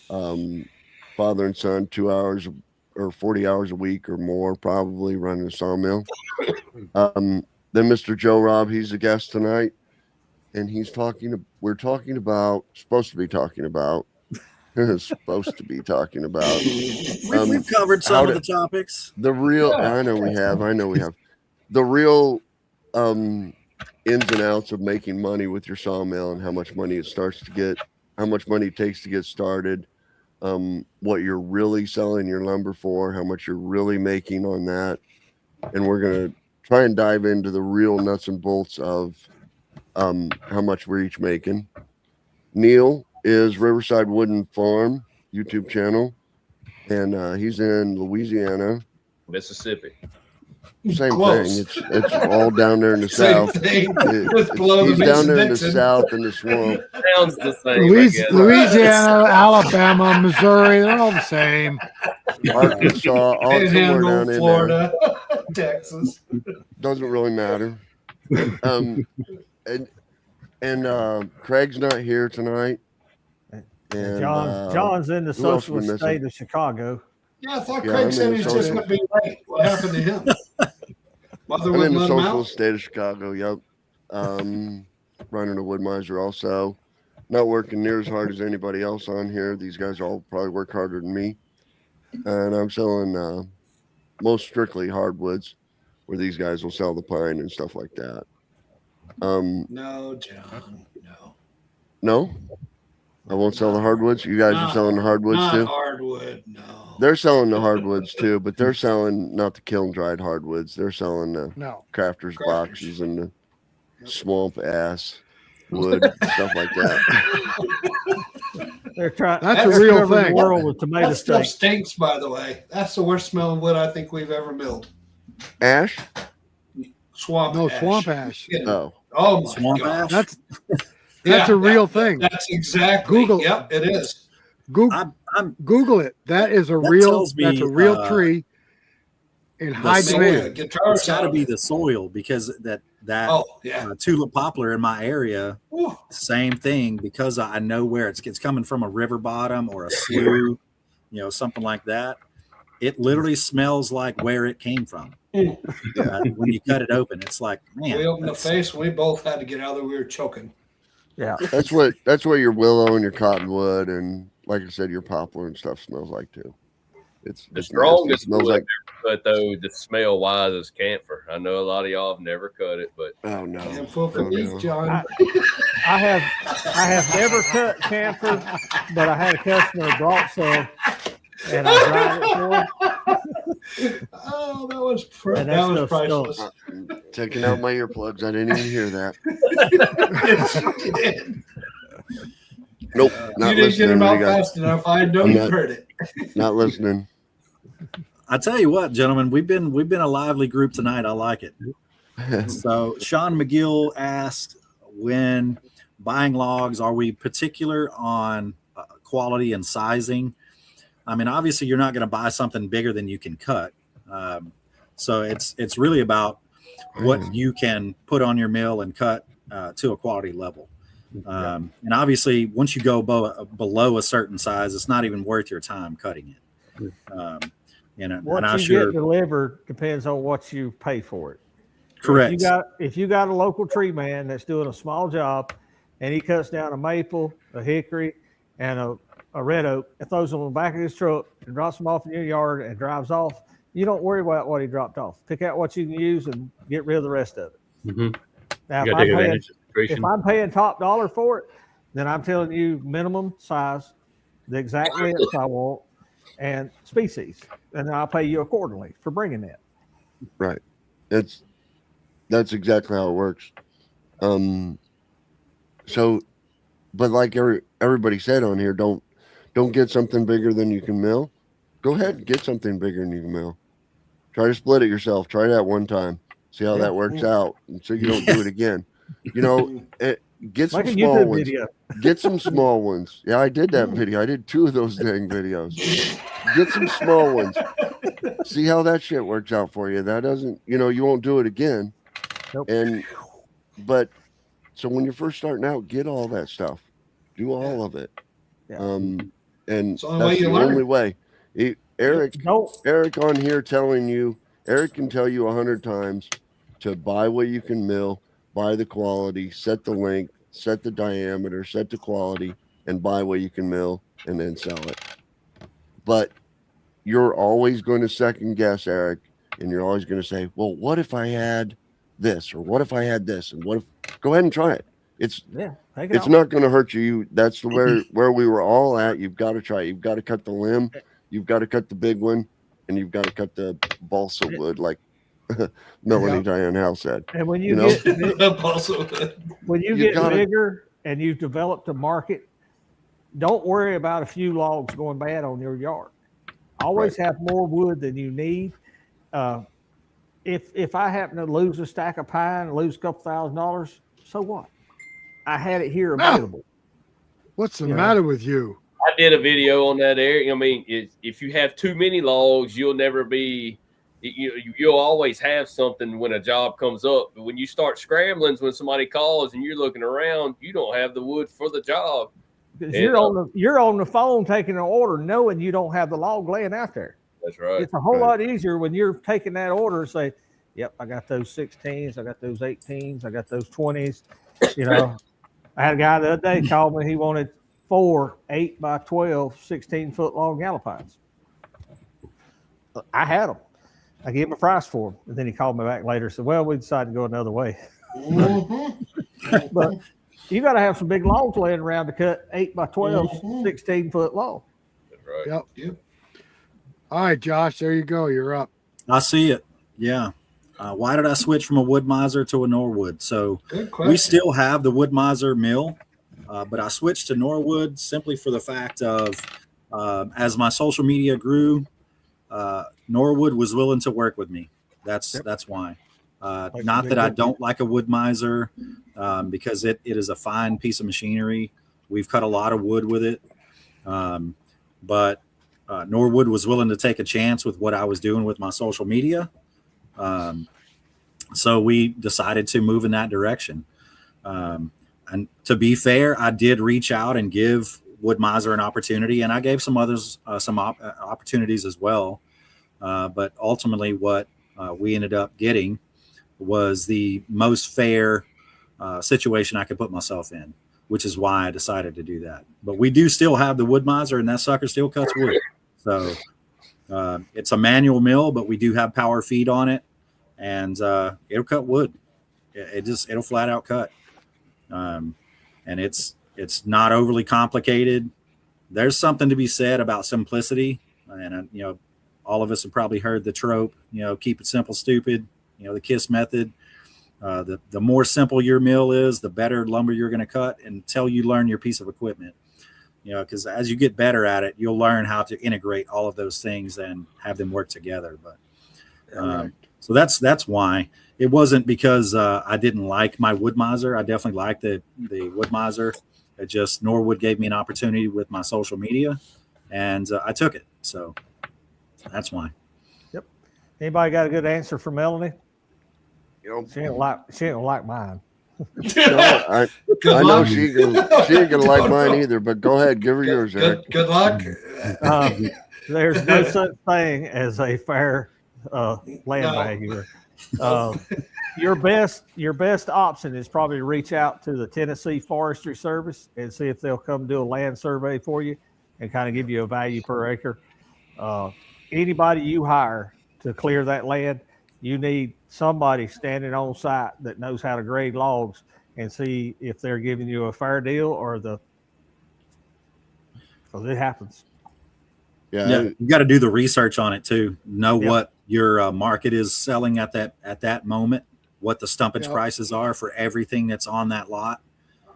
S6: Father and son, 2 hours or 40 hours a week or more, probably running a sawmill. Then MrJoRobb, he's a guest tonight, and we're supposed to be talking about.
S2: We've covered some of the topics.
S6: The real, I know we have. The real ins and outs of making money with your sawmill and how much money it takes to get started. What you're really selling your lumber for, how much you're really making on that. And we're going to try and dive into the real nuts and bolts of how much we're each making. Neil is Riverside Wooden Farm YouTube channel, and he's in Louisiana.
S3: Mississippi.
S6: Same
S5: Close.
S6: thing. It's all down there in the
S5: Same
S6: south.
S5: thing.
S6: It-
S5: Just below
S6: he's
S5: the
S6: down there in the
S5: Mason-Dixon.
S6: south in the swamp.
S3: Sounds the same. I guess.
S1: Louisiana, Alabama, Missouri, they're all the same.
S6: Arkansas, all somewhere
S5: Panhandle,
S6: down in there.
S5: Florida, Texas.
S6: Doesn't really matter. And Craig's not here tonight. And
S4: John's in the
S6: who else we
S4: socialist
S6: missing?
S4: state of Chicago.
S5: Yeah, I thought
S6: Yeah,
S5: Craig
S6: I'm
S5: said
S6: in
S5: he was
S6: the
S5: just
S6: social-
S5: going to be late. What happened to him? Mother
S6: I'm in
S5: wouldn't
S6: the
S5: let him
S6: socialist
S5: out?
S6: state of Chicago. Yep. Running a Woodmiser also. Not working near as hard as anybody else on here. These guys all probably work harder than me. And I'm selling most strictly hardwoods, where these guys will sell the pine and stuff like that.
S5: No, John, no.
S6: No, I won't sell the hardwoods. You guys are selling the hardwoods
S5: Not
S6: too.
S5: hardwood, no.
S6: They're selling the hardwoods too, but they're selling not the kiln dried hardwoods. They're selling the
S1: No.
S6: crafters
S5: Crafters.
S6: boxes and the swamp ass wood stuff like that.
S4: They're trying.
S1: That's
S5: a
S4: they're
S1: real
S4: covering
S1: thing.
S4: The world with tomato
S5: That stuff
S4: steak.
S5: stinks, by the way. That's the worst smelling wood I think we've ever milled.
S6: Ash?
S5: Swamp
S1: No,
S5: ash.
S1: swamp ash.
S5: Yeah.
S6: Oh,
S5: Oh my
S2: Swamp
S5: gosh.
S2: ash?
S1: That's a real thing.
S5: That's exactly.
S1: Google.
S5: Yep, it is.
S1: Google,
S2: I'm
S1: Google it. That is a
S2: That
S1: real.
S2: tells me,
S1: That's a real tree in high
S2: soil.
S1: demand.
S5: Guitar
S2: it's got to
S5: sound.
S2: be the soil, because that
S5: Oh yeah.
S2: tulip poplar in my area,
S5: Whew.
S2: same thing, because I know where it's coming from, a river bottom or a slough, something like that. It literally smells like where it came from. When you cut it open, it's like, man,
S5: We opened the
S2: that's-
S5: face. We both had to get out of there. We were choking.
S4: Yeah.
S6: that's what your willow and your cottonwood and, like I said, your poplar and stuff smells like too. It's
S3: The
S6: nasty. It
S3: strongest
S6: smells
S3: wood
S6: like,
S3: but though the smell wise is camphor. I know a lot of y'all have never cut it, but
S6: oh no.
S5: And full for
S6: Oh,
S5: these,
S6: no.
S5: John.
S4: I have never cut camphor, but I had a customer that brought some, and I dried it for him.
S5: Oh, that was
S4: And that
S5: that was
S4: stuff
S5: priceless.
S6: I'm taking out my earplugs. I didn't even hear that.
S5: Yes, you did.
S6: Nope.
S5: You
S6: Not
S5: didn't get
S6: listening.
S5: him out
S6: You guys.
S5: fast enough. I know
S6: I'm
S5: you
S6: not-
S5: heard it.
S6: Not listening.
S2: I tell you what, gentlemen, we've been a lively group tonight. I like it. So Sean McGill asked, when buying logs, are we particular on quality and sizing? I mean, obviously, you're not going to buy something bigger than you can cut. So it's really about what you can put on your mill and cut to a quality level. And obviously, once you go below a certain size, it's not even worth your time cutting it.
S4: What
S2: and I'm
S4: you
S2: sure,
S4: get delivered depends on what you pay for it.
S2: correct.
S4: If you got a local tree man that's doing a small job, and he cuts down a maple, a hickory, and a red oak, and throws them on the back of his truck and drops them off in your yard and drives off, you don't worry about what he dropped off. Pick out what you can use and get rid of the rest of it.
S7: Mhm.
S4: Now,
S7: You
S4: if
S7: got to take
S4: I'm, paying,
S7: advantage of the situation.
S4: if I'm paying top dollar for it, then I'm telling you minimum size, the exact length I want, and species, and then I'll pay you accordingly for bringing that.
S6: Right. That's exactly how it works. So but like everybody said on here, don't get something bigger than you can mill. Go ahead and get something bigger than you can mill. Try to split it yourself. Try that one time. See how that works out, and so you don't do it again. You know, get some
S4: Like a
S6: small
S4: YouTube
S6: ones.
S4: video.
S6: Get some small ones. Yeah, I did that video. I did 2 of those dang videos. Get some small ones. See how that shit works out for you. That doesn't, you know, you won't do it again.
S4: Nope.
S6: But so when you're first starting out, get all that stuff. Do all of it.
S4: Yeah.
S6: And
S5: It's the only
S6: that's
S5: way you
S6: the
S5: learn.
S6: only way. Eric
S4: Don't
S6: on here telling you, Eric can tell you 100 times to buy what you can mill, buy the quality, set the length, set the diameter, set the quality, and buy what you can mill and then sell it. But you're always going to second guess, Eric, and you're always going to say, well, what if I had this, or what if I had this, and what if, go ahead and try it. It's
S4: take it
S6: it's
S4: off.
S6: not going to hurt you. That's where we were all at. You've got to try it. You've got to cut the limb, you've got to cut the big one, and you've got to cut the balsa wood, like Melanie Diane Howe said.
S4: And when
S6: You know?
S4: when you get bigger and you've developed a market, don't worry about a few logs going bad on your yard. Always have more wood than you need. If I happen to lose a stack of pine, lose a couple $1,000, so what? I had it here available.
S1: What's the matter with you?
S3: I did a video on that, Eric. I mean, if you have too many logs, you'll never be. You'll always have something when a job comes up. But when you start scrambling, when somebody calls and you're looking around, you don't have the wood for the job.
S4: Because you're on the phone taking an order, knowing you don't have the log laying out there.
S3: That's right.
S4: It's a whole lot easier when you're taking that order and say, "Yep, I got those 16s, I got those 18s, I got those 20s." You know, I had a guy the other day call me. He wanted 4 8x12 16-foot long galopines. I had them. I gave him a price for them, and then he called me back later and said, "Well, we decided to go another way." But you got to have some big logs laying around to cut 8x12 16-foot long.
S3: That's right.
S1: Yep. All right, Josh, there you go. You're up.
S2: I see it. Yeah. Why did I switch from a wood miser to a Norwood? So we still have the wood miser mill, but I switched to Norwood simply for the fact of as my social media grew, Norwood was willing to work with me. That's why. Not that I don't like a wood miser, because it is a fine piece of machinery. We've cut a lot of wood with it, but Norwood was willing to take a chance with what I was doing with my social media. So we decided to move in that direction. And to be fair, I did reach out and give wood miser an opportunity, and I gave some others some opportunities as well. But ultimately what we ended up getting was the most fair situation I could put myself in, which is why I decided to do that. But we do still have the wood miser, and that sucker still cuts wood. So it's a manual mill, but we do have power feed on it, and it'll cut wood. It'll flat out cut. And it's not overly complicated. There's something to be said about simplicity. And, all of us have probably heard the trope, keep it simple, stupid, the KISS method. The more simple your mill is, the better lumber you're going to cut until you learn your piece of equipment. Because as you get better at it, you'll learn how to integrate all of those things and have them work together. But so that's why. It wasn't because I didn't like my wood miser. I definitely liked the wood miser. It just Norwood gave me an opportunity with my social media, and I took it. So that's why.
S4: Yep. Anybody got a good answer for Melanie? She ain't like mine.
S6: I know she ain't gonna like mine either, but go ahead, give her yours, Eric.
S5: Good luck.
S4: There's no such thing as a fair land value. Your best option is probably to reach out to the Tennessee Forestry Service and see if they'll come do a land survey for you and kind of give you a value per acre. Anybody you hire to clear that land, you need somebody standing on site that knows how to grade logs and see if they're giving you a fair deal or because it happens.
S2: Yeah, you got to do the research on it too. Know what your market is selling at that moment, what the stumpage prices are for everything that's on that lot.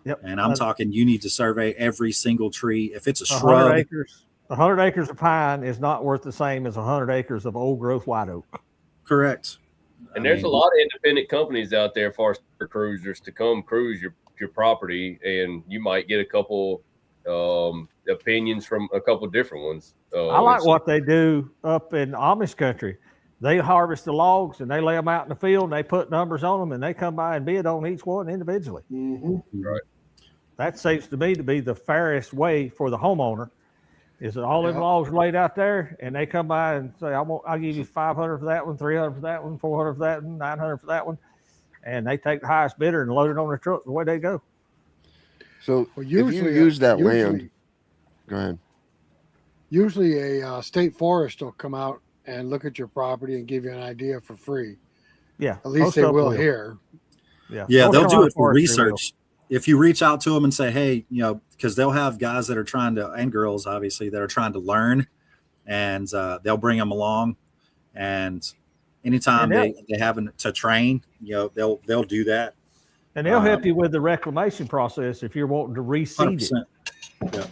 S4: Yep.
S2: And I'm talking, you need to survey every single tree. If it's a
S4: 100
S2: shrub,
S4: acres. 100 acres of pine is not worth the same as 100 acres of old growth white oak.
S2: correct.
S3: And there's a lot of independent companies out there for cruisers to come cruise your property, and you might get a couple opinions from a couple different ones.
S4: I like what they do up in Amish country. They harvest the logs and they lay them out in the field and they put numbers on them and they come by and bid on each one individually.
S5: Mm-hmm.
S3: Right.
S4: That seems to me to be the fairest way for the homeowner. Is that all them logs laid out there and they come by and say, I'll give you 500 for that one, 300 for that one, 400 for that one, 900 for that one. And they take the highest bidder and load it on their truck. The way they go.
S6: So
S1: Well,
S6: if you use that land, go ahead.
S1: Usually a state forest will come out and look at your property and give you an idea for free.
S4: Yeah.
S1: At least they will here.
S4: Yeah.
S2: Yeah,
S4: North
S2: they'll do
S4: Carolina
S2: it for
S4: Forestry will.
S2: research. If you reach out to them and say, hey, because they'll have guys that are trying to, and girls obviously, that are trying to learn, and they'll bring them along. And anytime they have to train, they'll do that.
S4: And they'll help you with the reclamation process if you're wanting to reseed
S2: 100%.
S4: it.
S2: Yeah.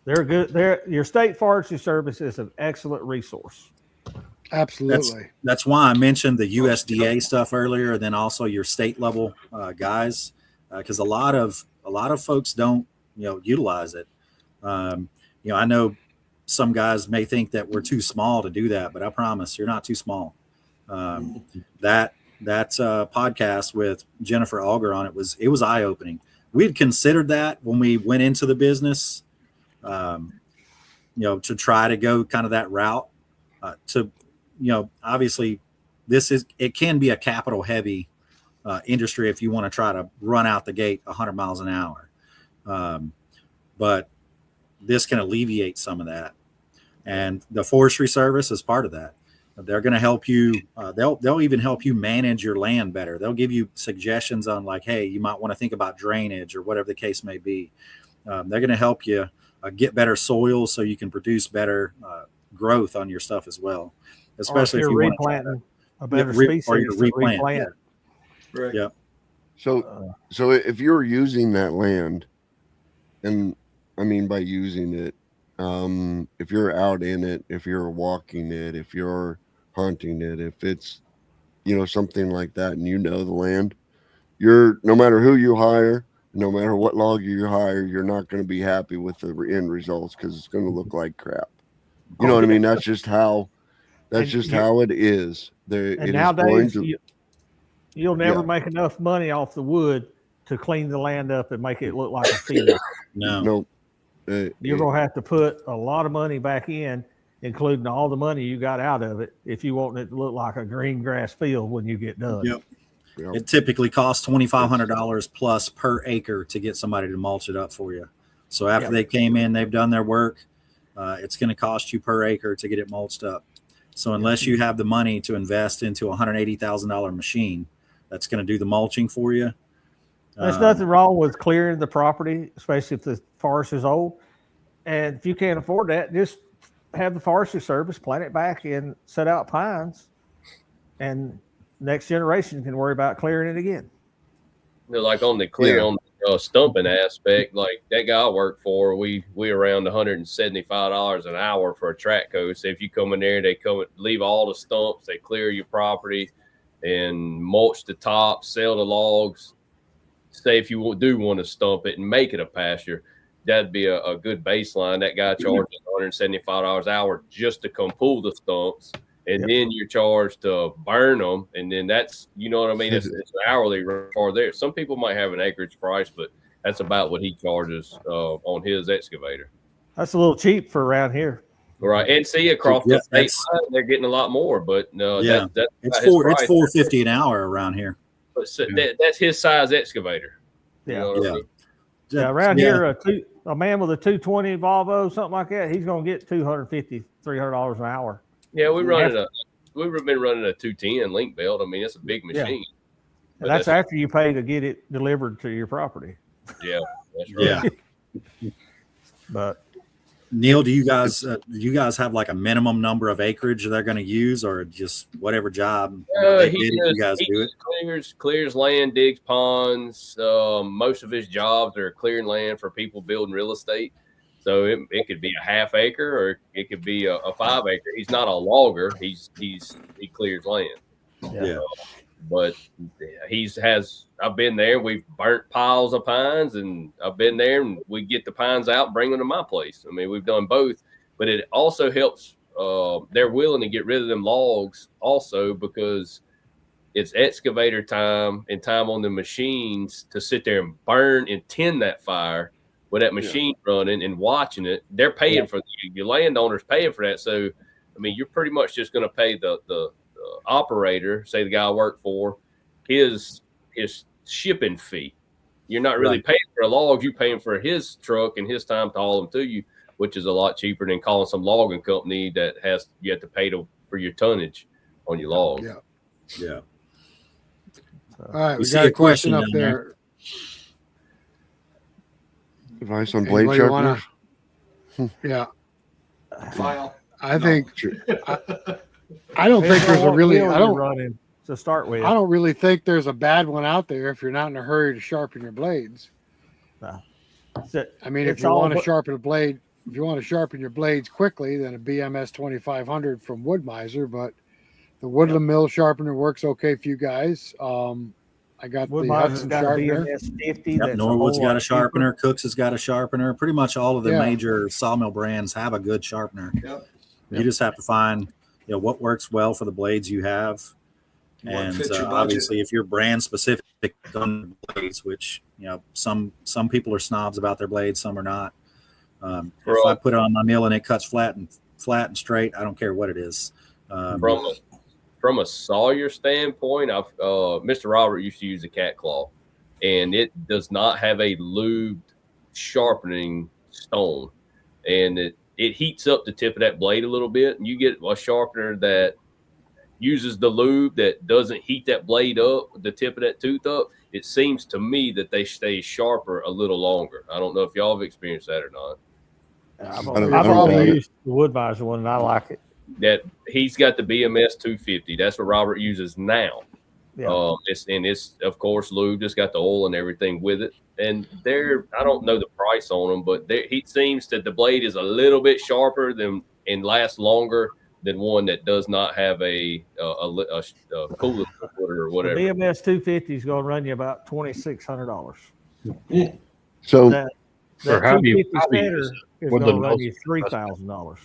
S4: They're good. Your state forestry service is an excellent resource.
S1: Absolutely.
S2: That's why I mentioned the USDA stuff earlier, and then also your state level guys, because a lot of folks don't utilize it. I know some guys may think that we're too small to do that, but I promise you're not too small. That podcast with Jennifer Auger on it was eye opening. We had considered that when we went into the business, to try to go kind of that route. Obviously, it can be a capital heavy industry if you want to try to run out the gate 100 miles an hour. But this can alleviate some of that. And the Forestry Service is part of that. They're going to help you. They'll even help you manage your land better. They'll give you suggestions on like, hey, you might want to think about drainage or whatever the case may be. They're going to help you get better soils so you can produce better growth on your stuff as well. Especially if you're
S4: replanting a better species
S2: or you
S4: to
S2: replant.
S4: replant.
S2: Yeah.
S5: Right.
S2: Yeah.
S6: So if you're using that land, and I mean by using it, if you're out in it, if you're walking it, if you're hunting it, if it's something like that, and the land, you're no matter who you hire, no matter what log you hire, you're not going to be happy with the end results because it's going to look like crap. You know what I mean? That's just how it is.
S4: And nowadays, you'll never make enough money off the wood to clean the land up and make it look like a field.
S2: No.
S4: You're going to have to put a lot of money back in, including all the money you got out of it, if you want it to look like a green grass field when you get done.
S2: Yep. It typically costs $2,500 plus per acre to get somebody to mulch it up for you. So after they came in, they've done their work. It's going to cost you per acre to get it mulched up. So unless you have the money to invest into a $180,000 machine that's going to do the mulching for you,
S4: there's nothing wrong with clearing the property, especially if the forest is old. And if you can't afford that, just have the Forestry Service plant it back and set out pines, and next generation can worry about clearing it again.
S3: Like on the on the stumping aspect, like that guy I work for, we around $175 an hour for a track hoe. So if you come in there, they come leave all the stumps, they clear your property and mulch the top, sell the logs. Say if you do want to stump it and make it a pasture, that'd be a good baseline. That guy charges $175 an hour just to come pull the stumps, and then you're charged to burn them, and then that's what I mean. It's an hourly rate for there. Some people might have an acreage price, but that's about what he charges on his excavator.
S4: That's a little cheap for around here.
S3: Right, and see across the state line, they're getting a lot more, but no,
S2: it's $450 an hour around here.
S3: But so that's his size excavator.
S4: Around here, a man with a 220 Volvo, something like that, he's going to get $250, $300 an hour.
S3: Yeah, we've been running a 210 link belt. I mean, it's a big machine.
S4: And that's after you pay to get it delivered to your property.
S3: Yeah, that's right.
S4: But
S2: Neil, do you guys have like a minimum number of acreage they're going to use, or just whatever job they
S3: He
S2: bid it, you guys do it?
S3: clears land, digs ponds. Most of his jobs are clearing land for people building real estate. So it could be a half acre or it could be a 5 acre. He's not a logger. He clears land.
S2: Yeah.
S3: But I've been there. We've burnt piles of pines, and I've been there, and we get the pines out and bring them to my place. I mean, we've done both, but it also helps. They're willing to get rid of them logs also because it's excavator time and time on the machines to sit there and burn and tend that fire with that machine running and watching it. They're paying for your landowner's paying for that. So, I mean, you're pretty much just going to pay the operator, say the guy I work for, his shipping fee. You're not really paying for a log. You're paying for his truck and his time to haul them to you, which is a lot cheaper than calling some logging company that you have to pay for your tonnage on your log.
S2: Yeah.
S1: All right, we
S2: see
S1: got
S2: a
S1: a question
S2: question
S1: up
S2: down
S1: there.
S6: Advice on blade
S1: Anybody
S6: sharpeners?
S1: Yeah,
S5: File.
S1: I think I don't think there's a really I don't
S4: running to start with.
S1: I don't really think there's a bad one out there if you're not in a hurry to sharpen your blades. I mean, if you want to sharpen a blade, if you want to sharpen your blades quickly, then a BMS 2500 from Wood-Mizer, but the Woodland Mill sharpener works okay for you guys. I got the Hudson sharpener.
S4: BMS 50.
S2: Yep, Norwood's got a sharpener. Cooks has got a sharpener. Pretty much all of the major sawmill brands have a good sharpener.
S5: Yep.
S2: You just have to find what works well for the blades you have. And obviously, if you're brand specific on blades, which some people are snobs about their blades, some are not. If I put it on my mill and it cuts flat and straight, I don't care what it is.
S3: From a sawyer standpoint, MrJoRobb used to use a cat claw, and it does not have a lubed sharpening stone, and it heats up the tip of that blade a little bit, and you get a sharpener that uses the lube that doesn't heat that blade up, the tip of that tooth up. It seems to me that they stay sharper a little longer. I don't know if y'all have experienced that or not.
S4: I've only used the Wood-Mizer one, and I like it.
S3: That he's got the BMS 250. That's what Robert uses now.
S4: Yeah.
S3: It's of course lubed. It's got the oil and everything with it. And I don't know the price on them, but he seems that the blade is a little bit sharper and lasts longer than one that does not have a coolant footer or whatever.
S4: The BMS 250 is going to run you about $2,600.
S6: So
S4: that
S7: for hobby,
S4: 250 setter is going to run you $3,000.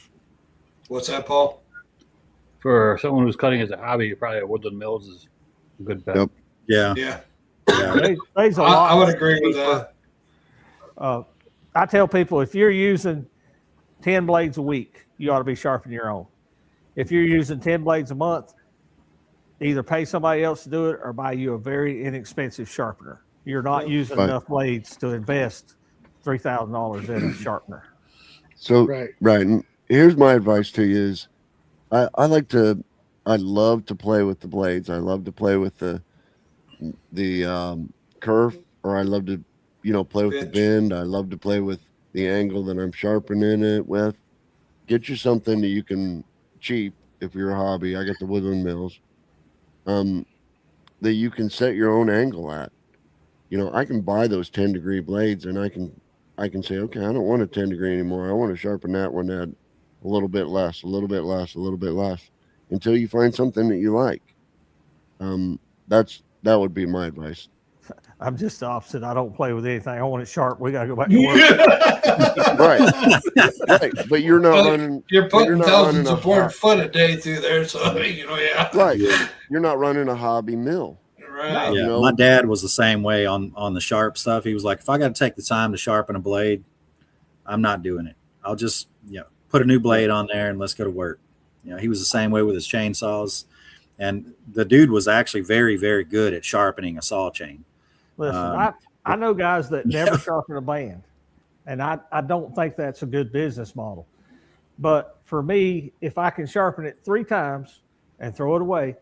S5: What's that, Paul?
S7: For someone who's cutting as a hobby, probably a Woodland Mills is a good bet.
S6: Yep.
S2: Yeah.
S5: Yeah.
S4: There's a lot
S5: I would agree with that.
S4: I tell people, if you're using 10 blades a week, you ought to be sharpening your own. If you're using 10 blades a month, either pay somebody else to do it or buy you a very inexpensive sharpener. You're not using enough blades to invest $3,000 in a sharpener.
S6: So, right. And here's my advice to you is I love to play with the blades. I love to play with the kerf, or I love to, play with the bend. I love to play with the angle that I'm sharpening it with. Get you something that you can cheap if you're a hobby. I got the Woodland Mills that you can set your own angle at. I can buy those 10-degree blades, and I can say, okay, I don't want a 10-degree anymore. I want to sharpen that one at a little bit less, a little bit less, a little bit less, until you find something that you like. That would be my advice.
S4: I'm just the opposite. I don't play with anything. I want it sharp. We got to go back to work.
S6: Right. But you're not running.
S5: You're putting thousands of foot a day through there, so yeah.
S6: Right. You're not running a hobby mill.
S5: Right.
S2: Yeah. My dad was the same way on the sharp stuff. He was like, if I got to take the time to sharpen a blade, I'm not doing it. I'll just put a new blade on there and let's go to work. He was the same way with his chainsaws, and the dude was actually very, very good at sharpening a saw chain.
S4: Listen, I know guys that never sharpen a band, and I don't think that's a good business model. But for me, if I can sharpen it 3 times and throw it away,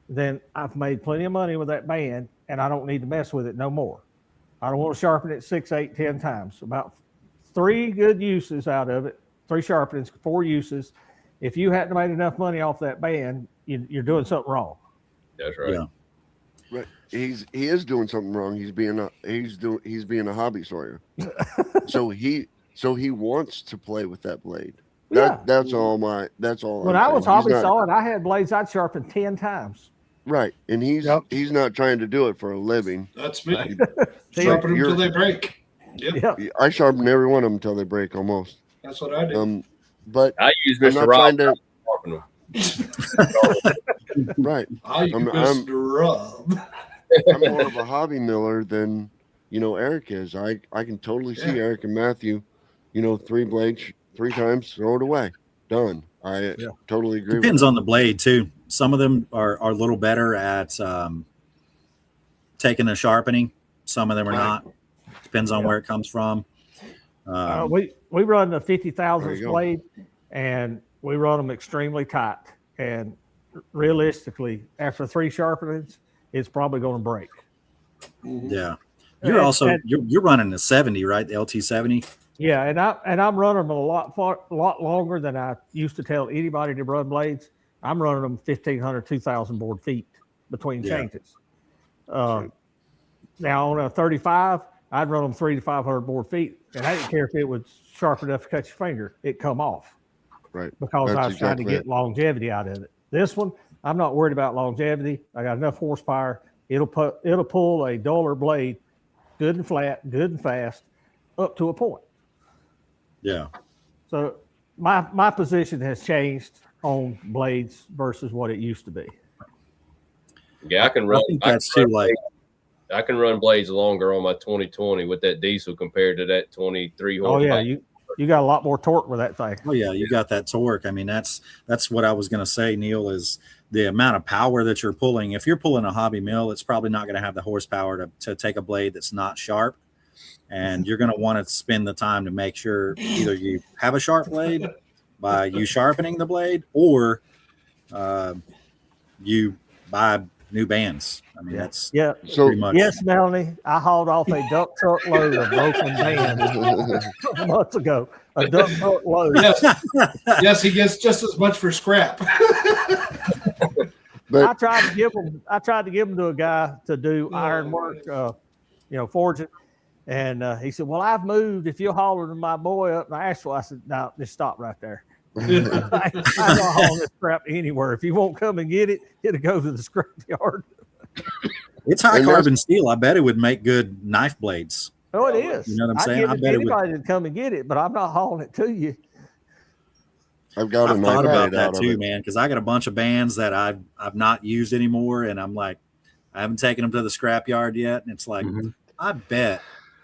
S4: then I've made plenty of money with that band, and I don't need to mess with it no more. I don't want to sharpen it 6, 8, 10 times. About 3 good uses out of it, 3 sharpenings, 4 uses. If you hadn't made enough money off that band, you're doing something wrong.
S3: That's right.
S2: Yeah.
S6: Right. He is doing something wrong. He's being a hobby sawyer. so he wants to play with that blade. That's all.
S4: When I was hobby sawing, I had blades I'd sharpen 10 times.
S6: Right, and he's not trying to do it for a living.
S5: That's me. Sharpen them until they break. Yep.
S6: I sharpen every one of them until they break almost.
S5: That's what I do.
S6: But
S3: I use
S6: I'm
S3: Mr.
S6: not
S3: Robb
S6: trying to.
S3: sharpen them.
S6: Right.
S5: I use MrJoRobb.
S6: I'm more of a hobby miller than Eric is. I can totally see Eric and Matthew, 3 blades 3 times, throw it away, done. I totally agree.
S2: Depends on the blade too. Some of them are a little better at taking a sharpening. Some of them are not. Depends on where it comes from.
S4: We run the 50,000 blade, and we run them extremely tight. And realistically, after 3 sharpenings, it's probably going to break.
S2: Yeah, you're running the 70, right? The LT 70.
S4: Yeah, and I'm running them a lot longer than I used to tell anybody to run blades. I'm running them 1,500, 2,000 board feet between changes. Now on a 35, I'd run them 300 to 500 board feet, and I didn't care if it was sharp enough to cut your finger; it come off.
S6: Right.
S4: Because I was trying to get longevity out of it. This one, I'm not worried about longevity. I got enough horsepower. It'll pull a duller blade, good and flat, good and fast, up to a point.
S2: Yeah.
S4: So my position has changed on blades versus what it used to be.
S3: Yeah, I can run.
S2: I
S3: can run blades longer on my 2020 with that diesel compared to that 23 horsepower.
S4: Oh yeah, you got a lot more torque with that thing.
S2: Oh yeah, you got that torque. I mean, that's what I was going to say, Neil, is the amount of power that you're pulling. If you're pulling a hobby mill, it's probably not going to have the horsepower to take a blade that's not sharp. And you're going to want to spend the time to make sure either you have a sharp blade by you sharpening the blade, or you buy new bands. I mean, that's pretty much.
S4: Yes, Melanie, I hauled off a dump truck load of broken bands months ago. A dump truck load.
S5: Yes, he gets just as much for scrap.
S4: I tried to give them to a guy to do iron work, forging. And he said, "Well, I've moved. If you'll holler to my boy up in Asheville," I said, "No, just stop right there. I'm not hauling this scrap anywhere. If you won't come and get it, it'll go to the scrap yard."
S2: It's high carbon steel. I bet it would make good knife blades.
S4: Oh, it is.
S2: You know what I'm saying?
S4: I bet anybody to come and get it, but I'm not hauling it to you.
S6: I've thought
S2: about that too, man, because I got a bunch of bands that I've not used anymore, and I'm like, I haven't taken them to the scrap yard yet, and it's like, I bet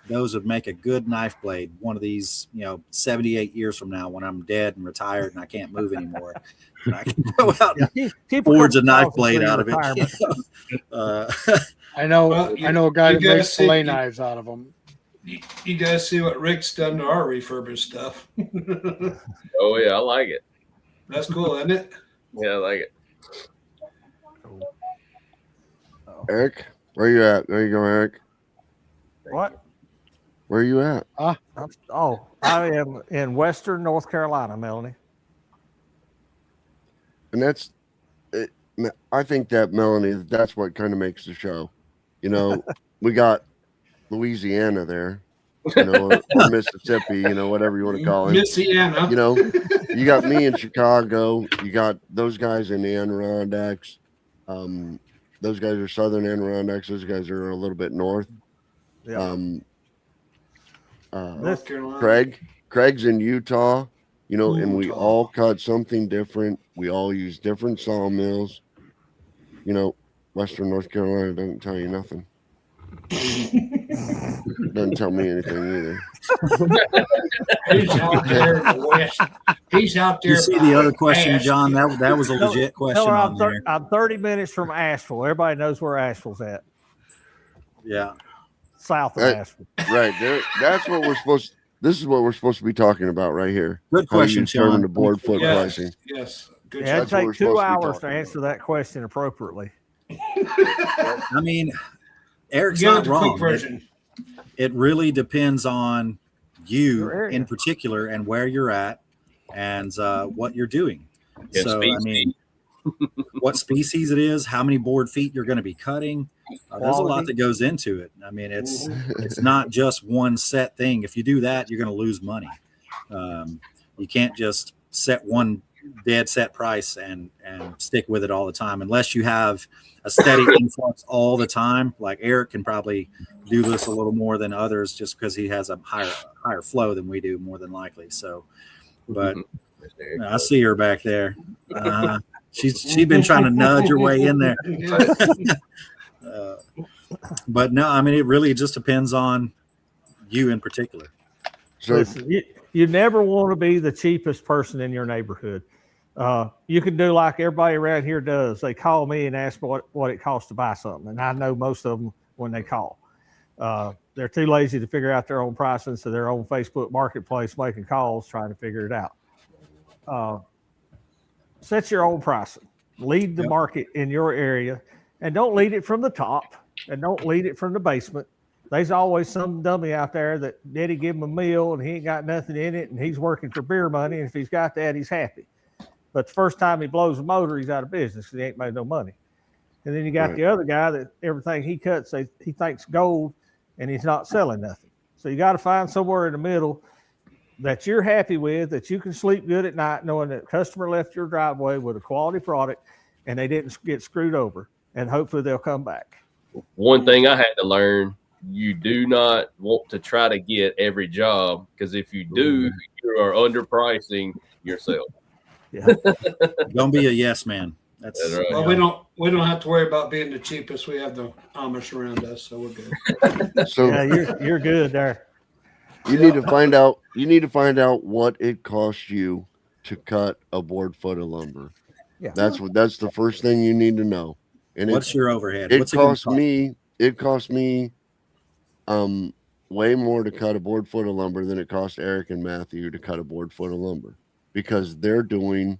S2: those would make a good knife blade one of these, 78 years from now when I'm dead and retired and I can't move anymore. And I can go out and forge a knife blade out of it.
S1: I know a guy that makes fillet knives out of them.
S5: You guys see what Rick's done to our refurbished stuff.
S3: Oh yeah, I like it.
S5: That's cool, isn't it?
S3: Yeah, I like it.
S6: Eric, where you at? There you go, Eric.
S4: What?
S6: Where are you at?
S4: I am in Western North Carolina, Melanie.
S6: And that's, I think that, Melanie, that's what kind of makes the show. We got Louisiana there, or Mississippi, whatever you want to call it.
S5: Louisiana.
S6: You got me in Chicago. You got those guys in the Adirondacks. Those guys are Southern Adirondacks. Those guys are a little bit north.
S4: Yeah.
S5: North Carolina.
S6: Craig's in Utah, and we all cut something different. We all use different sawmills. Western North Carolina doesn't tell you nothing. Doesn't tell me anything either.
S5: He's out there west. He's out there.
S2: You see the other question, John? That was a legit question on there.
S4: I'm 30 minutes from Asheville. Everybody knows where Asheville's at.
S2: Yeah.
S4: South of Asheville.
S6: Right. That's what we're supposed to. This is what we're supposed to be talking about right here.
S2: Good question, Sean.
S6: The board foot pricing.
S5: Yes. Good.
S4: It'd take 2 hours to answer that question appropriately.
S2: I mean, Eric's not wrong. It really depends on you in particular and where you're at and what you're doing.
S3: Yeah,
S2: So,
S3: species.
S2: I mean, what species it is, how many board feet you're going to be cutting. There's a lot that goes into it. I mean, it's not just one set thing. If you do that, you're going to lose money. You can't just set one dead set price and stick with it all the time, unless you have a steady influx all the time. Like Eric can probably do this a little more than others just because he has a higher flow than we do, more than likely. So, but I see her back there. She's been trying to nudge her way in there. But no, I mean, it really just depends on you in particular.
S6: So
S4: Listen, you never want to be the cheapest person in your neighborhood. You can do like everybody around here does. They call me and ask what it costs to buy something. And I know most of them when they call. They're too lazy to figure out their own pricing, so they're on Facebook Marketplace making calls trying to figure it out. Set your own pricing. Lead the market in your area, and don't lead it from the top, and don't lead it from the basement. There's always some dummy out there that daddy give him a meal and he ain't got nothing in it, and he's working for beer money, and if he's got that, he's happy. But the first time he blows a motor, he's out of business because he ain't made no money. And then you got the other guy that everything he cuts, he thinks gold, and he's not selling nothing. So you got to find somewhere in the middle that you're happy with, that you can sleep good at night knowing that customer left your driveway with a quality product and they didn't get screwed over, and hopefully they'll come back.
S3: One thing I had to learn, you do not want to try to get every job, because if you do, you are underpricing yourself.
S4: Yeah.
S2: Don't be a yes man. That's
S3: right.
S5: Well, we don't have to worry about being the cheapest. We have the Amish around us, so we're good.
S6: So
S4: Yeah, you're good there.
S6: you need to find out. You need to find out what it costs you to cut a board foot of lumber.
S4: Yeah.
S6: That's the first thing you need to know. And
S2: what's your overhead?
S6: It
S2: What's gonna
S6: cost me. It cost me way more to cut a board foot of lumber than it cost Eric and Matthew to cut a board foot of lumber, because they're doing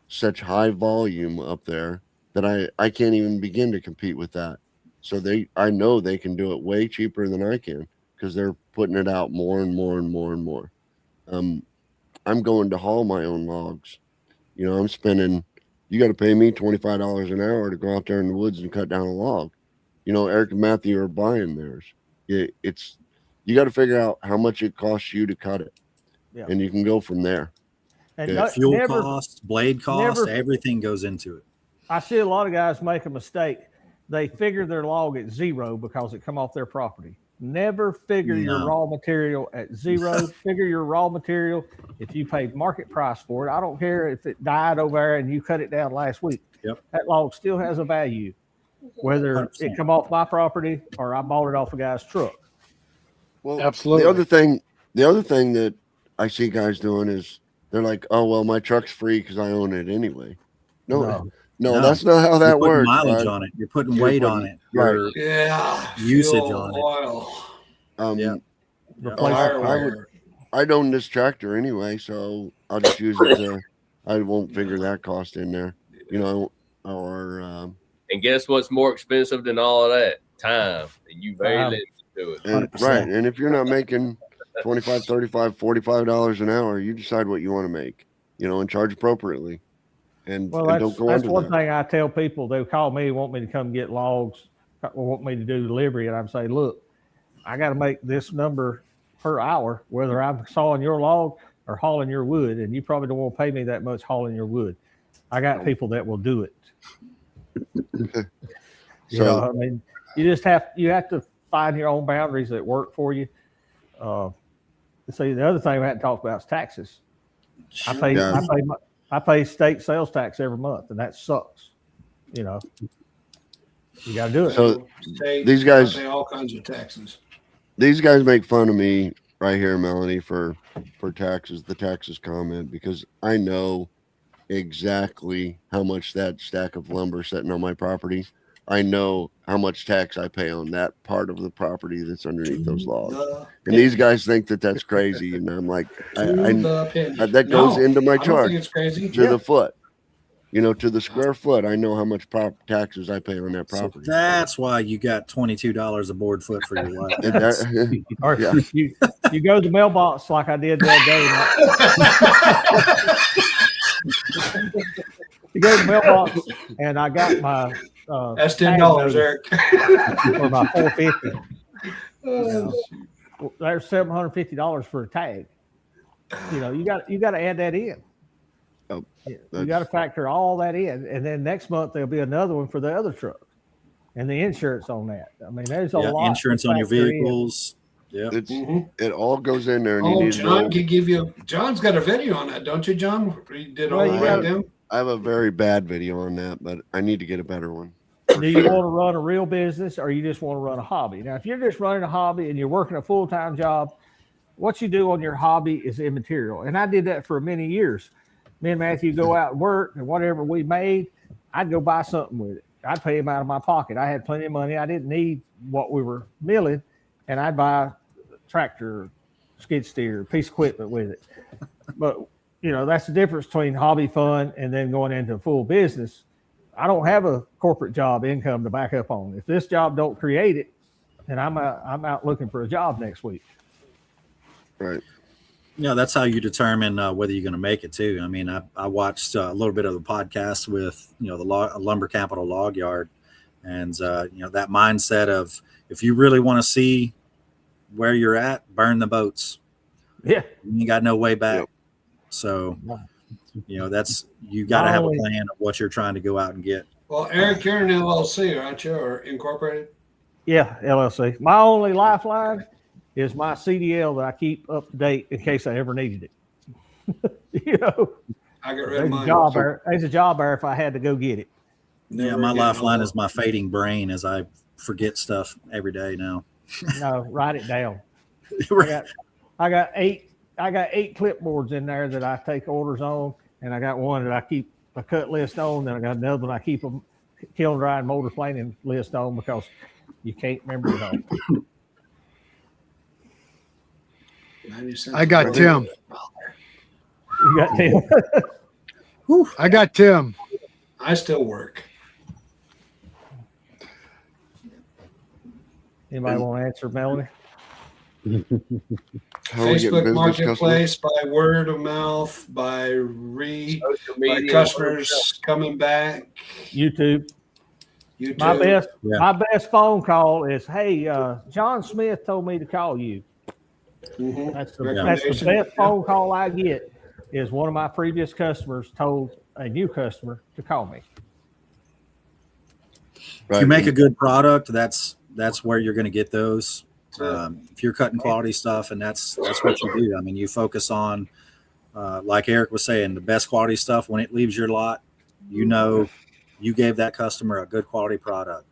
S6: such high volume up there that I can't even begin to compete with that. So I know they can do it way cheaper than I can, because they're putting it out more and more and more and more. I'm going to haul my own logs. You know, I'm spending, you got to pay me $25 an hour to go out there in the woods and cut down a log. You know, Eric and Matthew are buying theirs. You got to figure out how much it costs you to cut it.
S4: Yeah.
S6: And you can go from there.
S4: And
S2: fuel cost, blade cost, everything goes into it.
S4: I see a lot of guys make a mistake. They figure their log at zero because it come off their property. Never figure your raw material at zero. Figure your raw material if you paid market price for it. I don't care if it died over there and you cut it down last week.
S2: Yep.
S4: That log still has a value, whether
S2: 100%.
S4: it come off my property or I bought it off a guy's truck.
S6: Well,
S1: Absolutely.
S6: The other thing that I see guys doing is they're like, oh, well, my truck's free because I own it anyway. No, that's not how that
S2: You're putting
S6: works.
S2: mileage
S6: bud.
S2: on it. You're putting weight on it. Your usage on it.
S5: Oil.
S6: Yeah. I'd own this tractor anyway, so I'll just use it. I won't figure that cost in there, you know, or.
S3: And guess what's more expensive than all of that? Time. And you very little to it.
S6: And, right. And if you're not making $25, $35, $45 an hour, you decide what you want to make, you know, and charge appropriately. And,
S4: Well,
S6: and don't go
S4: that's
S6: under
S4: one
S6: that.
S4: thing I tell people. They call me, want me to come get logs, or want me to do delivery, and I'm saying, look, I got to make this number per hour, whether I'm sawing your log or hauling your wood, and you probably don't want to pay me that much hauling your wood. I got people that will do it. You know, I mean, you have to find your own boundaries that work for you. See, the other thing we hadn't talked about is taxes. I pay state sales tax every month, and that sucks. You know, you got to do it.
S6: So
S5: State,
S6: these guys
S5: pay all kinds of taxes.
S6: These guys make fun of me right here, Melanie, for taxes, the taxes comment, because I know exactly how much that stack of lumber sitting on my property. I know how much tax I pay on that part of the property that's underneath those logs. And these guys think that that's crazy. And I'm like, that goes into my
S5: I don't
S6: chart
S5: think it's crazy.
S6: to the foot, you know, to the square foot. I know how much taxes I pay on that property.
S2: So that's why you got $22 a board foot for your wife.
S4: Or
S6: Yeah.
S4: You go to the mailbox like I did the other day. You go to the mailbox, and I got my
S5: That's
S4: tag
S5: $10,
S4: notice
S5: Eric.
S4: for my 450. There's $750 for a tag. You got to add that in.
S6: Oh,
S4: You got to factor all that in, and then next month there'll be another one for the other truck, and the insurance on that. I mean, there's a lot.
S2: Insurance on your vehicles. Yeah.
S6: It all goes in there. And you
S5: Oh,
S6: need to
S5: John
S6: know.
S5: can give you. John's got a video on that, don't you, John? You did all
S4: Well, you
S5: that.
S4: gotta-
S5: Them.
S6: I have a very bad video on that, but I need to get a better one.
S4: Do you want to run a real business, or you just want to run a hobby? Now, if you're just running a hobby and you're working a full-time job, what you do on your hobby is immaterial. And I did that for many years. Me and Matthew go out and work, and whatever we made, I'd go buy something with it. I'd pay him out of my pocket. I had plenty of money. I didn't need what we were milling, and I'd buy a tractor, skid steer, piece of equipment with it. But, that's the difference between hobby fun and then going into full business. I don't have a corporate job income to back up on. If this job don't create it, then I'm out looking for a job next week.
S6: Right.
S2: That's how you determine whether you're going to make it too. I mean, I watched a little bit of the podcast with, the Lumber Capital Log Yard, and, that mindset of, if you really want to see where you're at, burn the boats.
S4: Yeah.
S2: You got no way back.
S6: Yep.
S2: So, you got to have a plan of what you're trying to go out and get.
S5: Well, Eric, you're an LLC, aren't you, or incorporated?
S4: Yeah, LLC. My only lifeline is my CDL that I keep up to date in case I ever needed it.
S5: I got rid of mine.
S4: There's a job there if I had to go get it.
S2: Yeah, my lifeline is my fading brain as I forget stuff every day now.
S4: No, write it down.
S2: Right.
S4: I got eight clipboards in there that I take orders on, and I got one that I keep a cut list on, and I got another one I keep a kiln dry and motor planing list on because you can't remember it all.
S1: I got Tim.
S4: You got Tim.
S1: I got Tim.
S5: I still work.
S4: Anybody want to answer, Melanie?
S6: How are we getting
S5: Facebook
S6: business
S5: Marketplace,
S6: customers?
S5: by word of mouth, by
S3: Social
S5: by
S3: media,
S5: customers coming back.
S4: YouTube.
S5: YouTube.
S4: My best phone call is, hey, John Smith told me to call you.
S5: Mhm.
S4: That's the
S5: Recommendation.
S4: best phone call I get is one of my previous customers told a new customer to call me.
S2: If you make a good product, that's where you're going to get those. If you're cutting quality stuff, and that's what you do. I mean, you focus on, like Eric was saying, the best quality stuff. When it leaves your lot, you gave that customer a good quality product,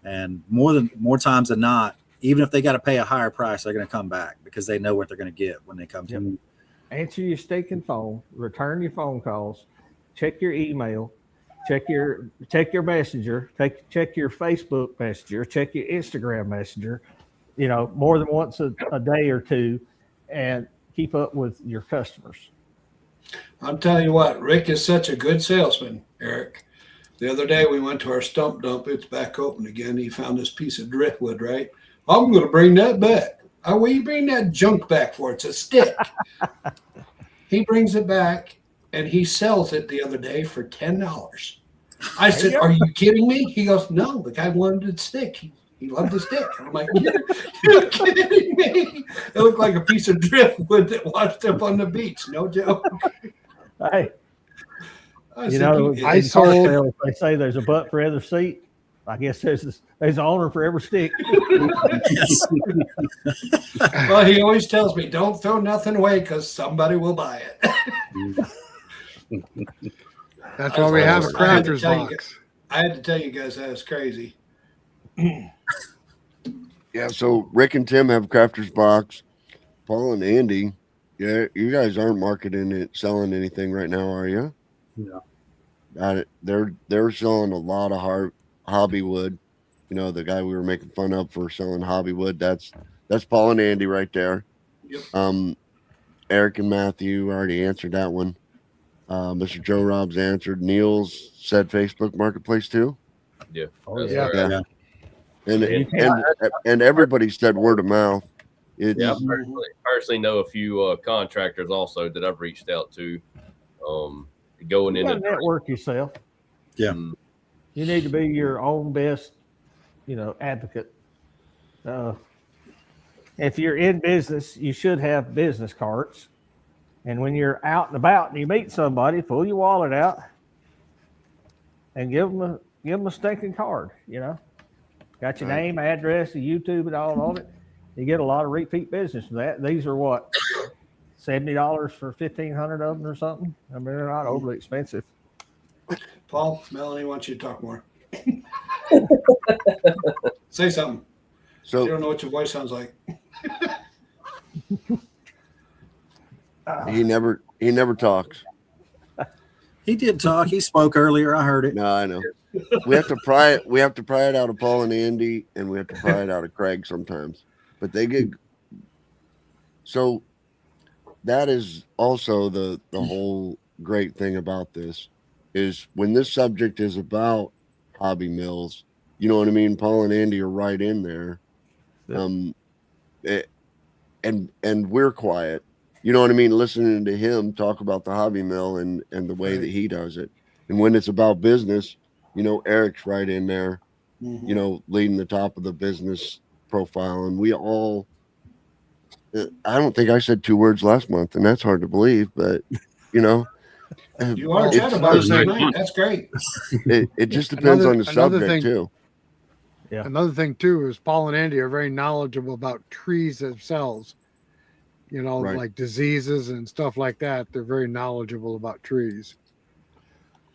S2: and more times than not, even if they got to pay a higher price, they're going to come back because they know what they're going to get when they come to you.
S4: Answer your stinking phone, return your phone calls, check your email, check your messenger, check your Facebook messenger, check your Instagram messenger, more than once a day or two, and keep up with your customers.
S5: I'll tell you what, Rick is such a good salesman, Eric. The other day we went to our stump dump. It's back open again. He found this piece of driftwood, right? I'm going to bring that back. What are you bring that junk back for? It's a stick. He brings it back, and he sells it the other day for $10. I said, are you kidding me? He goes, no, the guy wanted the stick. He loved the stick. I'm like, you're kidding me. It looked like a piece of driftwood that washed up on the beach. No joke.
S4: Hey,
S5: I
S4: in
S1: I
S4: car
S1: sold-
S4: sales, they say there's a butt for every seat. I guess there's an owner for every stick.
S5: Well, he always tells me, don't throw nothing away because somebody will buy it.
S1: That's why we have a
S5: I had to
S1: crafter's
S5: tell you
S1: box.
S5: I had to tell you guys that was crazy.
S6: Yeah, so Rick and Tim have Crafter's Box. Paul and Andy, yeah, you guys aren't marketing it, selling anything right now, are you?
S7: No.
S6: They're selling a lot of hobby wood. The guy we were making fun of for selling hobby wood. That's Paul and Andy right there.
S5: Yep.
S6: Eric and Matthew already answered that one. MrJoRobb's answered. Neil's said Facebook Marketplace too.
S3: Yeah.
S7: Oh,
S3: That's
S4: yeah.
S3: right.
S6: Yeah. And everybody said word of mouth. It's
S3: Yeah, I personally know a few contractors also that I've reached out to. Going
S4: You
S3: into
S4: got to network yourself.
S2: Yeah.
S4: You need to be your own best, advocate. If you're in business, you should have business cards. And when you're out and about and you meet somebody, pull your wallet out and give them a stinking card. Got your
S6: Right.
S4: name, address, and YouTube, and all on it. You get a lot of repeat business from that. These are what, $70 for 1,500 of them or something. I mean, they're not overly expensive.
S5: Paul, Melanie wants you to talk more. Say something.
S6: so
S5: You don't know what your voice sounds like.
S6: he never talks.
S2: He did talk. He spoke earlier. I heard it.
S6: No, I know. We have to pry it out of Paul and Andy, and we have to pry it out of Craig sometimes. But they get so that is also the whole great thing about this is when this subject is about hobby mills, you know what I mean? Paul and Andy are right in there. And we're quiet. You know what I mean? Listening to him talk about the hobby mill and the way that he does it. And when it's about business, Eric's right in there, leading the top of the business profile. And we all, I don't think I said 2 words last month, and that's hard to believe, but
S5: You are chat about it tonight. That's great.
S6: It just depends on the
S1: another
S6: subject
S1: thing-
S6: too.
S4: Yeah.
S1: Another thing too is Paul and Andy are very knowledgeable about trees themselves.
S6: Right.
S1: Like diseases and stuff like that. They're very knowledgeable about trees.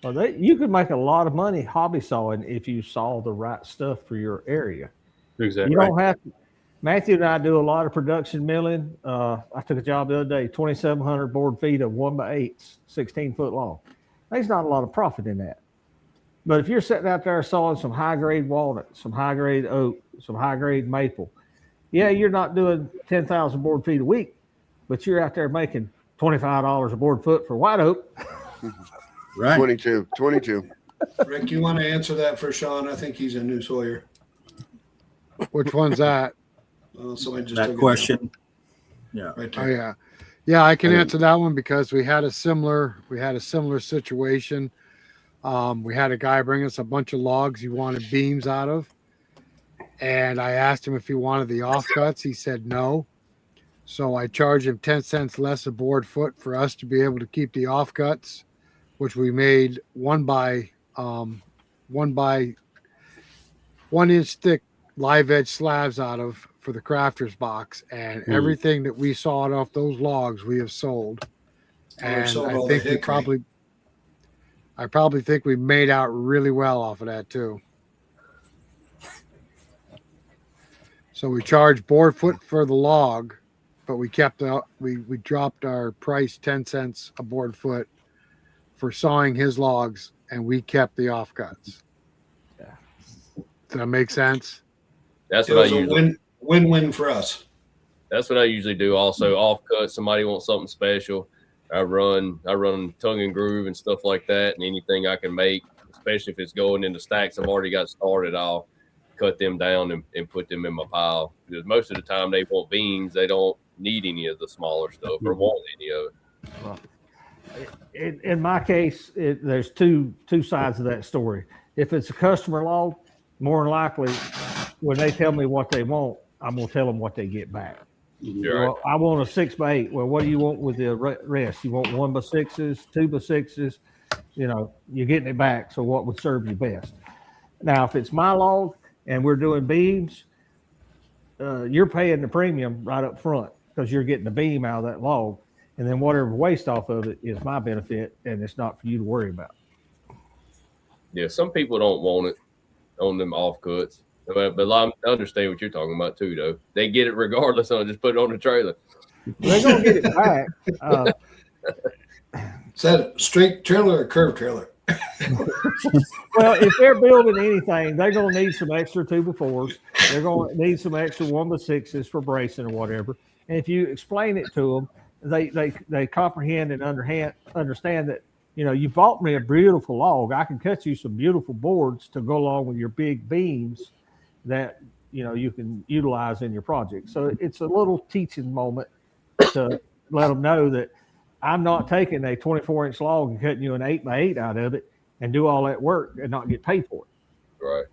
S4: Well, you could make a lot of money hobby sawing if you saw the right stuff for your area.
S7: Exactly.
S4: You don't have to. Matthew and I do a lot of production milling. I took a job the other day, 2,700 board feet of 1x8s, 16 foot long. There's not a lot of profit in that. But if you're sitting out there sawing some high grade walnut, some high grade oak, some high grade maple, yeah, you're not doing 10,000 board feet a week, but you're out there making $25 a board foot for white oak.
S2: Right.
S6: 22.
S5: Rick, you want to answer that for Sean? I think he's a new sawyer.
S1: Which one's that?
S5: Somebody just
S2: That
S5: took it
S2: question. Yeah.
S5: right
S1: Oh
S5: there.
S1: yeah, I can answer that one because we had a similar situation. We had a guy bring us a bunch of logs he wanted beams out of, and I asked him if he wanted the offcuts. He said no, so I charged him 10 cents less a board foot for us to be able to keep the offcuts, which we made 1 by 1 inch thick live edge slabs out of for the crafter's box, and everything that we sawed off those logs we have sold. And
S5: sold
S1: I
S5: all
S1: think
S5: the
S1: we
S5: hickory.
S1: I probably think we made out really well off of that too. So we charged board foot for the log, but we kept we dropped our price 10 cents a board foot for sawing his logs, and we kept the offcuts.
S4: Yeah.
S1: Does that make sense?
S3: That's
S5: It
S3: what I
S5: was a
S3: usually.
S5: win-win for us.
S3: That's what I usually do. Also, off cut. Somebody wants something special. I run tongue and groove and stuff like that, and anything I can make, especially if it's going into stacks I've already got started, I'll cut them down and put them in my pile. Because most of the time they want beans, they don't need any of the smaller stuff or want any of it.
S4: In my case, there's two sides of that story. If it's a customer log, more than likely, when they tell me what they want, I'm gonna tell them what they get back.
S3: You're
S4: Well, I want a 6x8. Well, what do you want with the rest? You want 1x6s, 2x6s? You're getting it back. So what would serve you best? Now, if it's my log and we're doing beams, you're paying the premium right up front because you're getting the beam out of that log, and then whatever waste off of it is my benefit, and it's not for you to worry about.
S3: Yeah, some people don't want it on them offcuts. But I understand what you're talking about too, though. They get it regardless. So just put it on the trailer.
S4: They're gonna get it back.
S5: Is that a straight trailer or curved trailer?
S4: Well, if they're building anything, they're going to need some extra 2x4s. They're going to need some extra 1x6s for bracing or whatever. And if you explain it to them, they comprehend and understand that, you bought me a beautiful log. I can cut you some beautiful boards to go along with your big beams that you can utilize in your project. So it's a little teaching moment to let them know that I'm not taking a 24-inch log and cutting you an 8x8 out of it and do all that work and not get paid for it.
S3: Right.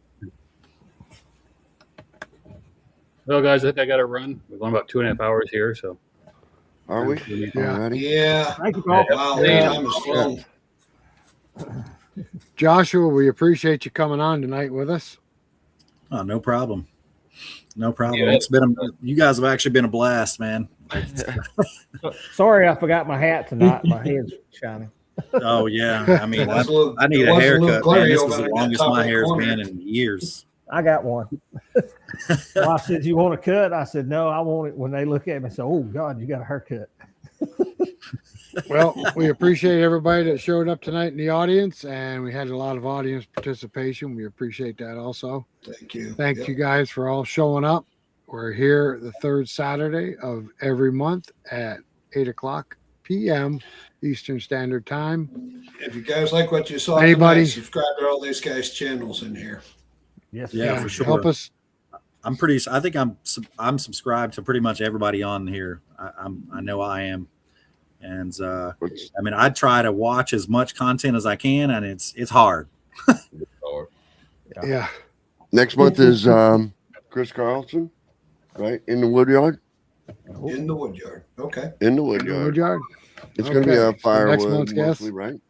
S7: Well, guys, I think I got to run. We're going about 2.5 hours here, so.
S6: Are we?
S1: Yeah.
S6: Already?
S5: Yeah.
S4: Thank you, Paul.
S5: Wow, the time is flown.
S1: Joshua, we appreciate you coming on tonight with us.
S2: Oh, no problem. No problem.
S3: Yeah.
S2: It's been you guys have actually been a blast, man.
S4: Sorry, I forgot my hat tonight. My head's shining.
S2: Oh yeah. I mean,
S5: It was a little-
S2: I need
S5: it
S2: a
S5: was a little
S2: haircut, man.
S5: glary
S2: This
S5: over
S2: is the
S5: in that
S2: longest
S5: top
S2: my
S5: right
S2: hair's
S5: corner.
S2: been in years.
S4: I got one. Well, I said, "You want a cut?" I said, "No, I want it." When they look at me, I said, "Oh God, you got a haircut."
S1: Well, we appreciate everybody that showed up tonight in the audience, and we had a lot of audience participation. We appreciate that also.
S5: Thank you.
S1: Thank
S5: Yep.
S1: you guys for all showing up. We're here the third Saturday of every month at 8:00 p.m. Eastern Standard Time.
S5: If you guys like what you saw
S1: Anybody-
S5: tonight, subscribe to all these guys' channels in here.
S4: Yes,
S2: Yeah,
S4: sir.
S2: for sure.
S1: Help us.
S2: I think I'm subscribed to pretty much everybody on here. I know I am. And I mean, I try to watch as much content as I can, and it's hard.
S3: Or
S1: Yeah.
S6: Next month is Chris Carlson, right? In the woodyard?
S5: In the woodyard. Okay.
S6: In the
S1: In the
S6: woodyard.
S1: Woodyard.
S6: It's going to be
S1: Okay.
S6: a firewood
S1: Next month's guest.
S6: mostly, right?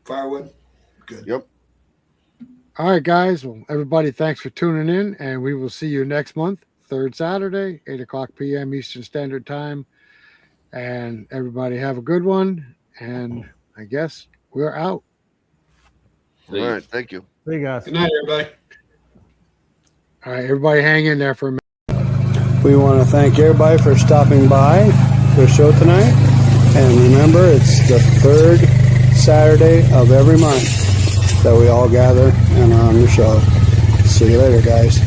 S5: Firewood. Good.
S6: Yep.
S1: All right, guys. Well, everybody, thanks for tuning in, and we will see you next month, third Saturday, 8:00 p.m. Eastern Standard Time. And everybody have a good one. And I guess we're out.
S6: All right. Thank you.
S4: See you guys.
S5: Good night, everybody.
S1: All right, everybody hang in there for a minute.
S8: We want to thank everybody for stopping by the show tonight. And remember, it's the third Saturday of every month that we all gather and are on the show. See you later, guys.